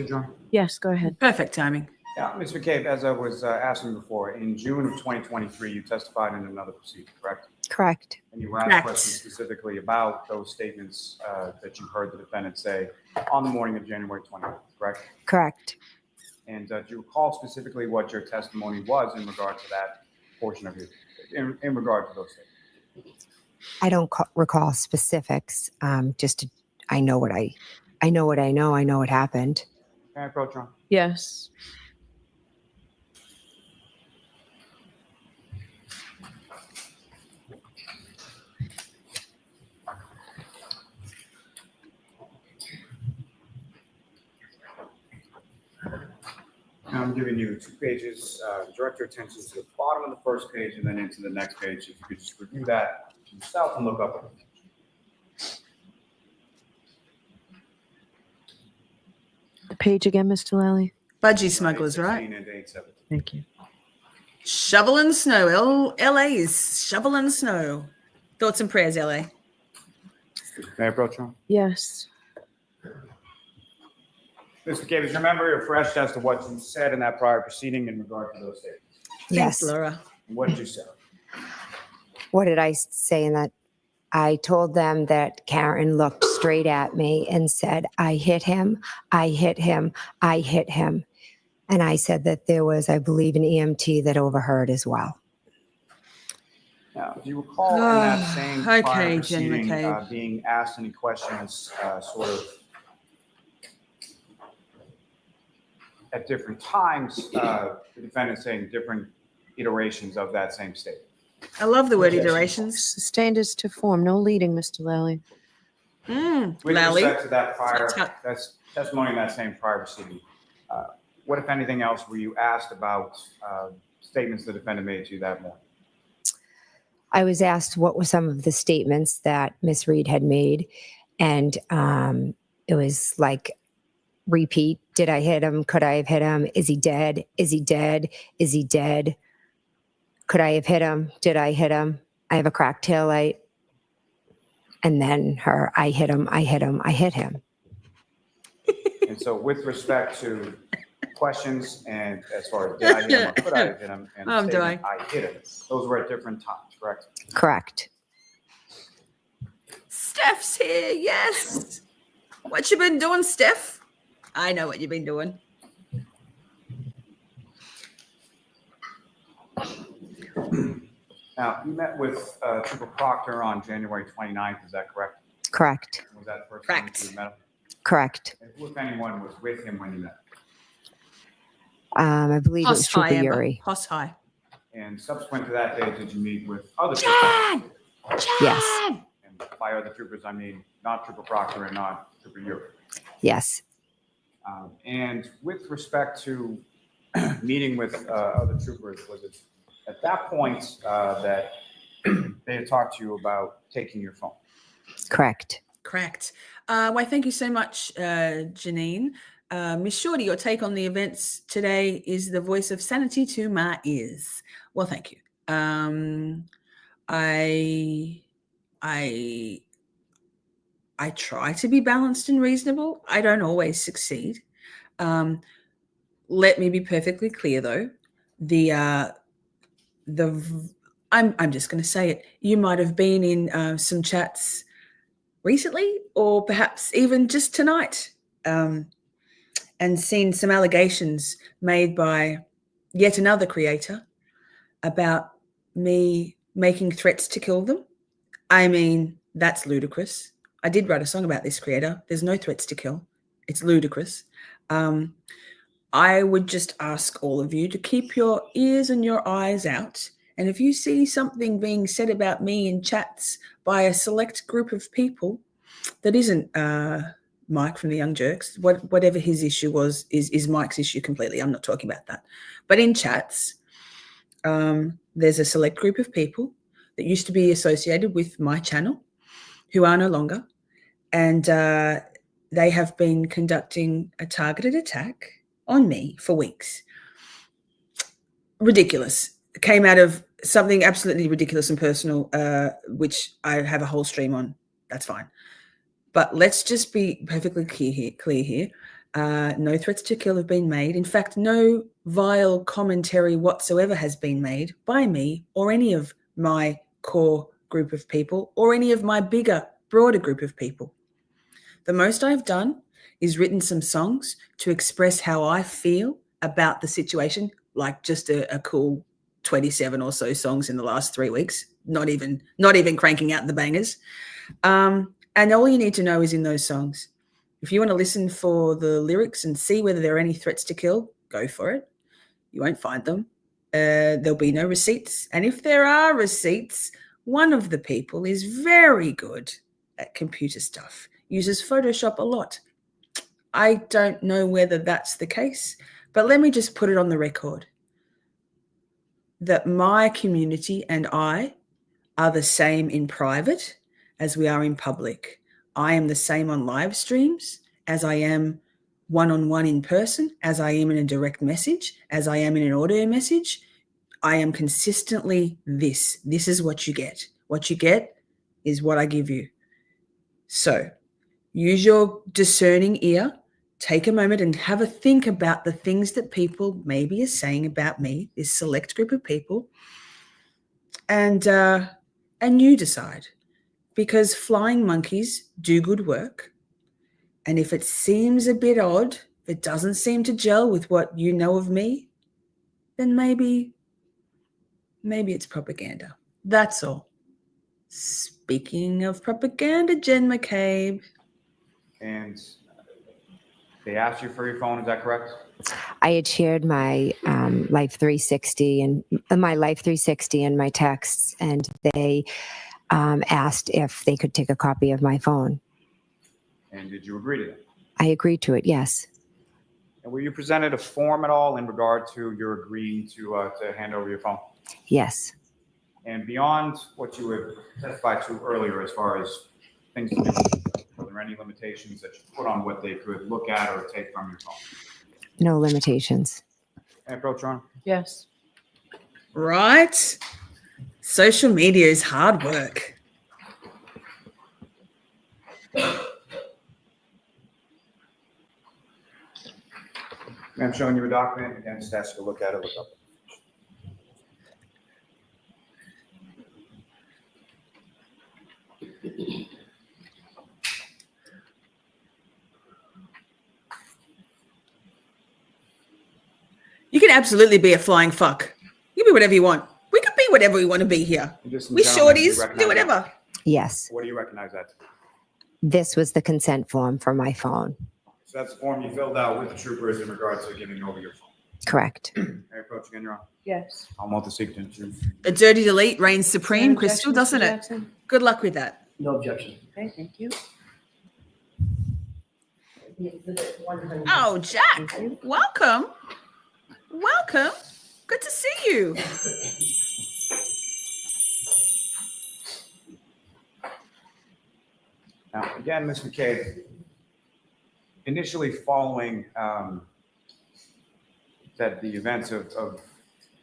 John? Yes, go ahead. Perfect timing. Yeah, Ms. McCabe, as I was asking before, in June of 2023, you testified in another proceeding, correct? correct. And you were asked Correct. questions specifically about those statements that you heard the defendant say on the morning of January 20th, correct? Correct. And do you recall specifically what your testimony was in regard to that portion of your, in regard to those statements? I don't recall specifics. I know what I know. I know what happened. Can I approach Ron? Yes. Now I'm giving you 2 pages. Direct your attention to the bottom of the first page and then into the next page. If you could just review that yourself and look up. The page again, Mr. Lally? Budgie smugglers, right? 8:16 and 8:17. Thank you. Shoveling snow. LA is shoveling snow. Thoughts and prayers, LA. May I approach Ron? Yes. Mr. McCabe, is your memory refreshed as to what you said in that prior proceeding in regard to those statements? Yes. Thanks, Laura. What did you say? What did I say in that? I told them that Karen looked straight at me and said, I hit him, I hit him, I hit him. And I said that there was, I believe, an EMT that overheard as well. Now, do you recall in that same prior okay, Jen proceeding McCabe. being asked any questions sort of at different times, the defendant saying different iterations of that same statement? I love the word Objection. iterations. Sustained as to form. No leading, Mr. Lally. With Lally. respect to that prior, Tell- that's testimony in that same prior proceeding, what, if anything else, were you asked about statements the defendant made to you that morning? I was asked what were some of the statements that Miss Reed had made. And it was like, repeat, did I hit him? Could I have hit him? Is he dead? Is he dead? Is he dead? Could I have hit him? Did I hit him? I have a cracked taillight. And then her, I hit him, I hit him, I hit him. And so with respect to questions and as far as did I hit him or could I have hit him, and the I'm statement, I hit him, those were at different times, correct? Correct. Steph's here, yes. What you been doing, Steph? I know what you've been doing. Now, you met with Trooper Proctor on January 29th, is that correct? Correct. Was that the first time Correct. you met him? Correct. And who, if anyone, was with him when you met? I believe it was Hoss high, Trooper Amber. Yuri. Hoss high. And subsequent to that day, did you meet with other Jen! troopers? Yes. And by other troopers, I mean not Trooper Proctor and not Trooper Yuri. Yes. And with respect to meeting with other troopers, was it at that point that they had talked to you about taking your phone? Correct. Correct. Why, thank you so much, Janine. Miss Shorty, your take on the events today is the voice of sanity to my ears. Well, thank you. I try to be balanced and reasonable. I don't always succeed. let me be perfectly clear, though. I'm just going to say it. You might have been in some chats recently, or perhaps even just tonight, and seen some allegations made by yet another creator about me making threats to kill them. I mean, that's ludicrous. I did write a song about this creator. There's no threats to kill. It's ludicrous. I would just ask all of you to keep your ears and your eyes out. And if you see something being said about me in chats by a select group of people that isn't Mike from the Young Jerks, whatever his issue was, is Mike's issue completely. I'm not talking about that. But in chats, there's a select group of people that used to be associated with my channel who are no longer. And they have been conducting a targeted attack on me for weeks. Ridiculous. It came out of something absolutely ridiculous and personal, which I have a whole stream on. That's fine. But let's just be perfectly clear here. No threats to kill have been made. In fact, no vile commentary whatsoever has been made by me or any of my core group of people or any of my bigger, broader group of people. The most I've done is written some songs to express how I feel about the situation, like just a cool 27 or so songs in the last 3 weeks, not even cranking out the bangers. And all you need to know is in those songs. If you want to listen for the lyrics and see whether there are any threats to kill, go for it. You won't find them. There'll be no receipts. And if there are receipts, one of the people is very good at computer stuff, uses Photoshop a lot. I don't know whether that's the case, but let me just put it on the record that my community and I are the same in private as we are in public. I am the same on live streams as I am one-on-one in person, as I am in a direct message, as I am in an audio message. I am consistently this. This is what you get. What you get is what I give you. So use your discerning ear. Take a moment and have a think about the things that people maybe are saying about me, this select group of people, and you decide. Because flying monkeys do good work. And if it seems a bit odd, if it doesn't seem to gel with what you know of me, then maybe it's propaganda. That's all. Speaking of propaganda, Jen McCabe. And they asked you for your phone, is that correct? I had shared my Life 360 and my texts, and they asked if they could take a copy of my phone. And did you agree to that? I agreed to it, yes. And were you presented a form at all in regard to your agreeing to hand over your phone? Yes. And beyond what you had testified to earlier as far as things to do, were there any limitations that you put on what they could look at or take from your phone? No limitations. And approach, Your Honor. Yes. Right? Social media is hard work. I'm showing you a document. Again, just ask you to look at it. Look up. You can absolutely be a flying fuck. You can be whatever you want. We can be whatever we want to be here. We shorties, do whatever. Yes. What do you recognize that? This was the consent form for my phone. So that's the form you filled out with the troopers in regards to giving over your phone. Correct. I approach again, Your Honor. Yes. I'll want the secret to A dirty delete reigns supreme, No Crystal, objection, doesn't Mr. it? Jackson? Good luck with that. No objection. Okay, thank you. Oh, Jack, welcome. Welcome. Good to see you. Now, again, Ms. McCabe, initially following that the events of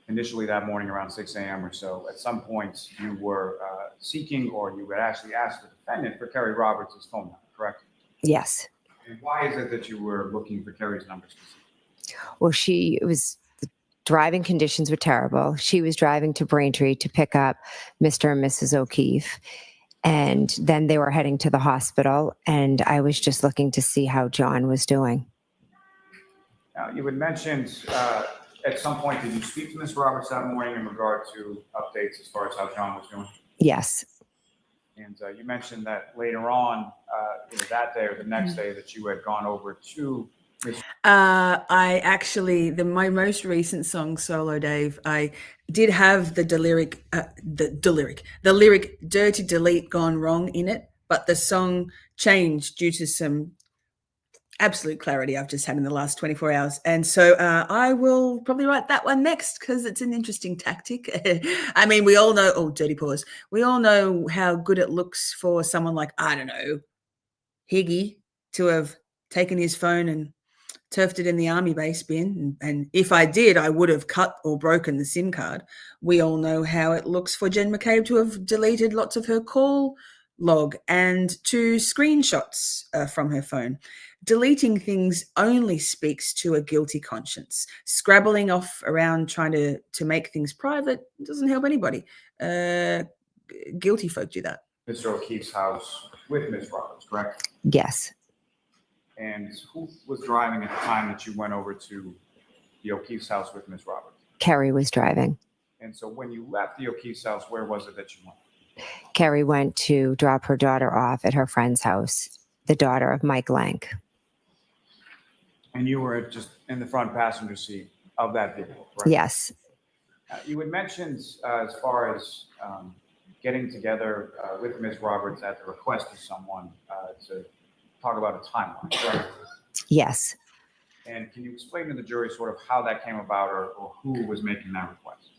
initially that morning around 6 a.m. or so, at some point you were seeking or you had actually asked the defendant for Kerry Roberts' phone number, correct? Yes. And why is it that you were looking for Kerry's number specifically? Well, the driving conditions were terrible. She was driving to Braintree to pick up Mr. and Mrs. O'Keefe. And then they were heading to the hospital. And I was just looking to see how John was doing. Now, you had mentioned at some point, did you speak to Ms. Roberts that morning in regard to updates as far as how John was doing? Yes. And you mentioned that later on, either that day or the next day, that you had gone over to Ms. I actually, my most recent song, Solo Dave, I did have the lyric Dirty Delete Gone Wrong in it, but the song changed due to some absolute clarity I've just had in the last 24 hours. And so I will probably write that one next because it's an interesting tactic. I mean, we all know, dirty pause. We all know how good it looks for someone like, I don't know, Higgy to have taken his phone and turfed it in the army base bin. And if I did, I would have cut or broken the SIM card. We all know how it looks for Jen McCabe to have deleted lots of her call log and 2 screenshots from her phone. Deleting things only speaks to a guilty conscience. Scrabbling off around trying to make things private doesn't help anybody. Guilty folk do that. Mr. O'Keefe's house with Ms. Roberts, correct? Yes. And who was driving at the time that you went over to the O'Keefe's house with Ms. Roberts? Carrie was driving. And so when you left the O'Keefe's house, where was it that you went? Carrie went to drop her daughter off at her friend's house, the daughter of Mike Lank. And you were just in the front passenger seat of that vehicle, correct? Yes. You had mentioned as far as getting together with Ms. Roberts at the request of someone to talk about a timeline, correct? Yes. And can you explain to the jury sort of how that came about or who was making that request?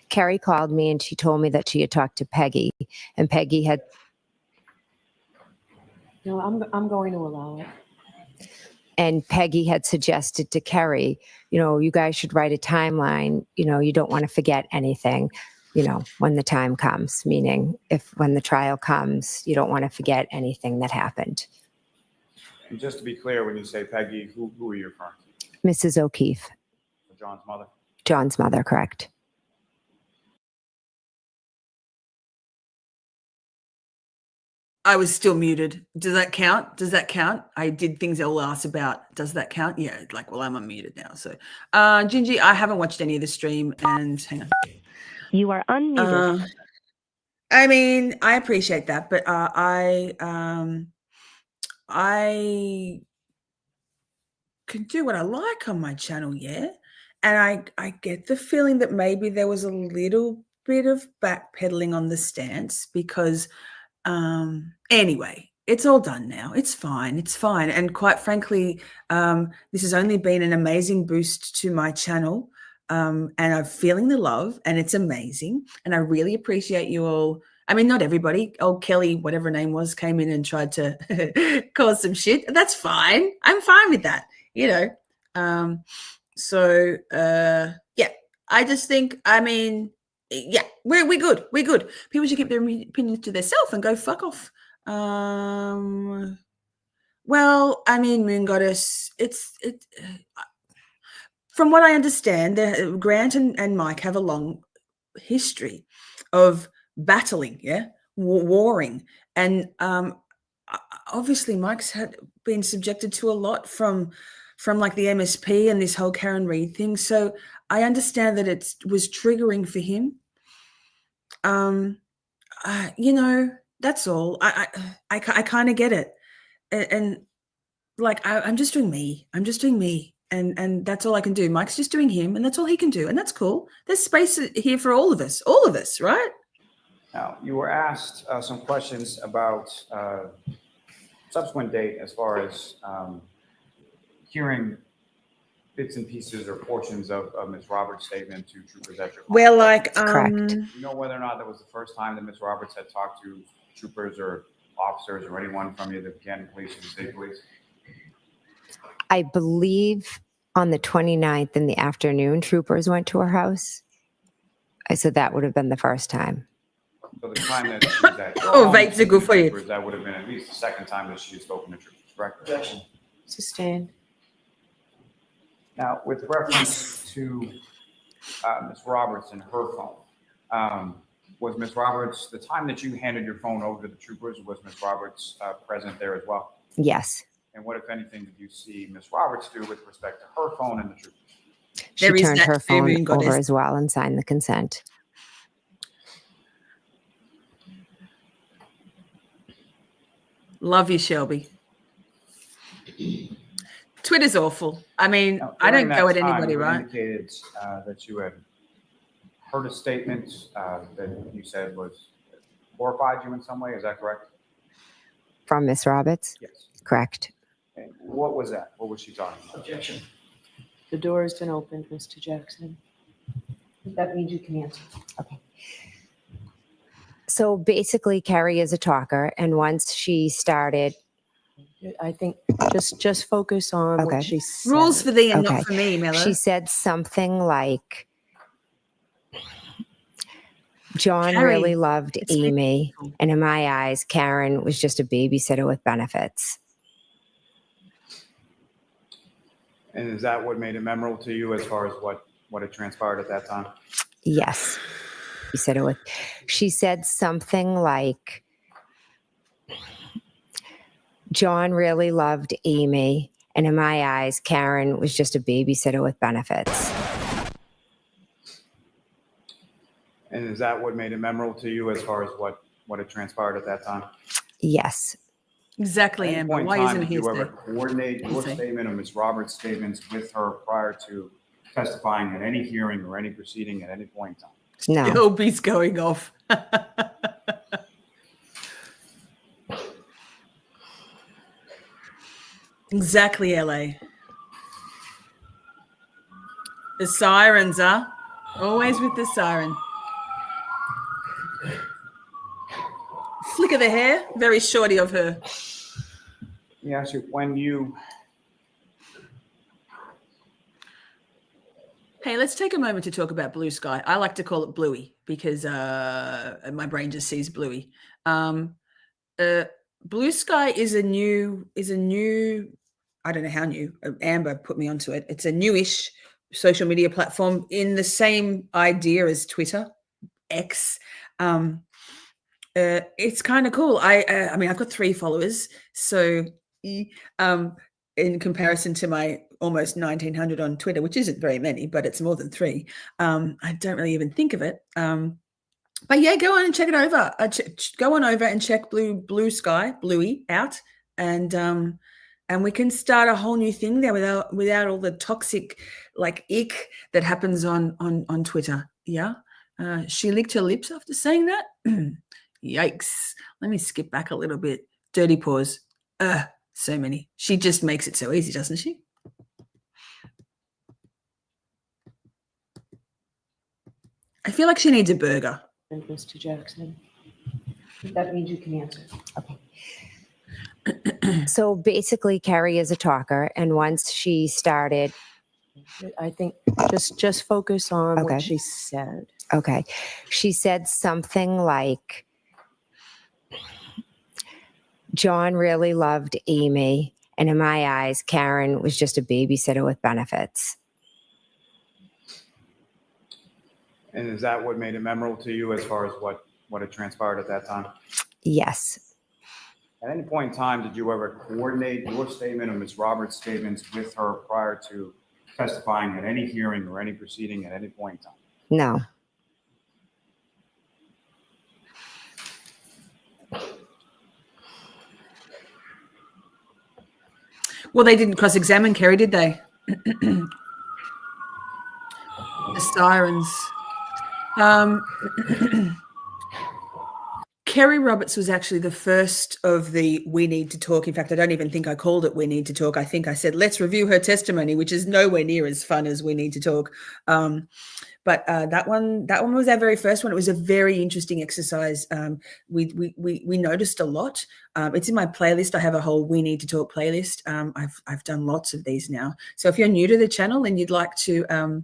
Carrie called me and she told me that she had talked to Peggy, and Peggy had. No, I'm going to allow it. And Peggy had suggested to Carrie, you guys should write a timeline. You don't want to forget anything, when the time comes, meaning when the trial comes, you don't want to forget anything that happened. And just to be clear, when you say Peggy, who are you referring to? Mrs. O'Keefe. John's mother? John's mother, correct. I was still muted. Does that count? I did things they'll ask about. Does that count? Yeah, I'm unmuted now. So, Gingy, I haven't watched any of the stream, and hang on. You are unmuted. I mean, I appreciate that, but I can do what I like on my channel, yeah? And I get the feeling that maybe there was a little bit of backpedaling on the stance because anyway, it's all done now. It's fine. And quite frankly, this has only been an amazing boost to my channel. And I'm feeling the love and it's amazing. And I really appreciate you all. I mean, not everybody. Old Kelly, whatever her name was, came in and tried to cause some shit. That's fine. I'm fine with that, yeah, I just think, yeah, we're good. We're good. People should keep their opinions to themselves and go fuck off. Well, I mean, Moon Goddess, from what I understand, Grant and Mike have a long history of battling, warring. And obviously Mike's been subjected to a lot from like the MSP and this whole Karen Reid thing. So I understand that it was triggering for him. That's all. I kind of get it. And I'm just doing me. And that's all I can do. Mike's just doing him, and that's all he can do. And that's cool. There's space here for all of us, right? Now, you were asked some questions about subsequent date as far as hearing bits and pieces or portions of Ms. Roberts' statement to troopers at your home. Well, correct. Do you know whether or not that was the first time that Ms. Roberts had talked to troopers or officers or anyone from either the Buchanan Police or the State Police? I believe on the 29th in the afternoon, troopers went to her house. I said that would have been the first time. So the time that she was at vapes are good for you. That would have been at least the second time that she had spoken to troopers, correct? Sustained. Now, with reference to Ms. Roberts and her phone, was Ms. Roberts, the time that you handed your phone over to the troopers, was Ms. Roberts present there as well? Yes. And what, if anything, did you see Ms. Roberts do with respect to her phone and the troopers? She There is turned that her phone Syrian over goddess. as well and signed the consent. Love you, Shelby. Twitter's awful. I mean, Now, I during don't go that at time, anybody, you right? indicated that you had heard a statement that you said was horrified you in some way. Is that correct? From Miss Roberts? Yes. Correct. And what was that? What was she talking about? Objection. The door has been opened, Mr. Jackson. That means you can answer. So basically, Carrie is a talker, and once she started, I think just focus on Okay. what she said. Rules for thee and Okay. not for me, Mello. she said something like, John Carrie, really loved it's Amy, beautiful. and in my eyes, Karen was just a babysitter with benefits. And is that what made it memorable to you as far as what had transpired at that time? Yes. She said something like, John really loved Amy, and in my eyes, Karen was just a babysitter with benefits. And is that what made it memorable to you as far as what had transpired at that time? Yes. Exactly, At any Amber. point in Why time, isn't did he you ever safe? coordinate your Hearsay. statement or Ms. Roberts' statements with her prior to testifying at any hearing or any proceeding at any point in time? No. Shelby's going off. Exactly, LA. The sirens are always with the siren. Flick of the hair, very shorty of her. Let me ask you, when you, Hey, let's take a moment to talk about Blue Sky. I like to call it Bluey because my brain just sees Bluey. Blue Sky is a new. I don't know how new. Amber put me onto it. It's a newish social media platform in the same idea as Twitter, X. It's kind of cool. I mean, I've got 3 followers, so in comparison to my almost 1,900 on Twitter, which isn't very many, but it's more than 3. I don't really even think of it. But yeah, go on and check it over. Go on over and check Blue Sky, Bluey out, and we can start a whole new thing there without all the toxic like ick that happens on Twitter. Yeah, she licked her lips after saying that. Yikes! Let me skip back a little bit. Dirty paws. So many. She just makes it so easy, doesn't she? I feel like she needs a burger. Mr. Jackson. That means you can answer. So basically, Carrie is a talker, and once she started, I think just focus on Okay. what she said. okay, she said something like, John really loved Amy, and in my eyes, Karen was just a babysitter with benefits. and is that what made it memorable to you as far as what had transpired at that time? Yes. At any point in time, did you ever coordinate your statement or Ms. Roberts' statements with her prior to testifying at any hearing or any proceeding at any point in time? No. Well, they didn't cross-examine Kerry, did they? The sirens. Kerry Roberts was actually the first of the We Need to Talk. In fact, I don't even think I called it We Need to Talk. I think I said, let's review her testimony, which is nowhere near as fun as We Need to Talk. But that one was our very first one. It was a very interesting exercise. We noticed a lot. It's in my playlist. I have a whole We Need to Talk playlist. I've done lots of these now. So if you're new to the channel and you'd like to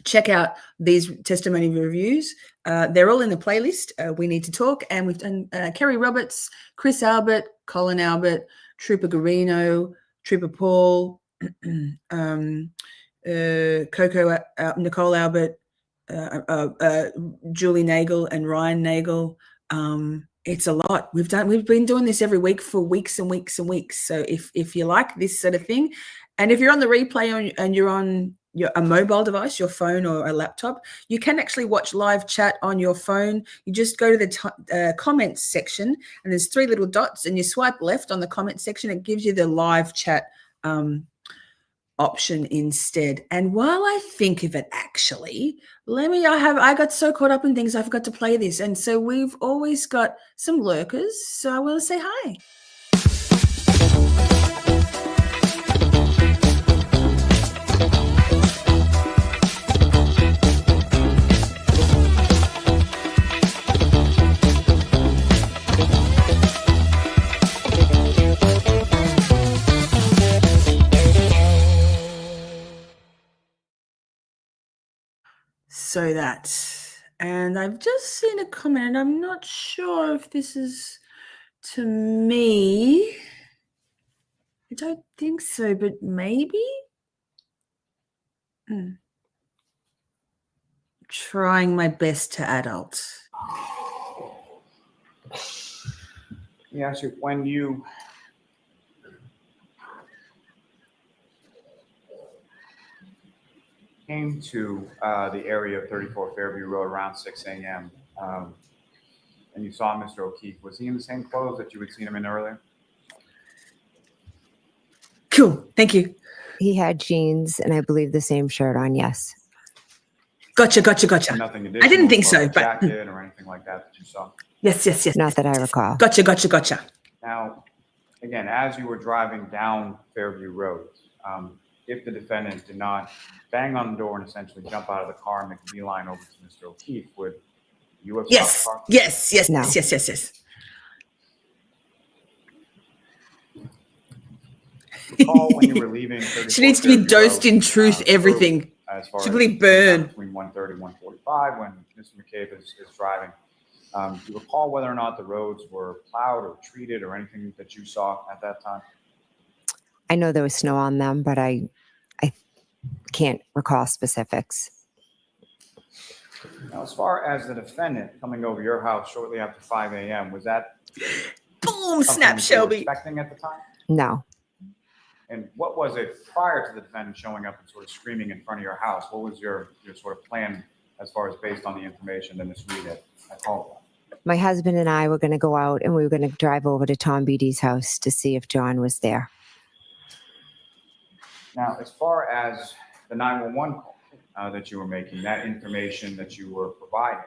check out these testimony reviews, they're all in the playlist. We Need to Talk, and we've done Kerry Roberts, Chris Albert, Colin Albert, Trooper Garino, Trooper Paul. Coco, Nicole Albert, Julie Nagel, and Ryan Nagel. It's a lot. We've been doing this every week for weeks and weeks and weeks. So if you like this sort of thing, and if you're on the replay and you're on a mobile device, your phone or a laptop, you can actually watch live chat on your phone. You just go to the comments section, and there's 3 little dots, and you swipe left on the comments section. It gives you the live chat option instead. And while I think of it, actually, I got so caught up in things I forgot to play this. And so we've always got some lurkers. So I want to say hi. So and I've just seen a comment, and I'm not sure if this is to me. I don't think so, but maybe. Trying my best to adult. Yes, when you came to the area of 34 Fairview Road around 6 a.m. And you saw Mr. O'Keefe, was he in the same clothes that you had seen him in earlier? Cool. Thank you. He had jeans and I believe the same shirt on. Yes. Gotcha. Nothing additional. I didn't think so, a but jacket or anything like that you saw. Yes. Not that I recall. Gotcha. Now, again, as you were driving down Fairview Road, if the defendant did not bang on the door and essentially jump out of the car and make a beeline over to Mr. O'Keefe, would you have stopped the car? Yes. No. Yes. Recall when you were leaving 34 She needs to be Fairview dosed Road, in truth, everything. As far She as really burn. between 1:30 and 1:45 when Mr. McCabe is driving. Do you recall whether or not the roads were plowed or treated or anything that you saw at that time? I know there was snow on them, but I can't recall specifics. Now, as far as the defendant coming over your house shortly after 5 a.m., was that Boom, something snap, that you were Shelby. expecting at the time? No. And what was it prior to the defendant showing up and sort of screaming in front of your house? What was your sort of plan as far as based on the information that Ms. Reed had called? My husband and I were going to go out and we were going to drive over to Tom Beatty's house to see if John was there. Now, as far as the 911 call that you were making, that information that you were providing,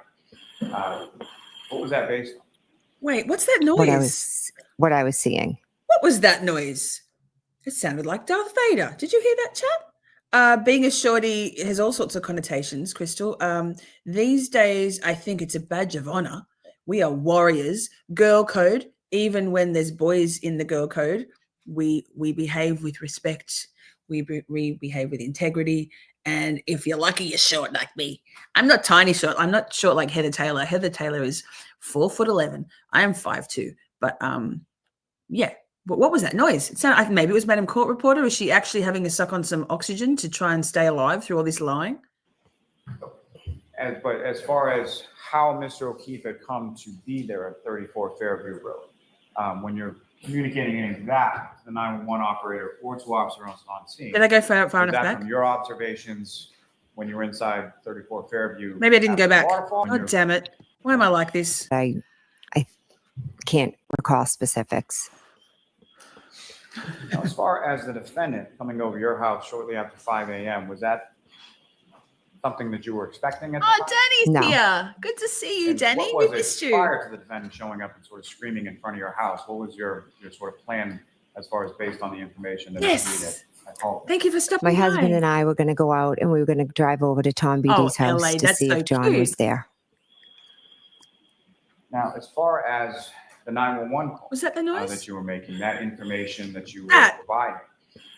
what was that based on? Wait, what's that noise? What I was seeing. What was that noise? It sounded like Darth Vader. Did you hear that, chat? Being a shorty has all sorts of connotations, Crystal. These days, I think it's a badge of honor. We are warriors. Girl code, even when there's boys in the girl code, we behave with respect. We behave with integrity. And if you're lucky, you're short like me. I'm not tiny short. I'm not short like Heather Taylor. Heather Taylor is 4'11". I am 5'2". But yeah. But what was that noise? It sounded, maybe it was Madam Court Reporter. Is she actually having a suck on some oxygen to try and stay alive through all this lying? But as far as how Mr. O'Keefe had come to be there at 34 Fairview Road, when you're communicating any of that to the 911 operator or to officers on scene. Did I go far enough that back? From your observations when you were inside 34 Fairview. Maybe I didn't go back. Oh, damn it. Why am I like this? I can't recall specifics. Now, as far as the defendant coming over your house shortly after 5 a.m., was that something that you were expecting at the time? Danny's No. here. Good to see you, And Danny. What We was missed it you. prior to the defendant showing up and sort of screaming in front of your house? What was your sort of plan as far as based on the information that Yes. I called? Thank you for stopping My by. husband and I were going to go out and we were going to drive over to Tom Beatty's house LA, to that's see so if John cute. was there. Now, as far as the 911 call Was that the noise? that you were making, that information that you were That. providing,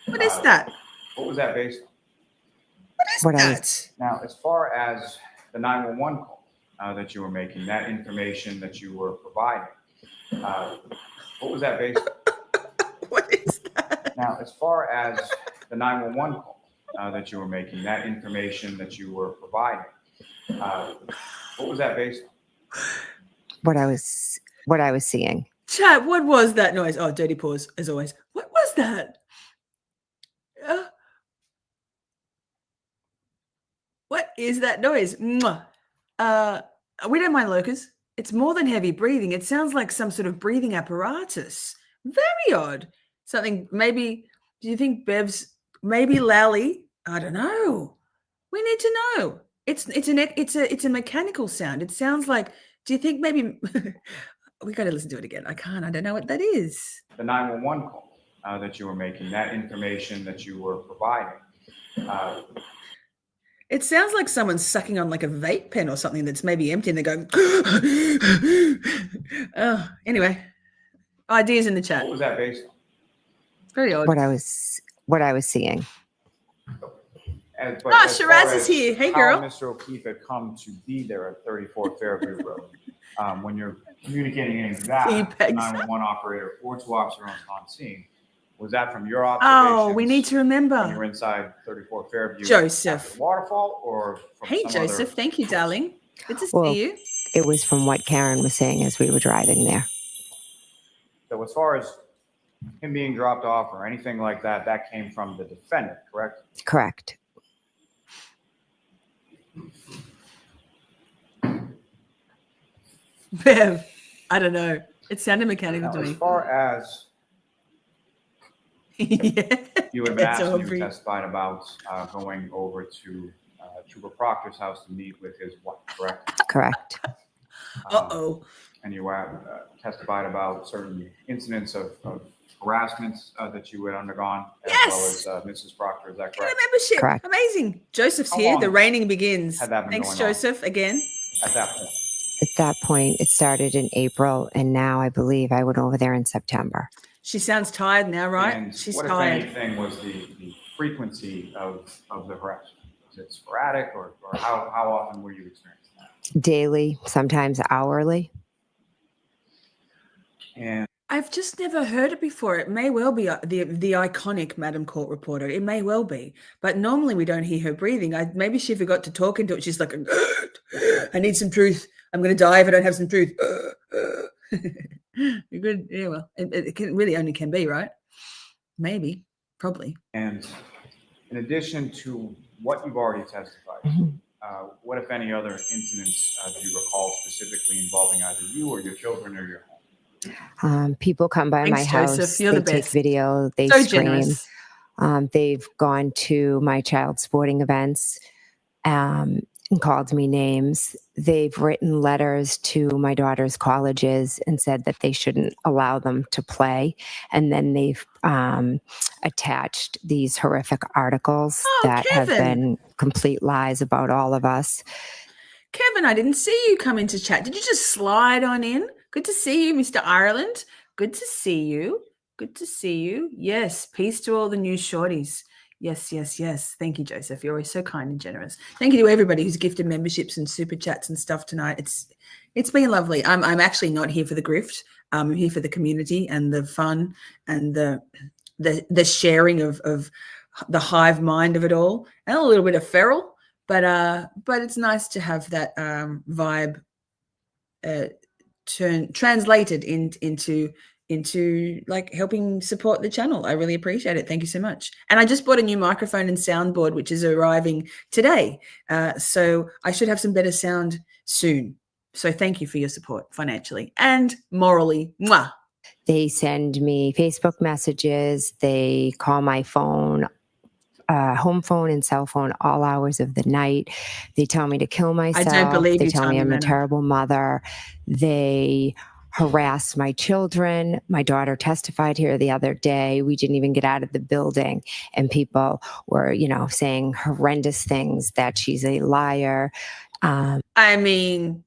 What is that? what was that based on? What is What I that? Now, as far as the 911 call that you were making, that information that you were providing, what was that based on? What is that? Now, as far as the 911 call that you were making, that information that you were providing, what was that based on? What I was seeing. Chat, what was that noise? Oh, dirty pause, as always. What was that? What is that noise? Mwah. We don't mind, Locus. It's more than heavy breathing. It sounds like some sort of breathing apparatus. Very odd. Something, maybe, do you think Bev's, maybe Lally? I don't know. We need to know. It's a mechanical sound. It sounds like, do you think maybe, we got to listen to it again. I don't know what that is. The 911 call that you were making, that information that you were providing. It sounds like someone's sucking on like a vape pen or something that's maybe empty and they're going, oh, anyway, ideas in the chat. What was that based on? Very odd. What I was seeing. As Shiraz is here. Hey, girl. How Mr. O'Keefe had come to be there at 34 Fairview Road. When you're communicating into that, the 911 operator or two officers on scene, was that from your observations? Oh, we need to remember. When you were inside 34 Fairview, Joseph. Waterfall, or from hey, some Joseph. other Thank you, source? darling. Good to Well, see you. It was from what Karen was saying as we were driving there. So as far as him being dropped off or anything like that, that came from the defendant, correct? Correct. Bev, I don't know. It sounded mechanical Now, to as me. far as Yeah. you had been asked, It's and you Aubrey. testified about going over to Trooper Proctor's house to meet with his wife, correct? Correct. Uh-oh. And you testified about certain incidents of harassment that you had undergone, as Yes. well as Mrs. Proctor. Is that Get a correct? membership. Correct. Amazing. Joseph's How here. long The reigning begins. had that been Thanks, going on? Joseph, again. At that point, At that point, it started in April, and now I believe I went over there in September. She sounds tired now, right? and She's what, tired. if anything, was the frequency of the harassment? Was it sporadic, or how often were you experiencing that? Daily, sometimes hourly. And I've just never heard it before. It may well be the iconic Madam Court Reporter. It may well be. But normally we don't hear her breathing. Maybe she forgot to talk into it. She's like, I need some truth. I'm going to die if I don't have some truth. You're good. Yeah, well, it can, really only can be, right? Maybe. Probably. And in addition to what you've already testified, what, if any, other incidents do you recall specifically involving either you or your children or your home? People come by Thanks, my house. Joseph. You're they the take best. video. They So scream. generous. They've gone to my child's sporting events and called me names. They've written letters to my daughter's colleges and said that they shouldn't allow them to play. And then they've attached these horrific articles that have been complete lies about all of us. Kevin, I didn't see you come into chat. Did you just slide on in? Good to see you, Mr. Ireland. Good to see you. Good to see you. Yes, peace to all the new shorties. Yes, yes, yes. Thank you, Joseph. You're always so kind and generous. Thank you to everybody who's gifted memberships and super chats and stuff tonight. It's been lovely. I'm actually not here for the grift. I'm here for the community and the fun and the sharing of the hive mind of it all, and a little bit of feral. But it's nice to have that vibe translated into like helping support the channel. I really appreciate it. Thank you so much. And I just bought a new microphone and soundboard, which is arriving today. So I should have some better sound soon. So thank you for your support financially and morally. Mwah. They send me Facebook messages. They call my phone, home phone and cell phone, all hours of the night. They tell me to kill myself. I don't believe they you, tell me Tommy I'm Manor. a terrible mother. They harass my children. My daughter testified here the other day. We didn't even get out of the building, and people were, saying horrendous things, that she's a liar. I mean,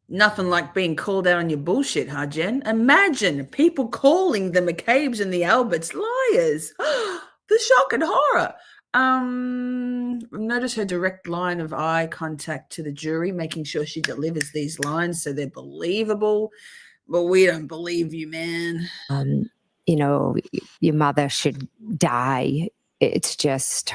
nothing like being called out on your bullshit, huh, Jen? Imagine people calling the McCabes and the Alberts liars. The shock and horror. Notice her direct line of eye contact to the jury, making sure she delivers these lines so they're believable. But we don't believe you, man. Your mother should die. It's just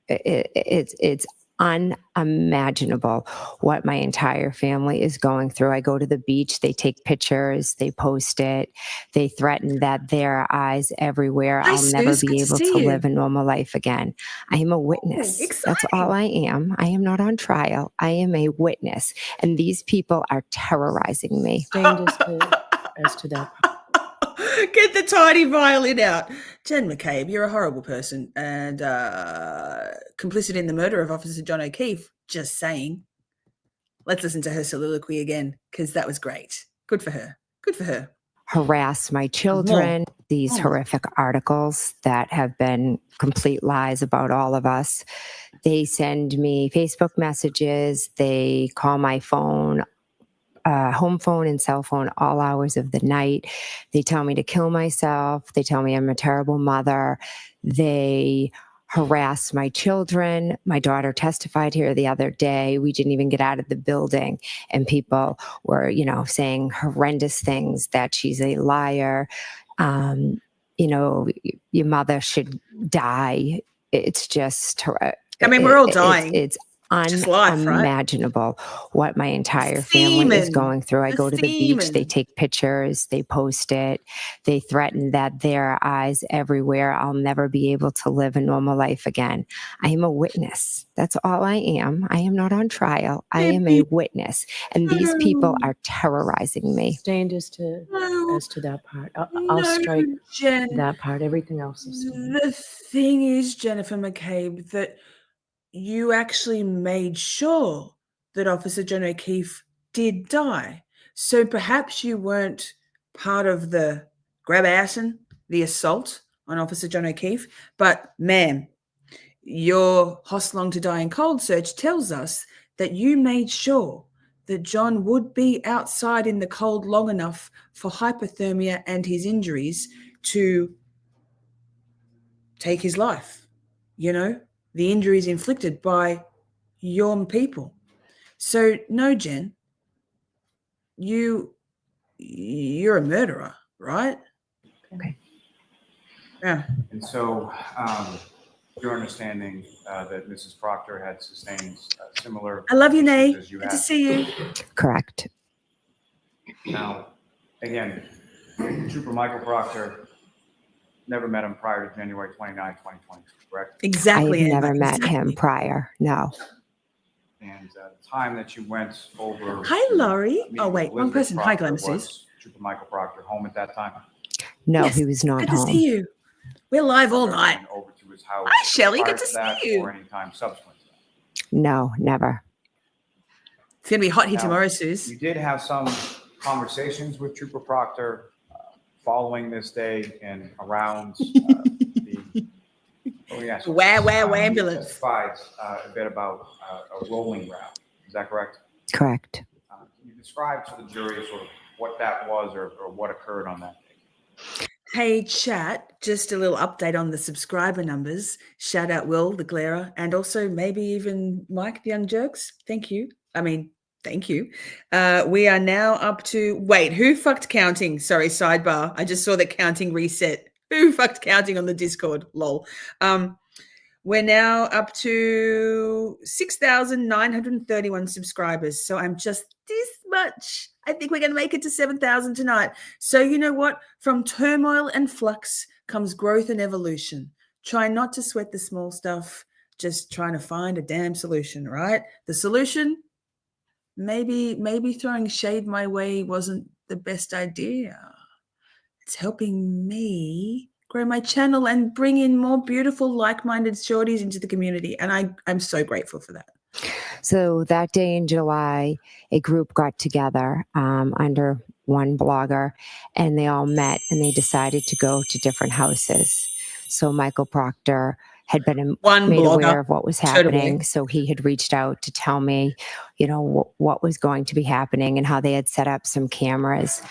it's unimaginable what my entire family is going through. I go to the beach, they take pictures, they post it, they threaten that there are eyes everywhere. Hi, I'll never Suze, good be to able see to you. live a normal life again. I am a witness. That's all I am. I am not on trial. I am a witness. And these people are terrorizing me. Jane, just as to that. Get the tiny violin out. Jen McCabe, you're a horrible person and complicit in the murder of Officer John O'Keefe. Just saying. Let's listen to her soliloquy again, because that was great. Good for her. Good for her. Harass my children, these horrific articles that have been complete lies about all of us. They send me Facebook messages. They call my phone, home phone and cell phone, all hours of the night. They tell me to kill myself. They tell me I'm a terrible mother. They harass my children. My daughter testified here the other day. We didn't even get out of the building, and people were, saying horrendous things, that she's a liar. Your mother should die. It's just, I mean, we're all dying. It's just life, right? unimaginable what my entire family is going through. I go to the beach, they take pictures, they post it, they threaten that there are eyes everywhere. I'll never be able to live a normal life again. I am a witness. That's all I am. I am not on trial. I am a witness. And these people are terrorizing me. Jane, just as to that part. I'll strike Jen, that part. Everything else is fine. The thing is, Jennifer McCabe, that you actually made sure that Officer John O'Keefe did die. So perhaps you weren't part of the grab arson, the assault on Officer John O'Keefe, but ma'am, your hostlong to die in cold search tells us that you made sure that John would be outside in the cold long enough for hypothermia and his injuries to take his life, the injuries inflicted by your people. So no, Jen, you're a murderer, right? Okay. Yeah. And so your understanding that Mrs. Proctor had sustained similar I love you, Nay. as you Good had. to see you. Correct. Now, again, Trooper Michael Proctor never met him prior to January 29, 2022, correct? Exactly. I've never Emma, met exactly. him prior. No. And the time that you went over. Hi, to Laurie. meet Oh, with wait, wrong Elizabeth person. Hi, Proctor, Glenn. was Trooper Michael Proctor home at that time? No, Yes, he was not good home. to see you. We're live all Ever night. been over to his house Hi, Shelley. prior Good to that see you. Or any time subsequent to that? No, never. It's going to be hot here Now, tomorrow, Suze. You did have some conversations with Trooper Proctor following this day and around the. Oh yes. Ambulance. Testified a bit about a rolling route. Is that correct? Correct. Can you describe to the jury sort of what that was or what occurred on that day? Hey, chat, just a little update on the subscriber numbers. Shout out Will, the Glairer, and also maybe even Mike, the Young Jerks. Thank you. Thank you. We are now up to, wait, who fucked counting? Sorry, sidebar. I just saw that counting reset. Who fucked counting on the Discord? Lol. We're now up to 6,931 subscribers. So I'm just this much. I think we're going to make it to 7,000 tonight. So you know what? From turmoil and flux comes growth and evolution. Try not to sweat the small stuff. Just trying to find a damn solution, right? The solution, maybe throwing shade my way wasn't the best idea. It's helping me grow my channel and bring in more beautiful, like-minded shorties into the community. And I'm so grateful for that. So that day in July, a group got together under one blogger, and they all met and they decided to go to different houses. So Michael Proctor had been made aware of what was happening. So he had reached out to tell me, what was going to be happening and how they had set up some cameras.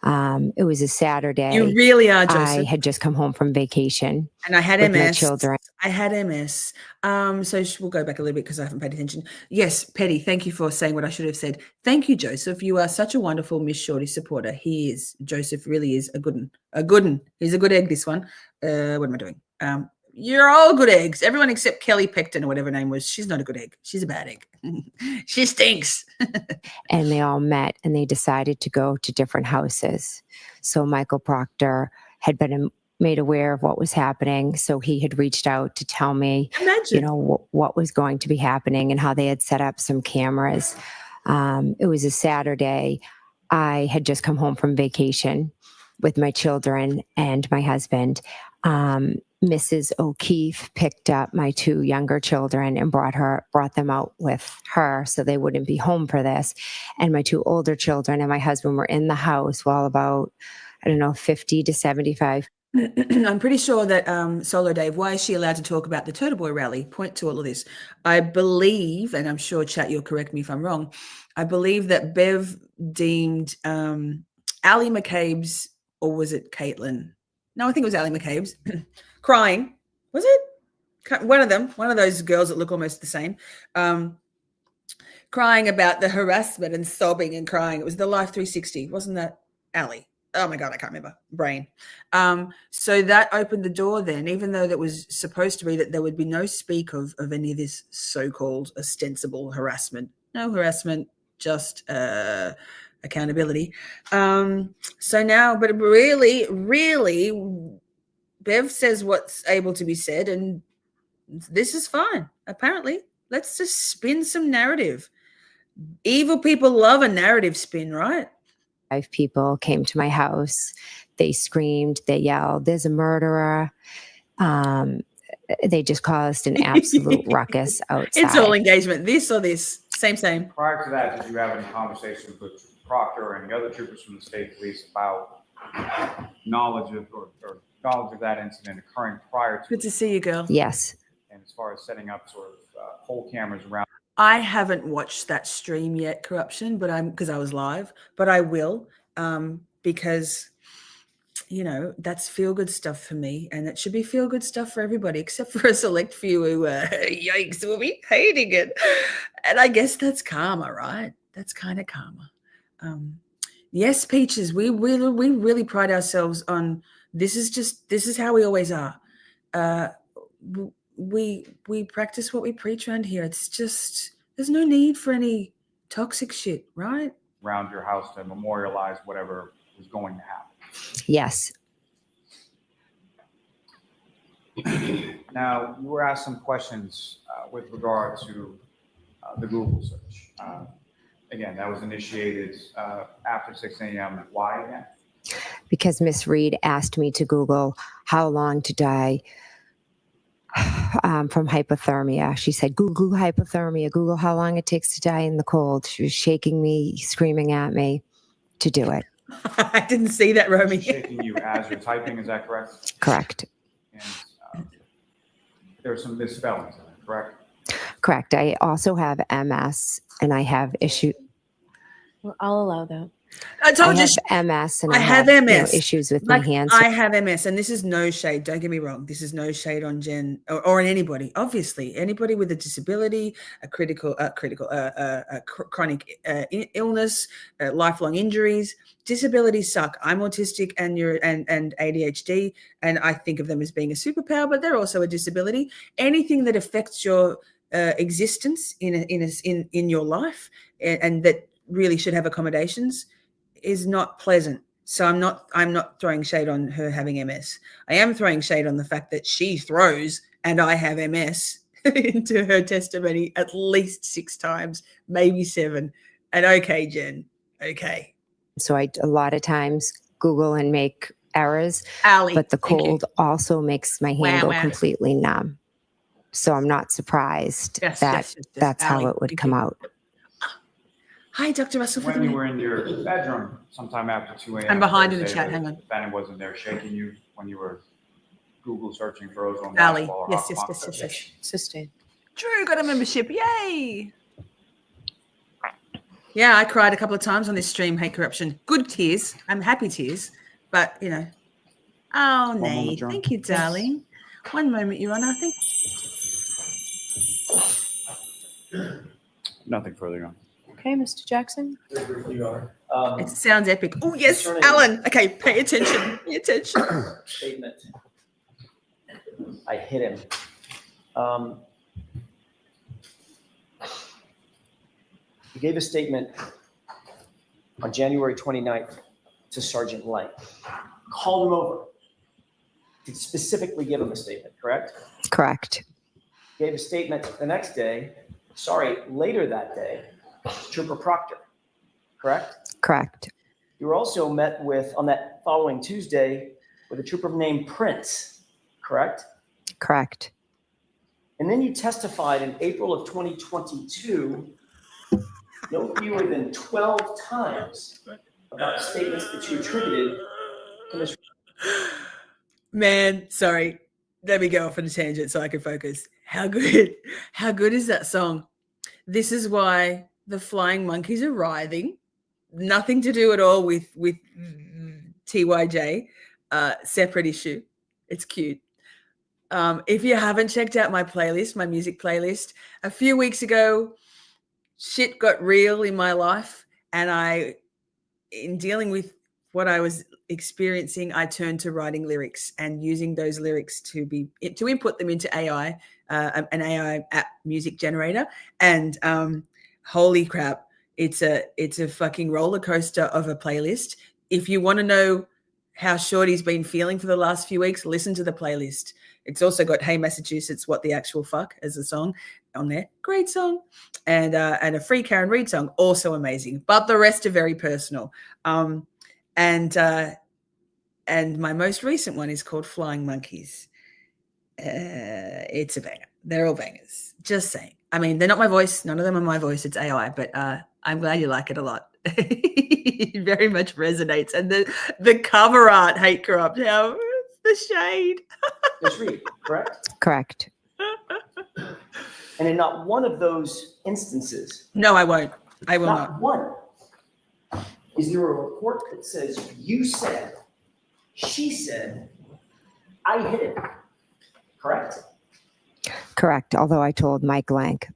It was a Saturday. You really are, Joseph. I had just come home from vacation. And I had with MS. My children. I had MS. So we'll go back a little bit because I haven't paid attention. Yes, Petty, thank you for saying what I should have said. Thank you, Joseph. You are such a wonderful Miss Shorty supporter. He is. Joseph really is a good one. He's a good egg, this one. What am I doing? You're all good eggs. Everyone except Kelly Pecton or whatever her name was. She's not a good egg. She's a bad egg. She stinks. And they all met and they decided to go to different houses. So Michael Proctor had been made aware of what was happening. So he had reached out to tell me, Imagine. what was going to be happening and how they had set up some cameras. It was a Saturday. I had just come home from vacation with my children and my husband. Mrs. O'Keefe picked up my 2 younger children and brought them out with her so they wouldn't be home for this. And my 2 older children and my husband were in the house while about, 50 to 75. I'm pretty sure that Solo Dave, why is she allowed to talk about the Turtle Boy rally? Point to all of this. I believe, and I'm sure chat, you'll correct me if I'm wrong, I believe that Bev deemed Ali McCabe's, or was it Caitlin? No, I think it was Ali McCabe's, crying. Was it? One of them, one of those girls that look almost the same, crying about the harassment and sobbing and crying. It was the Life 360. Wasn't that Ali? Oh my God, I can't remember. Brain. So that opened the door then, even though that was supposed to be that there would be no speak of any of this so-called ostensible harassment. No harassment, just accountability. So now, but really, Bev says what's able to be said, and this is fine, apparently. Let's just spin some narrative. Evil people love a narrative spin, right? 5 people came to my house. They screamed, they yelled, "There's a murderer." They just caused an absolute ruckus outside. It's all engagement. This or this. Same. Prior to that, did you have any conversations with Proctor or any other troopers from the state police about knowledge of that incident occurring prior to? Good to see you, girl. Yes. And as far as setting up sort of poll cameras around. I haven't watched that stream yet, Corruption, but because I was live, but I will, because that's feel good stuff for me, and it should be feel good stuff for everybody, except for a select few who, yikes, will be hating it. And I guess that's karma, right? That's kind of karma. Yes, Peaches, we really pride ourselves on this is how we always are. We practice what we preach around here. It's just, there's no need for any toxic shit, right? Around your house to memorialize whatever was going to happen. Yes. Now, you were asked some questions with regard to the Google search. Again, that was initiated after 6 a.m. Why again? Because Miss Reed asked me to Google how long to die from hypothermia. She said, Google hypothermia, Google how long it takes to die in the cold. She was shaking me, screaming at me to do it. I didn't see that, Romy. Shaking you as you're typing, is that correct? Correct. And there are some misspellings in it, correct? Correct. I also have MS and I have issue. Well, I'll allow that. I told you. have MS and I have MS. Issues with my hands. I have MS, and this is no shade. Don't get me wrong. This is no shade on Jen or on anybody. Obviously, anybody with a disability, a chronic illness, lifelong injuries. Disabilities suck. I'm autistic and ADHD, and I think of them as being a superpower, but they're also a disability. Anything that affects your existence in your life, and that really should have accommodations, is not pleasant. So I'm not throwing shade on her having MS. I am throwing shade on the fact that she throws, and I have MS, into her testimony at least 6 times, maybe 7. And okay, Jen, okay. So I a lot of times Google and make errors, Allie, but the cold also makes my hand go completely numb. So I'm not surprised that's how Allie, it would come out. Hi, Dr. Russell. When you were in your bedroom sometime after 2 a.m. I'm behind in the chat, hang on. The defendant wasn't there shaking you when you were Google searching for ozone. Allie, yes. Sustain. Drew got a membership, yay! Yeah, I cried a couple of times on this stream, Hate Corruption. Good tears. I'm happy tears, but Oh, Nate, thank you, darling. One moment, Your Honor, I think. Nothing further on. Okay, Mr. Jackson. It sounds epic. Oh, yes, Alan. Okay, pay attention. Pay attention. Statement. I hit him. He gave a statement on January 29th to Sergeant Light. Called him over to specifically give him a statement, correct? Correct. Gave a statement the next day, later that day, to Trooper Proctor, correct? Correct. You were also met with, on that following Tuesday, with a trooper named Prince, correct? Correct. And then you testified in April of 2022, no fewer than 12 times about statements that you attributed to Ms. Man, sorry. Let me go off on a tangent so I can focus. How good is that song? This is why the flying monkeys are writhing. Nothing to do at all with TYJ. Separate issue. It's cute. If you haven't checked out my playlist, my music playlist, a few weeks ago, shit got real in my life, and in dealing with what I was experiencing, I turned to writing lyrics and using those lyrics to input them into AI, an AI app music generator. And holy crap, it's a fucking roller coaster of a playlist. If you want to know how Shorty's been feeling for the last few weeks, listen to the playlist. It's also got "Hey Massachusetts, What the Actual Fuck" as a song on there. Great song. And a Free Karen Reid song, also amazing. But the rest are very personal. And my most recent one is called "Flying Monkeys." It's a banger. They're all bangers. Just saying. I mean, they're not my voice. None of them are my voice. It's AI. But I'm glad you like it a lot. It very much resonates. And the cover art, Hate Corrupt, how the shade. Ms. Reid, correct? Correct. And in not one of those instances, No, I won't. I will not not. one, is there a report that says you said, she said, I hit him, correct? Correct. Although I told Mike Lank.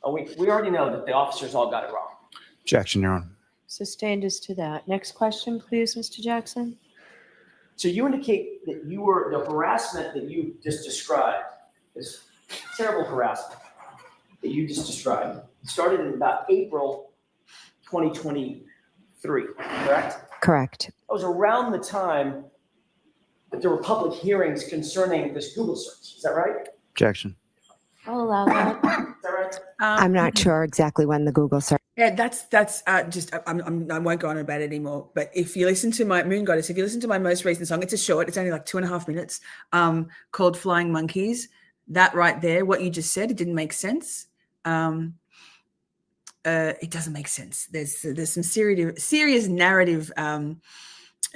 Oh, we already know that the officers all got it wrong. Objection, Your Honor. Sustained as to that. Next question, please, Mr. Jackson. So you indicate that the harassment that you just described, this terrible harassment that you just described, started in about April 2023, correct? Correct. That was around the time that there were public hearings concerning this Google search. Is that right? Objection. I'll allow that. Is that right? I'm not sure exactly when the Google search. Yeah, that's just I won't go on about it anymore. But if you listen to my Moon Goddess, if you listen to my most recent song, it's only like 2.5 minutes, called "Flying Monkeys." That right there, what you just said, it didn't make sense. It doesn't make sense. There's some serious narrative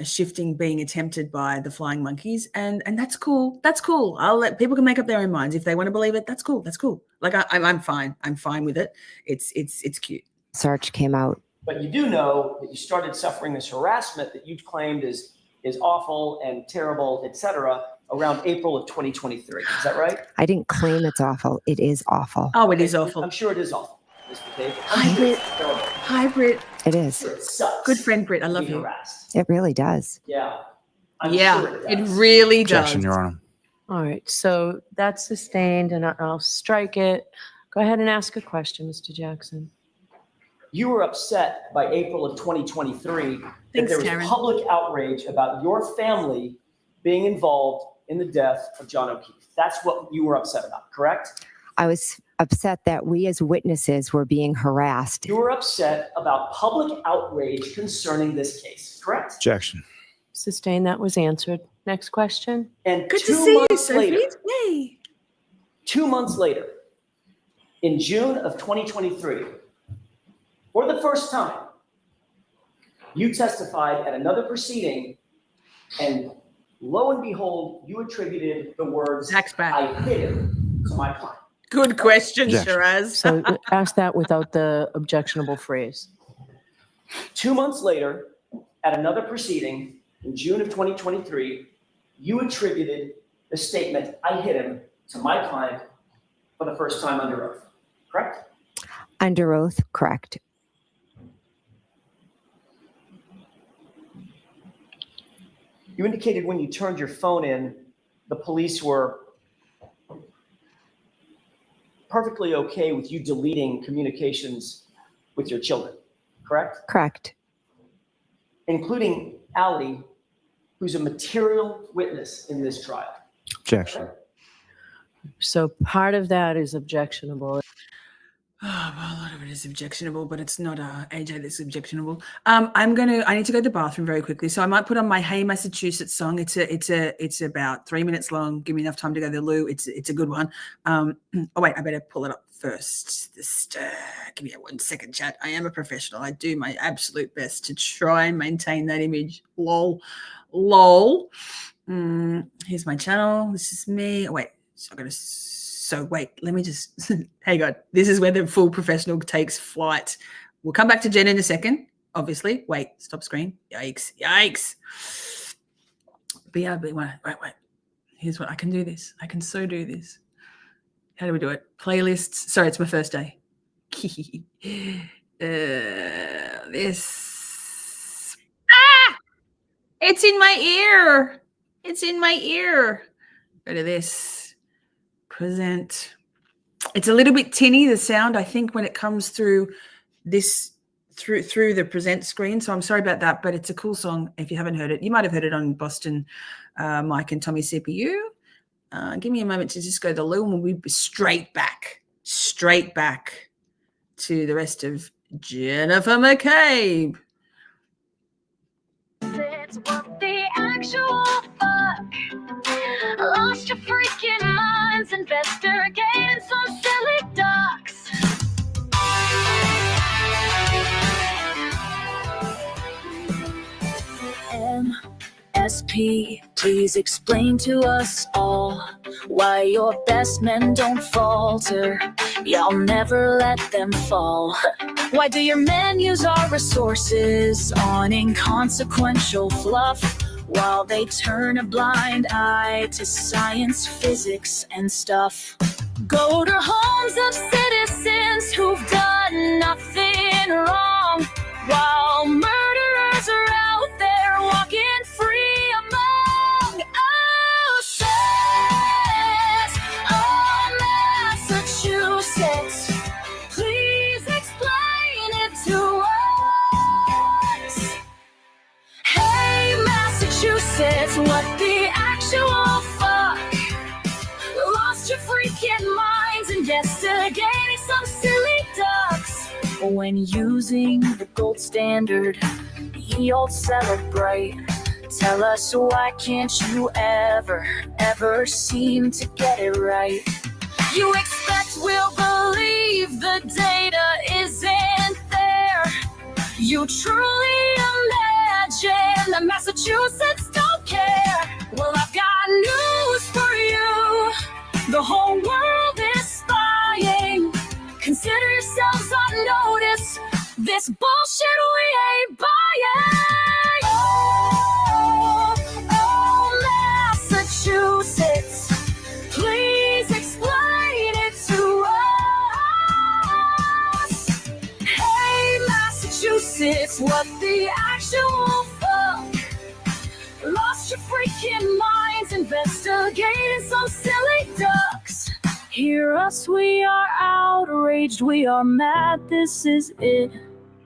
shifting being attempted by the Flying Monkeys, and that's cool. That's cool. I'll let people can make up their own minds if they want to believe it. That's cool. That's cool. Like I'm fine. I'm fine with it. It's cute. Search came out. But you do know that you started suffering this harassment that you claimed is awful and terrible, et cetera, around April of 2023. Is that right? I didn't claim it's awful. It is awful. Oh, it is awful. I'm sure it is awful, Ms. McCabe. Hi, Brit. It is. It sucks. Good friend, Brit. I love to be you. harassed. It really does. Yeah. I'm Yeah, sure it does. really does. Objection, Your Honor. All right, so that's sustained, and I'll strike it. Go ahead and ask a question, Mr. Jackson. You were upset by April of 2023 that Thanks, there was Karen. public outrage about your family being involved in the death of John O'Keefe. That's what you were upset about, correct? I was upset that we as witnesses were being harassed. You were upset about public outrage concerning this case, correct? Objection. Sustained, that was answered. Next question. And Good to 2 see you, months Sophie. later, Yay. 2 months later, in June of 2023, for the first time, you testified at another proceeding, and lo and behold, you attributed the words, Zach's back. I hit him, to my client. Good question, Objection. Shiraz. So ask that without the objectionable phrase. 2 months later, at another proceeding in June of 2023, you attributed the statement, I hit him, to my client for the first time under oath, correct? Under oath, correct. You indicated when you turned your phone in, the police were perfectly okay with you deleting communications with your children, correct? Correct. Including Allie, who's a material witness in this trial. Objection. So part of that is objectionable. Oh, well, a lot of it is objectionable, but it's not AJ that's objectionable. I need to go to the bathroom very quickly, so I might put on my Hey Massachusetts song. It's about 3 minutes long. Give me enough time to go to the loo. It's a good one. Oh wait, I better pull it up first. Give me 1 second, chat. I am a professional. I do my absolute best to try and maintain that image. Lol. Here's my channel. This is me. Oh, wait, let me just hang on. This is where the full professional takes flight. We'll come back to Jen in a second, obviously. Wait, stop screen. Yikes. BRB, wait. Here's what I can do this. I can so do this. How do we do it? Playlists. Sorry, it's my first day. This. It's in my ear. Go to this. Present. It's a little bit tinny, the sound, I think, when it comes through this through the present screen. So I'm sorry about that, but it's a cool song. If you haven't heard it, you might have heard it on Boston Mike and Tommy CPU. Give me a moment to just go to the loo, and we'll be straight back to the rest of Jennifer McCabe. It's what the actual fuck. Lost your freaking minds investigating some silly ducks. MSP, please explain to us all why your best men don't falter. Y'all never let them fall. Why do your men use our resources on inconsequential fluff, while they turn a blind eye to science, physics, and stuff? Go to homes of citizens who've done nothing wrong, while murderers are out there walking free among us. Oh, Massachusetts, please explain it to us. Hey, Massachusetts, what the actual fuck? Lost your freaking minds investigating some silly ducks. When using the gold standard, ye old celebrate. Tell us, why can't you ever seem to get it right? You expect we'll believe the data isn't there. You truly imagine that Massachusetts don't care? Well, I've got news for you. The whole world is spying. Consider yourselves on notice. This bullshit we ain't buying. Oh, Massachusetts, please explain it to us. Hey, Massachusetts, what the actual fuck? Lost your freaking minds investigating some silly ducks. Hear us, we are outraged, we are mad, this is it.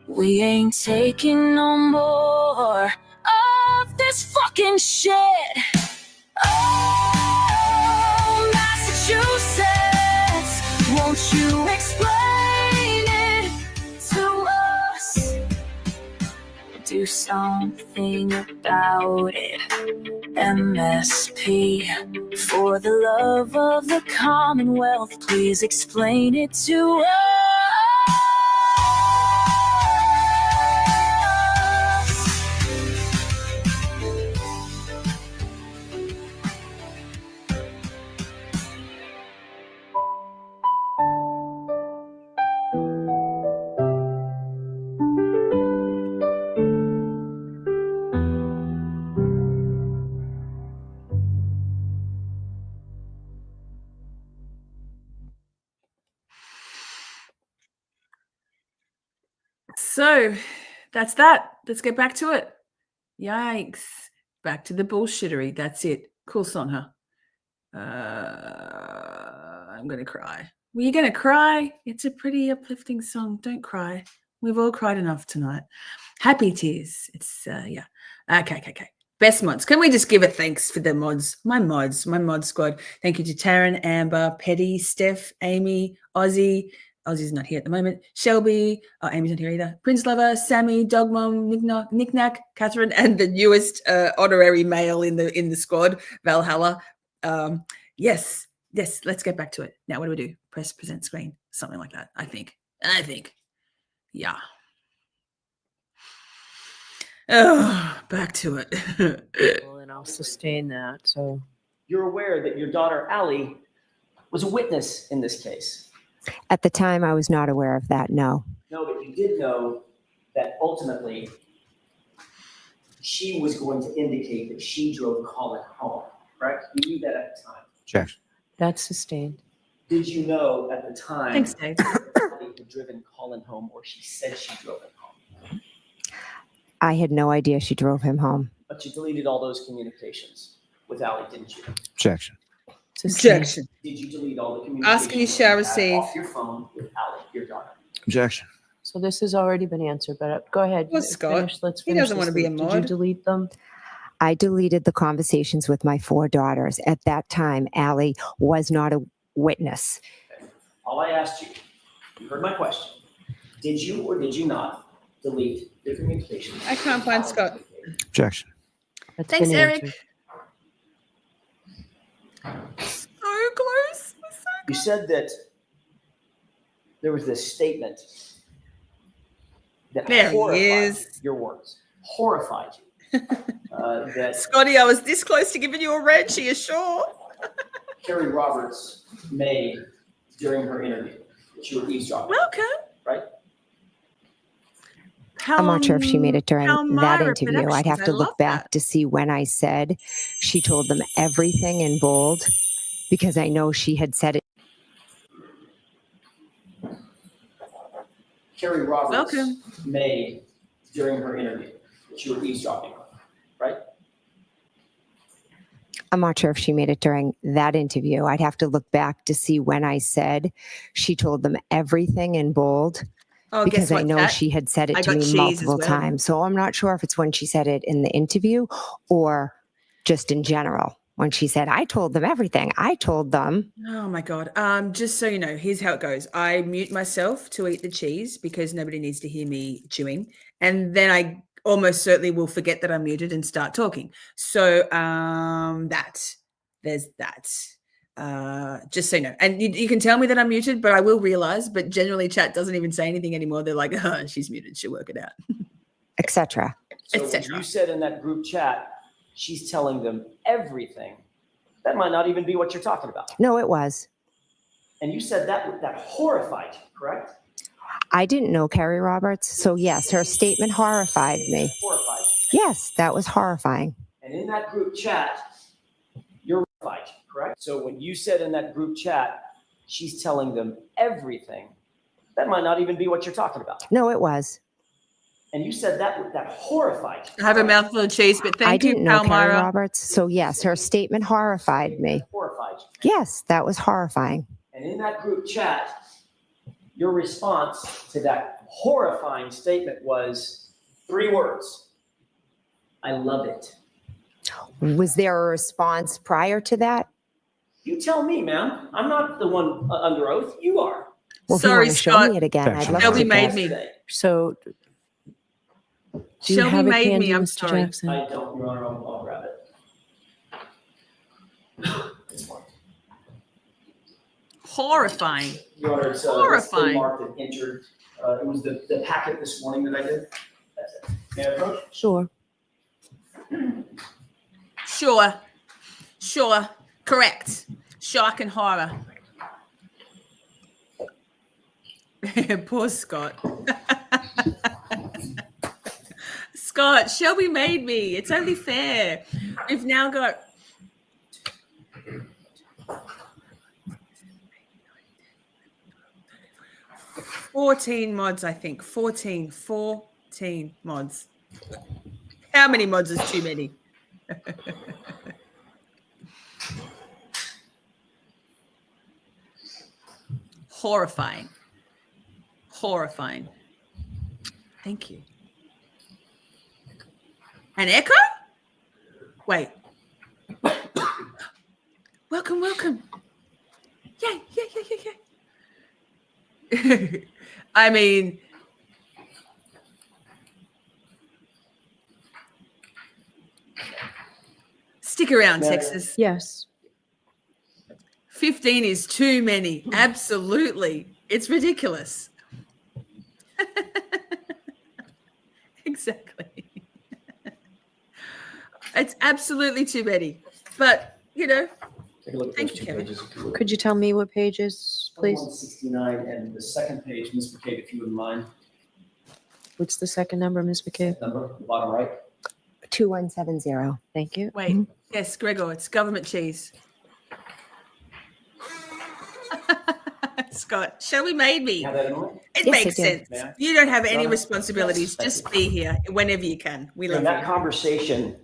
We ain't taking no more of this fucking shit. Oh, Massachusetts, won't you explain it to us? Do something about it. MSP, for the love of the Commonwealth, please explain it to us. So that's that. Let's get back to it. Yikes. Back to the bullshittery. That's it. Cool song, huh? I'm going to cry. Were you going to cry? It's a pretty uplifting song. Don't cry. We've all cried enough tonight. Happy tears. It's, yeah. Okay. Best mods. Can we just give a thanks for the mods? My mod squad. Thank you to Taryn, Amber, Petty, Steph, Amy, Ozzy. Ozzy's not here at the moment. Shelby. Oh, Amy's not here either. Prince Lover, Sammy, Dog Mom, Knick-Knack, Catherine, and the newest honorary male in the squad, Valhalla. Yes, let's get back to it. Now, what do we do? Press present screen. Something like that, I think. Yeah. Oh, back to it. Well, and I'll sustain that. So You're aware that your daughter, Allie, was a witness in this case. At the time, I was not aware of that. No. No, but you did know that ultimately she was going to indicate that she drove Colin home, correct? You knew that at the time. Objection. that's sustained. Did you know at the time Thanks, Dave. that Allie had driven Colin home, or she said she drove him home? I had no idea she drove him home. But you deleted all those communications with Allie, didn't you? Objection. Sustained. Objection. Did you delete all the communications Asking you shall that had receive. off your phone with Allie, your daughter? Objection. So this has already been answered, but go ahead. Well, Scott, Let's he finish doesn't this want to be a loop. Did you mod. delete them? I deleted the conversations with my 4 daughters. At that time, Allie was not a witness. All I asked you, you heard my question. Did you or did you not delete the communications? I can't find Scott. Objection. That's Thanks, been Eric. answered. So close. You said that there was this statement that There he horrified is. you, your words, horrified you. That Scotty, I was this close to giving you a red. She is sure. Carrie Roberts made during her interview that you were eavesdropping, Welcome. right? I'm not sure if she made it during that interview. I'd have to look back That. to see when I said she told them everything in bold, because I know she had said it. Carrie Roberts Welcome. made during her interview that you were eavesdropping, right? I'm not sure if she made it during that interview. I'd have to look back to see when I said she told them everything in bold, Oh, because guess what, I know Kat? she had said it I to got me cheese as multiple well. times. So I'm not sure if it's when she said it in the interview or just in general. When she said, I told them everything. I told them. Oh my God. Just so you know, here's how it goes. I mute myself to eat the cheese because nobody needs to hear me chewing. And then I almost certainly will forget that I'm muted and start talking. So there's that. Just so you know. And you can tell me that I'm muted, but I will realize, but generally chat doesn't even say anything anymore. They're like, oh, she's muted. She'll work it out. Etc. So etc. you said in that group chat, she's telling them everything. That might not even be what you're talking about. No, it was. And you said that horrified you, correct? I didn't know Carrie Roberts. So yes, her statement horrified me. Horrified you. Yes, that was horrifying. And in that group chat, you're horrified, correct? So when you said in that group chat, she's telling them everything, that might not even be what you're talking about. No, it was. And you said that horrified you. I have a mouthful of cheese, but thank I you, didn't know Carrie Palmyra. Roberts. So yes, her statement horrified me. Horrified you. Yes, that was horrifying. And in that group chat, your response to that horrifying statement was 3 words. I love it. Was there a response prior to that? You tell me, ma'am. I'm not the one under oath. You are. Well, Sorry, if you Scott. want to show me it again, I'd love Shelby to. made me. So do you Shelby have it made handy, me. I'm Mr. sorry. Jackson? I don't, Your Honor. I'll grab it. It's marked. Horrifying. Your Honor, it's Horrifying. been marked and entered. It was the packet this morning that I did. That's it. May I approach? Sure. Sure. Correct. Shock and horror. Poor Scott. Scott, Shelby made me. It's only fair. We've now got 14 mods, I think. 14 mods. How many mods is too many? Horrifying. Horrifying. Thank you. An echo? Wait. Welcome, welcome. Yay, yay, yay, yay, yay. I mean, stick around, Texas. Yes. 15 is too many. Absolutely. It's ridiculous. Exactly. It's absolutely too many. But, you know, Take a look at thank those you, two Kevin. pages, if you would. Could you tell me what pages, please? 169 and the second page, Ms. McCabe, if you wouldn't mind. What's the second number, Ms. McCabe? Number, the bottom right. 2170. Thank you. Wait. Yes, Gregor, it's government cheese. Scott, show we made me. You have that in mind? It Yes, makes I do. sense. May I? You don't have any No, no. responsibilities. Yes, Just be here whenever you can. We During love that you. conversation,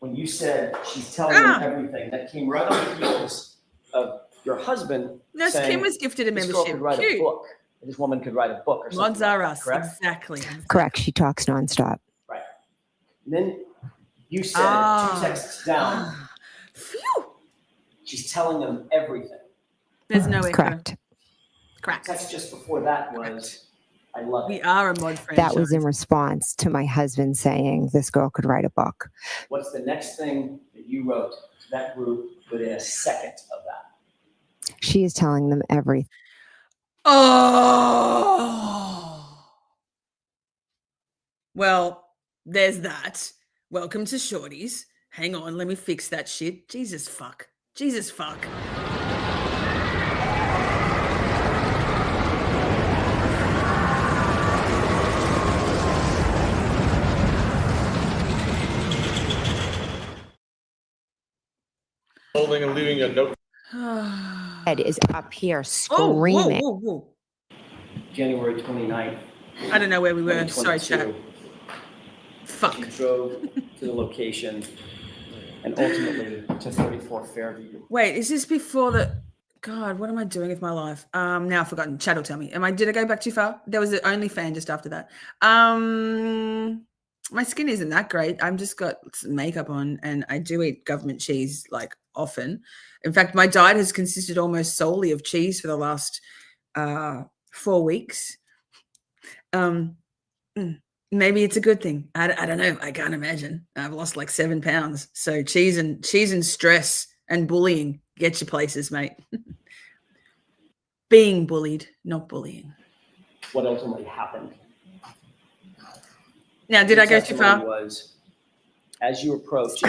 when you said she's telling Ah. them everything, that came right on the heels of your husband No, saying Kim was gifted a this girl membership. could write a Cute. book. This woman could write a book or something Mods like are that, us. correct? Exactly. Correct. She talks nonstop. Right. And then you said Ah. 2 texts down, Phew. she's telling them everything. There's no echo. Correct. Crack. Text just before that was, I love We it. are a mod franchise. That was in response to my husband saying this girl could write a book. What's the next thing that you wrote to that group within a second of that? She is telling them everything. Oh. Well, there's that. Welcome to Shorties. Hang on, let me fix that shit. Jesus fuck. Jesus fuck. Holding and leaving a note. Head is up here Oh, whoa, screaming. whoa, whoa. January 29th. I don't know where we were. Sorry, chat. 2022. Fuck. You drove to the location and ultimately to 34 Fairview. Wait, is this before the... God, what am I doing with my life? Now I've forgotten. Chat will tell me. Did I go back too far? There was the OnlyFans just after that. My skin isn't that great. I've just got some makeup on and I do eat government cheese like often. In fact, my diet has consisted almost solely of cheese for the last 4 weeks. Maybe it's a good thing. I don't know. I can't imagine. I've lost like 7 pounds. So cheese and stress and bullying get you places, mate. Being bullied, not bullying. What ultimately happened? Now, did Your I go too testimony far? Was, as you approached,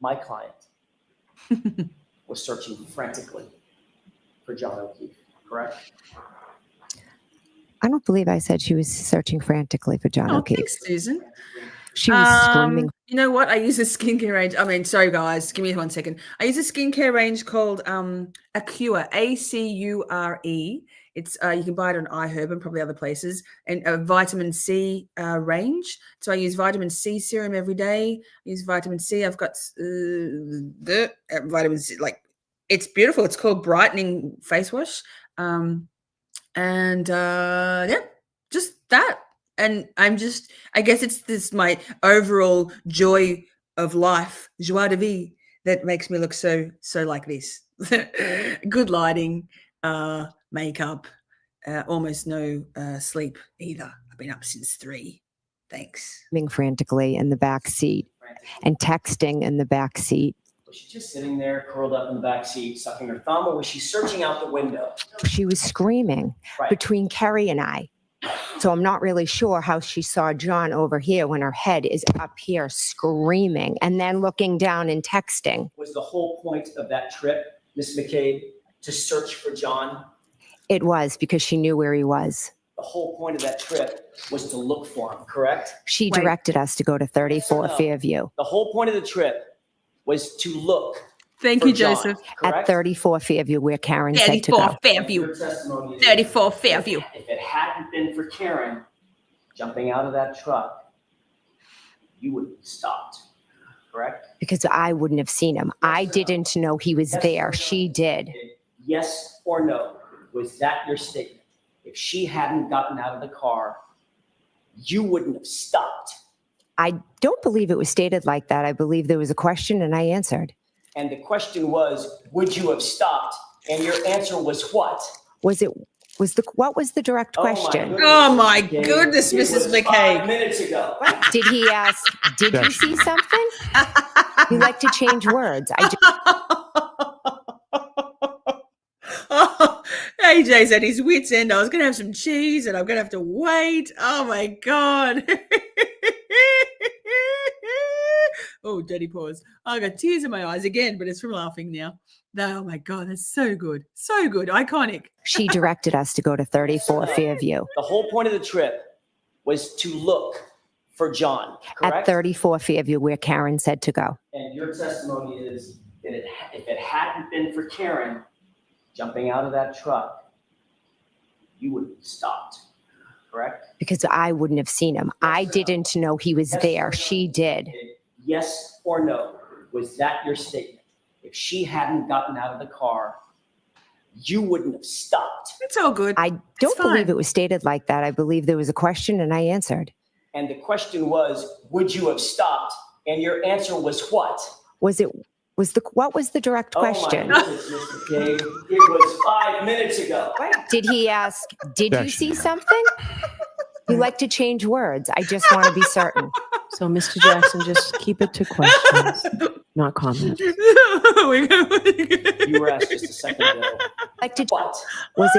my client was searching frantically for John O'Keefe, correct? I don't believe I said she was searching frantically for John Oh, O'Keefe. thanks, Susan. She was screaming. You know what? I use a skincare range. Sorry guys, give me 1 second. I use a skincare range called Acure, Acure. It's you can buy it on iHerb and probably other places, and a vitamin C range. So I use vitamin C serum every day. I use vitamin C. I've got vitamin C. Like, it's beautiful. It's called brightening face wash. Yeah, just that. And I guess it's this, my overall joy of life, joie de vivre, that makes me look so like this. Good lighting, makeup, almost no sleep either. I've been up since 3. Thanks. Frantically in the back seat and texting in the back seat. Was she just sitting there, curled up in the back seat, sucking her thumb, or was she searching out the window? She was screaming between Kerry and I. So I'm not really sure how she saw John over here when her head is up here screaming and then looking down and texting. Was the whole point of that trip, Ms. McCabe, to search for John? It was, because she knew where he was. The whole point of that trip was to look for him, correct? She directed us to go to 34 No. Fairview. The whole point of the trip was to look Thank for you, John, Joseph. correct? At 34 Fairview, where Karen said to 34 go. Fairview. Your testimony is, 34 Fairview. if it hadn't been for Karen jumping out of that truck, you would have stopped, correct? Because I wouldn't have seen him. I didn't know he was there. She did. Yes or no? was that your statement? If she hadn't gotten out of the car, you wouldn't have stopped. I don't believe it was stated like that. I believe there was a question and I answered. And the question was, would you have stopped? And your answer was what? What was the direct question? Oh my goodness, Mrs. McCabe. 5 minutes ago. Did he ask, did you see something? You like to change words. Oh, AJ's at his wit's end. I was going to have some cheese and I'm going to have to wait. Oh my God. Oh, dirty pause. I got tears in my eyes again, but it's from laughing now. Oh my God, that's so good. So good. Iconic. She directed us to go to 34 Fairview. The whole point of the trip was to look for John, correct? At 34 Fairview, where Karen said to go. And your testimony is that if it hadn't been for Karen jumping out of that truck, you would have stopped, correct? Because I wouldn't have seen him. I didn't know he was there. She did. Yes or no? Was that your statement? If she hadn't gotten out of the car, you wouldn't have stopped. It's all good. I don't believe it was stated like that. I believe there was a question and I answered. And the question was, would you have stopped? And your answer was what? What was the direct question? Oh my goodness, Mr. McCabe. It was 5 minutes ago. Did he ask, did you see something? You like to change words. I just want to be certain. So, Mr. Jackson, just keep it to questions, not comments. You were asked just a second ago. What?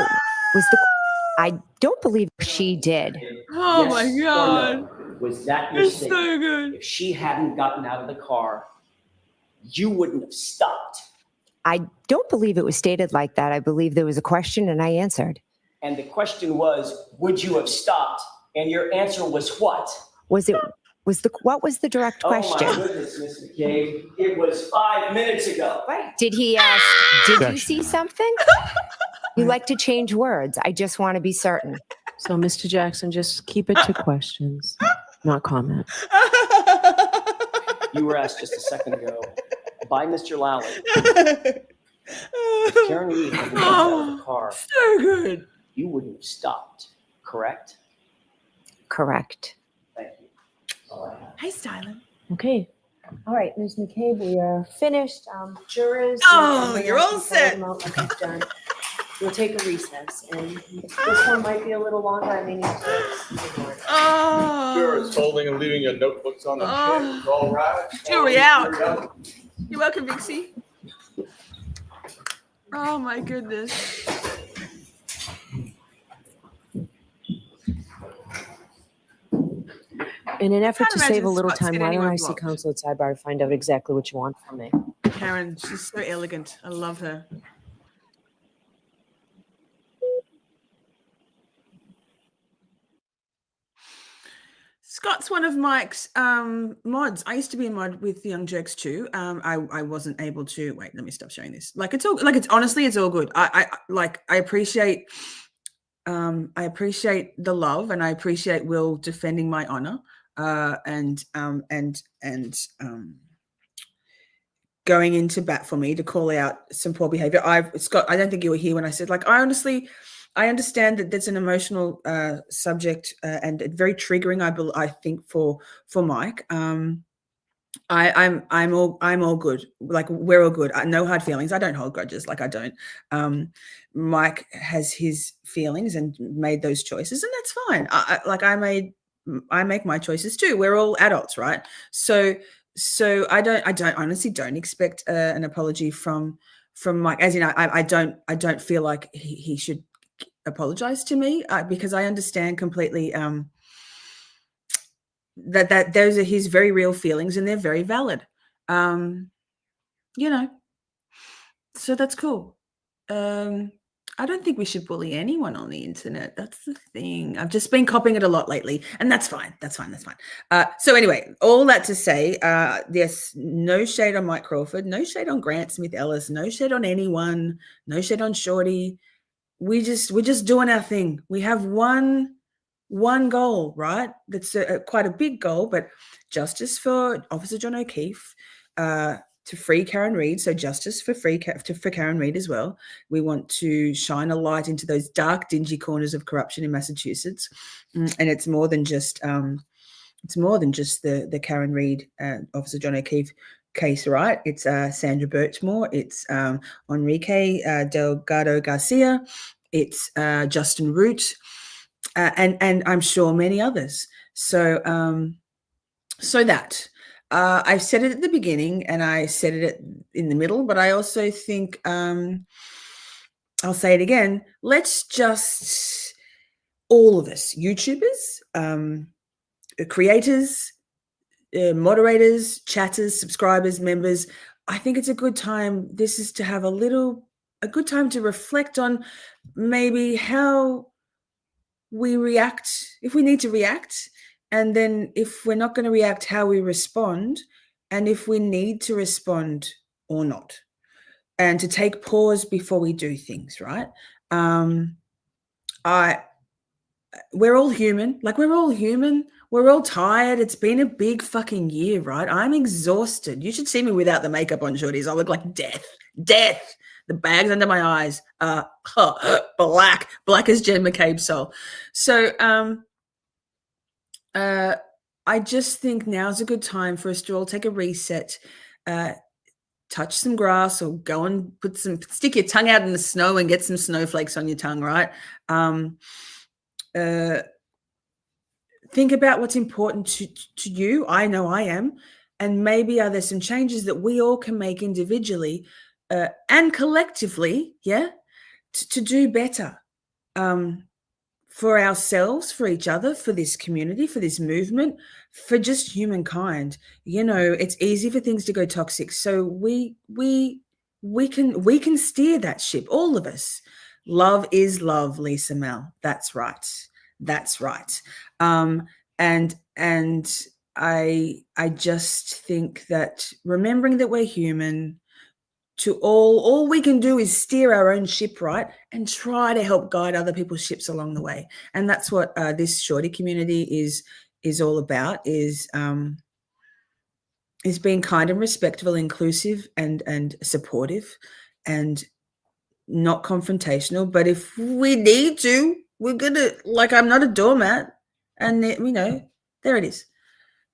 I don't believe she did. Oh my God. No? Was that your It's statement? so good. If she hadn't gotten out of the car, you wouldn't have stopped. I don't believe it was stated like that. I believe there was a question and I answered. And the question was, would you have stopped? And your answer was what? What was the direct question? Oh my goodness, Miss McCabe. It was 5 minutes ago. Did he ask, did you see something? You like to change words. I just want to be certain. So, Mr. Jackson, just keep it to questions, not comments. You were asked just a second ago by Mr. Lally. If Karen Reed hadn't gotten out of the car, So good. you wouldn't have stopped, correct? Correct. Thank you. That's all I have. Hey, Styling. Okay. All right, Ms. McCabe, we are finished. Jurors. Oh, you're all set. Okay, done. We'll take a recess, and this one might be a little longer. I may need to ignore it. Oh. Jurors holding and leaving your notebooks on the Oh. table. All right. Jury out. You're welcome, Vixie. Oh my goodness. In an effort to Can't save a imagine little Scott's time, getting why don't I anyone see blocked. counsel at sidebar to find out exactly what you want from me? Karen, she's so elegant. I love her. Scott's one of Mike's mods. I used to be a mod with Young Jerks too. I wasn't able to wait. Let me stop showing this. Like it's all like it's honestly it's all good. I appreciate the love and I appreciate Will defending my honor and going into bat for me to call out some poor behavior. Scott, I don't think you were here when I said like I understand that that's an emotional subject and very triggering. I think for Mike. I'm all good. Like we're all good. No hard feelings. I don't hold grudges. Like I don't. Mike has his feelings and made those choices, and that's fine. I make my choices too. We're all adults, right? So I honestly don't expect an apology from Mike. As in, I don't feel like he should apologize to me because I understand completely that those are his very real feelings and they're very valid. So that's cool. I don't think we should bully anyone on the internet. That's the thing. I've just been copying it a lot lately, and that's fine. That's fine. So anyway, all that to say, there's no shade on Mike Crawford, no shade on Grant Smith Ellis, no shade on anyone, no shade on Shorty. We're just doing our thing. We have one goal, right? That's quite a big goal, but justice for Officer John O'Keefe, to free Karen Read, so justice for for Karen Read as well. We want to shine a light into those dark, dingy corners of corruption in Massachusetts, and it's more than just the Karen Read, Officer John O'Keefe case, right? It's Sandra Birchmore, it's Enrique Delgado Garcia, it's Justin Root, and I'm sure many others. So that. I said it at the beginning and I said it in the middle, but I also think I'll say it again. Let's just, all of us, YouTubers, creators, moderators, chatters, subscribers, members, I think it's a good time. This is to have a good time to reflect on maybe how we react, if we need to react, and then if we're not going to react, how we respond, and if we need to respond or not, and to take pause before we do things, right? We're all human. We're all tired. It's been a big fucking year, right? I'm exhausted. You should see me without the makeup on, shorties. I look like death. The bags under my eyes are black as Jen McCabe's soul. So I just think now's a good time for us to all take a reset, touch some grass, or go and stick your tongue out in the snow and get some snowflakes on your tongue, right? Think about what's important to you. I know I am. And maybe are there some changes that we all can make individually and collectively, to do better for ourselves, for each other, for this community, for this movement, for just humankind. It's easy for things to go toxic. So we can steer that ship, all of us. Love is love, Lisa Mel. That's right. And I just think that remembering that we're human, to all we can do is steer our own ship right and try to help guide other people's ships along the way. And that's what this shorty community is all about, is being kind and respectful, inclusive and supportive, and not confrontational. But if we need to, we're gonna, I'm not a doormat. And there it is.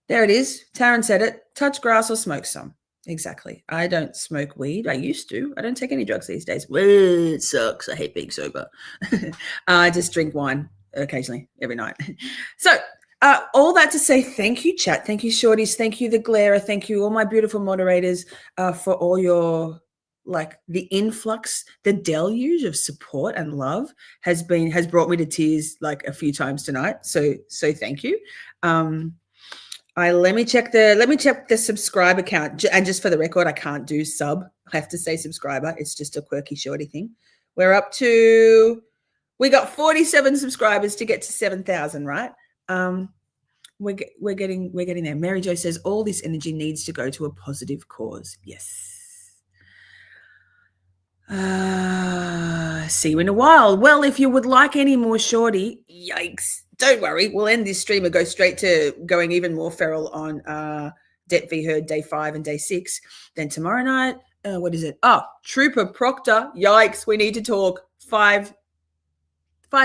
Taryn said it. Touch grass or smoke some. Exactly. I don't smoke weed. I used to. I don't take any drugs these days. Well, it sucks. I hate being sober. I just drink wine occasionally, every night. So all that to say, thank you, chat. Thank you, shorties. Thank you, the Glare. Thank you, all my beautiful moderators, for all your, the influx, the deluge of support and love has brought me to tears a few times tonight. So thank you. Let me check the subscriber count. And just for the record, I can't do sub. I have to say subscriber. It's just a quirky shorty thing. We got 47 subscribers to get to 7,000, right? We're getting there. Mary Jo says all this energy needs to go to a positive cause. Yes. See you in a while. Well, if you would like any more shorty, yikes, don't worry. We'll end this stream and go straight to going even more feral on Debt v. Heard Day 5 and Day 6. Then tomorrow night, what is it? Trooper Proctor. Yikes, we need to talk. 5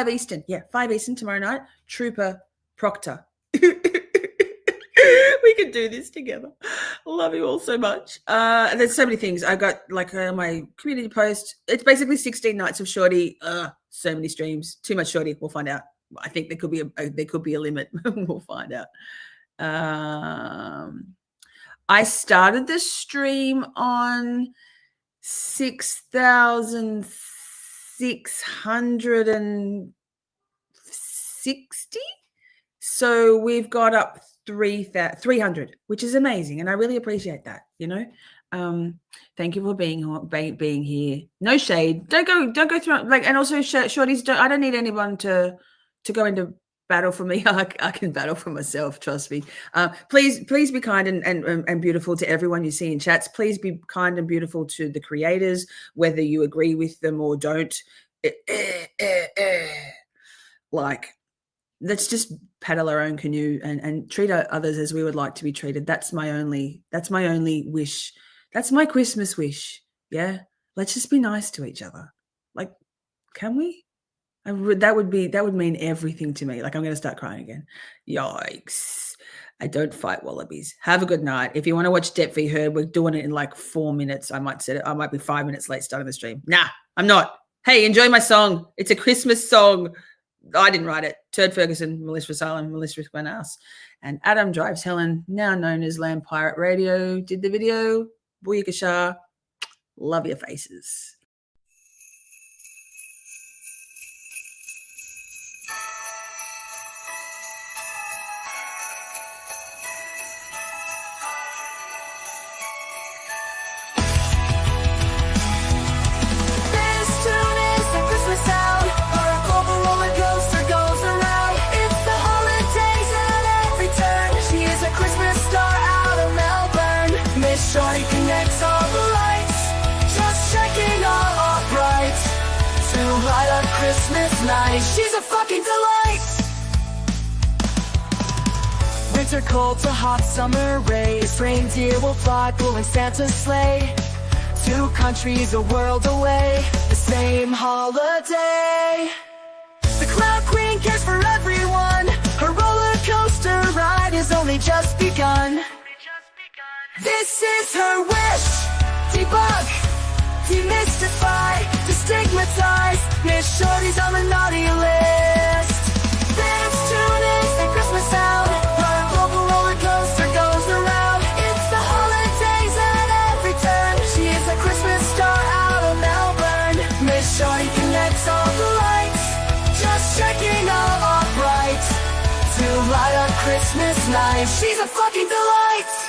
Eastern. Yeah, 5 Eastern tomorrow night. Trooper Proctor. We can do this together. Love you all so much. There's so many things. I got my community post. It's basically 16 nights of shorty. So many streams. Too much shorty. We'll find out. I think there could be a limit. We'll find out. I started the stream on 6,660. So we've got up 300, which is amazing, and I really appreciate that. Thank you for being here. No shade. Don't go through and also shorties. I don't need anyone to go into battle for me. I can battle for myself. Trust me. Please be kind and beautiful to everyone you see in chats. Please be kind and beautiful to the creators, whether you agree with them or don't. Let's just paddle our own canoe and treat others as we would like to be treated. That's my only wish. That's my Christmas wish. Yeah. Let's just be nice to each other. Like, can we? That would mean everything to me. Like, I'm going to start crying again. Yikes. I don't fight wallabies. Have a good night. If you want to watch Depp v. Heard, we're doing it in like 4 minutes. I might set it. I might be 5 minutes late starting the stream. Nah, I'm not. Hey, enjoy my song. It's a Christmas song. I didn't write it. Turd Ferguson, Melissa Asylum, Melissa Van Ass. And Adam Drives Helen, now known as Lamb Pirate Radio, did the video. Booyakasha. Love your faces. Shorty connects all the lights, just checking all upright to light up Christmas night. She's a fucking delight. Winter cold to hot summer rays, reindeer will fly pulling Santa's sleigh. 2 countries a world away, the same holiday. The Cloud Queen cares for everyone, her roller coaster ride has only just begun. This is her wish. Debug, demystify, destigmatize. Miss Shorty's on the naughty list. Dance tunes and Christmas sound. Our global roller coaster goes around. It's the holidays at every turn. She is a Christmas star out of Melbourne. Miss Shorty connects all the lights, just checking all upright to light up Christmas night. She's a fucking delight.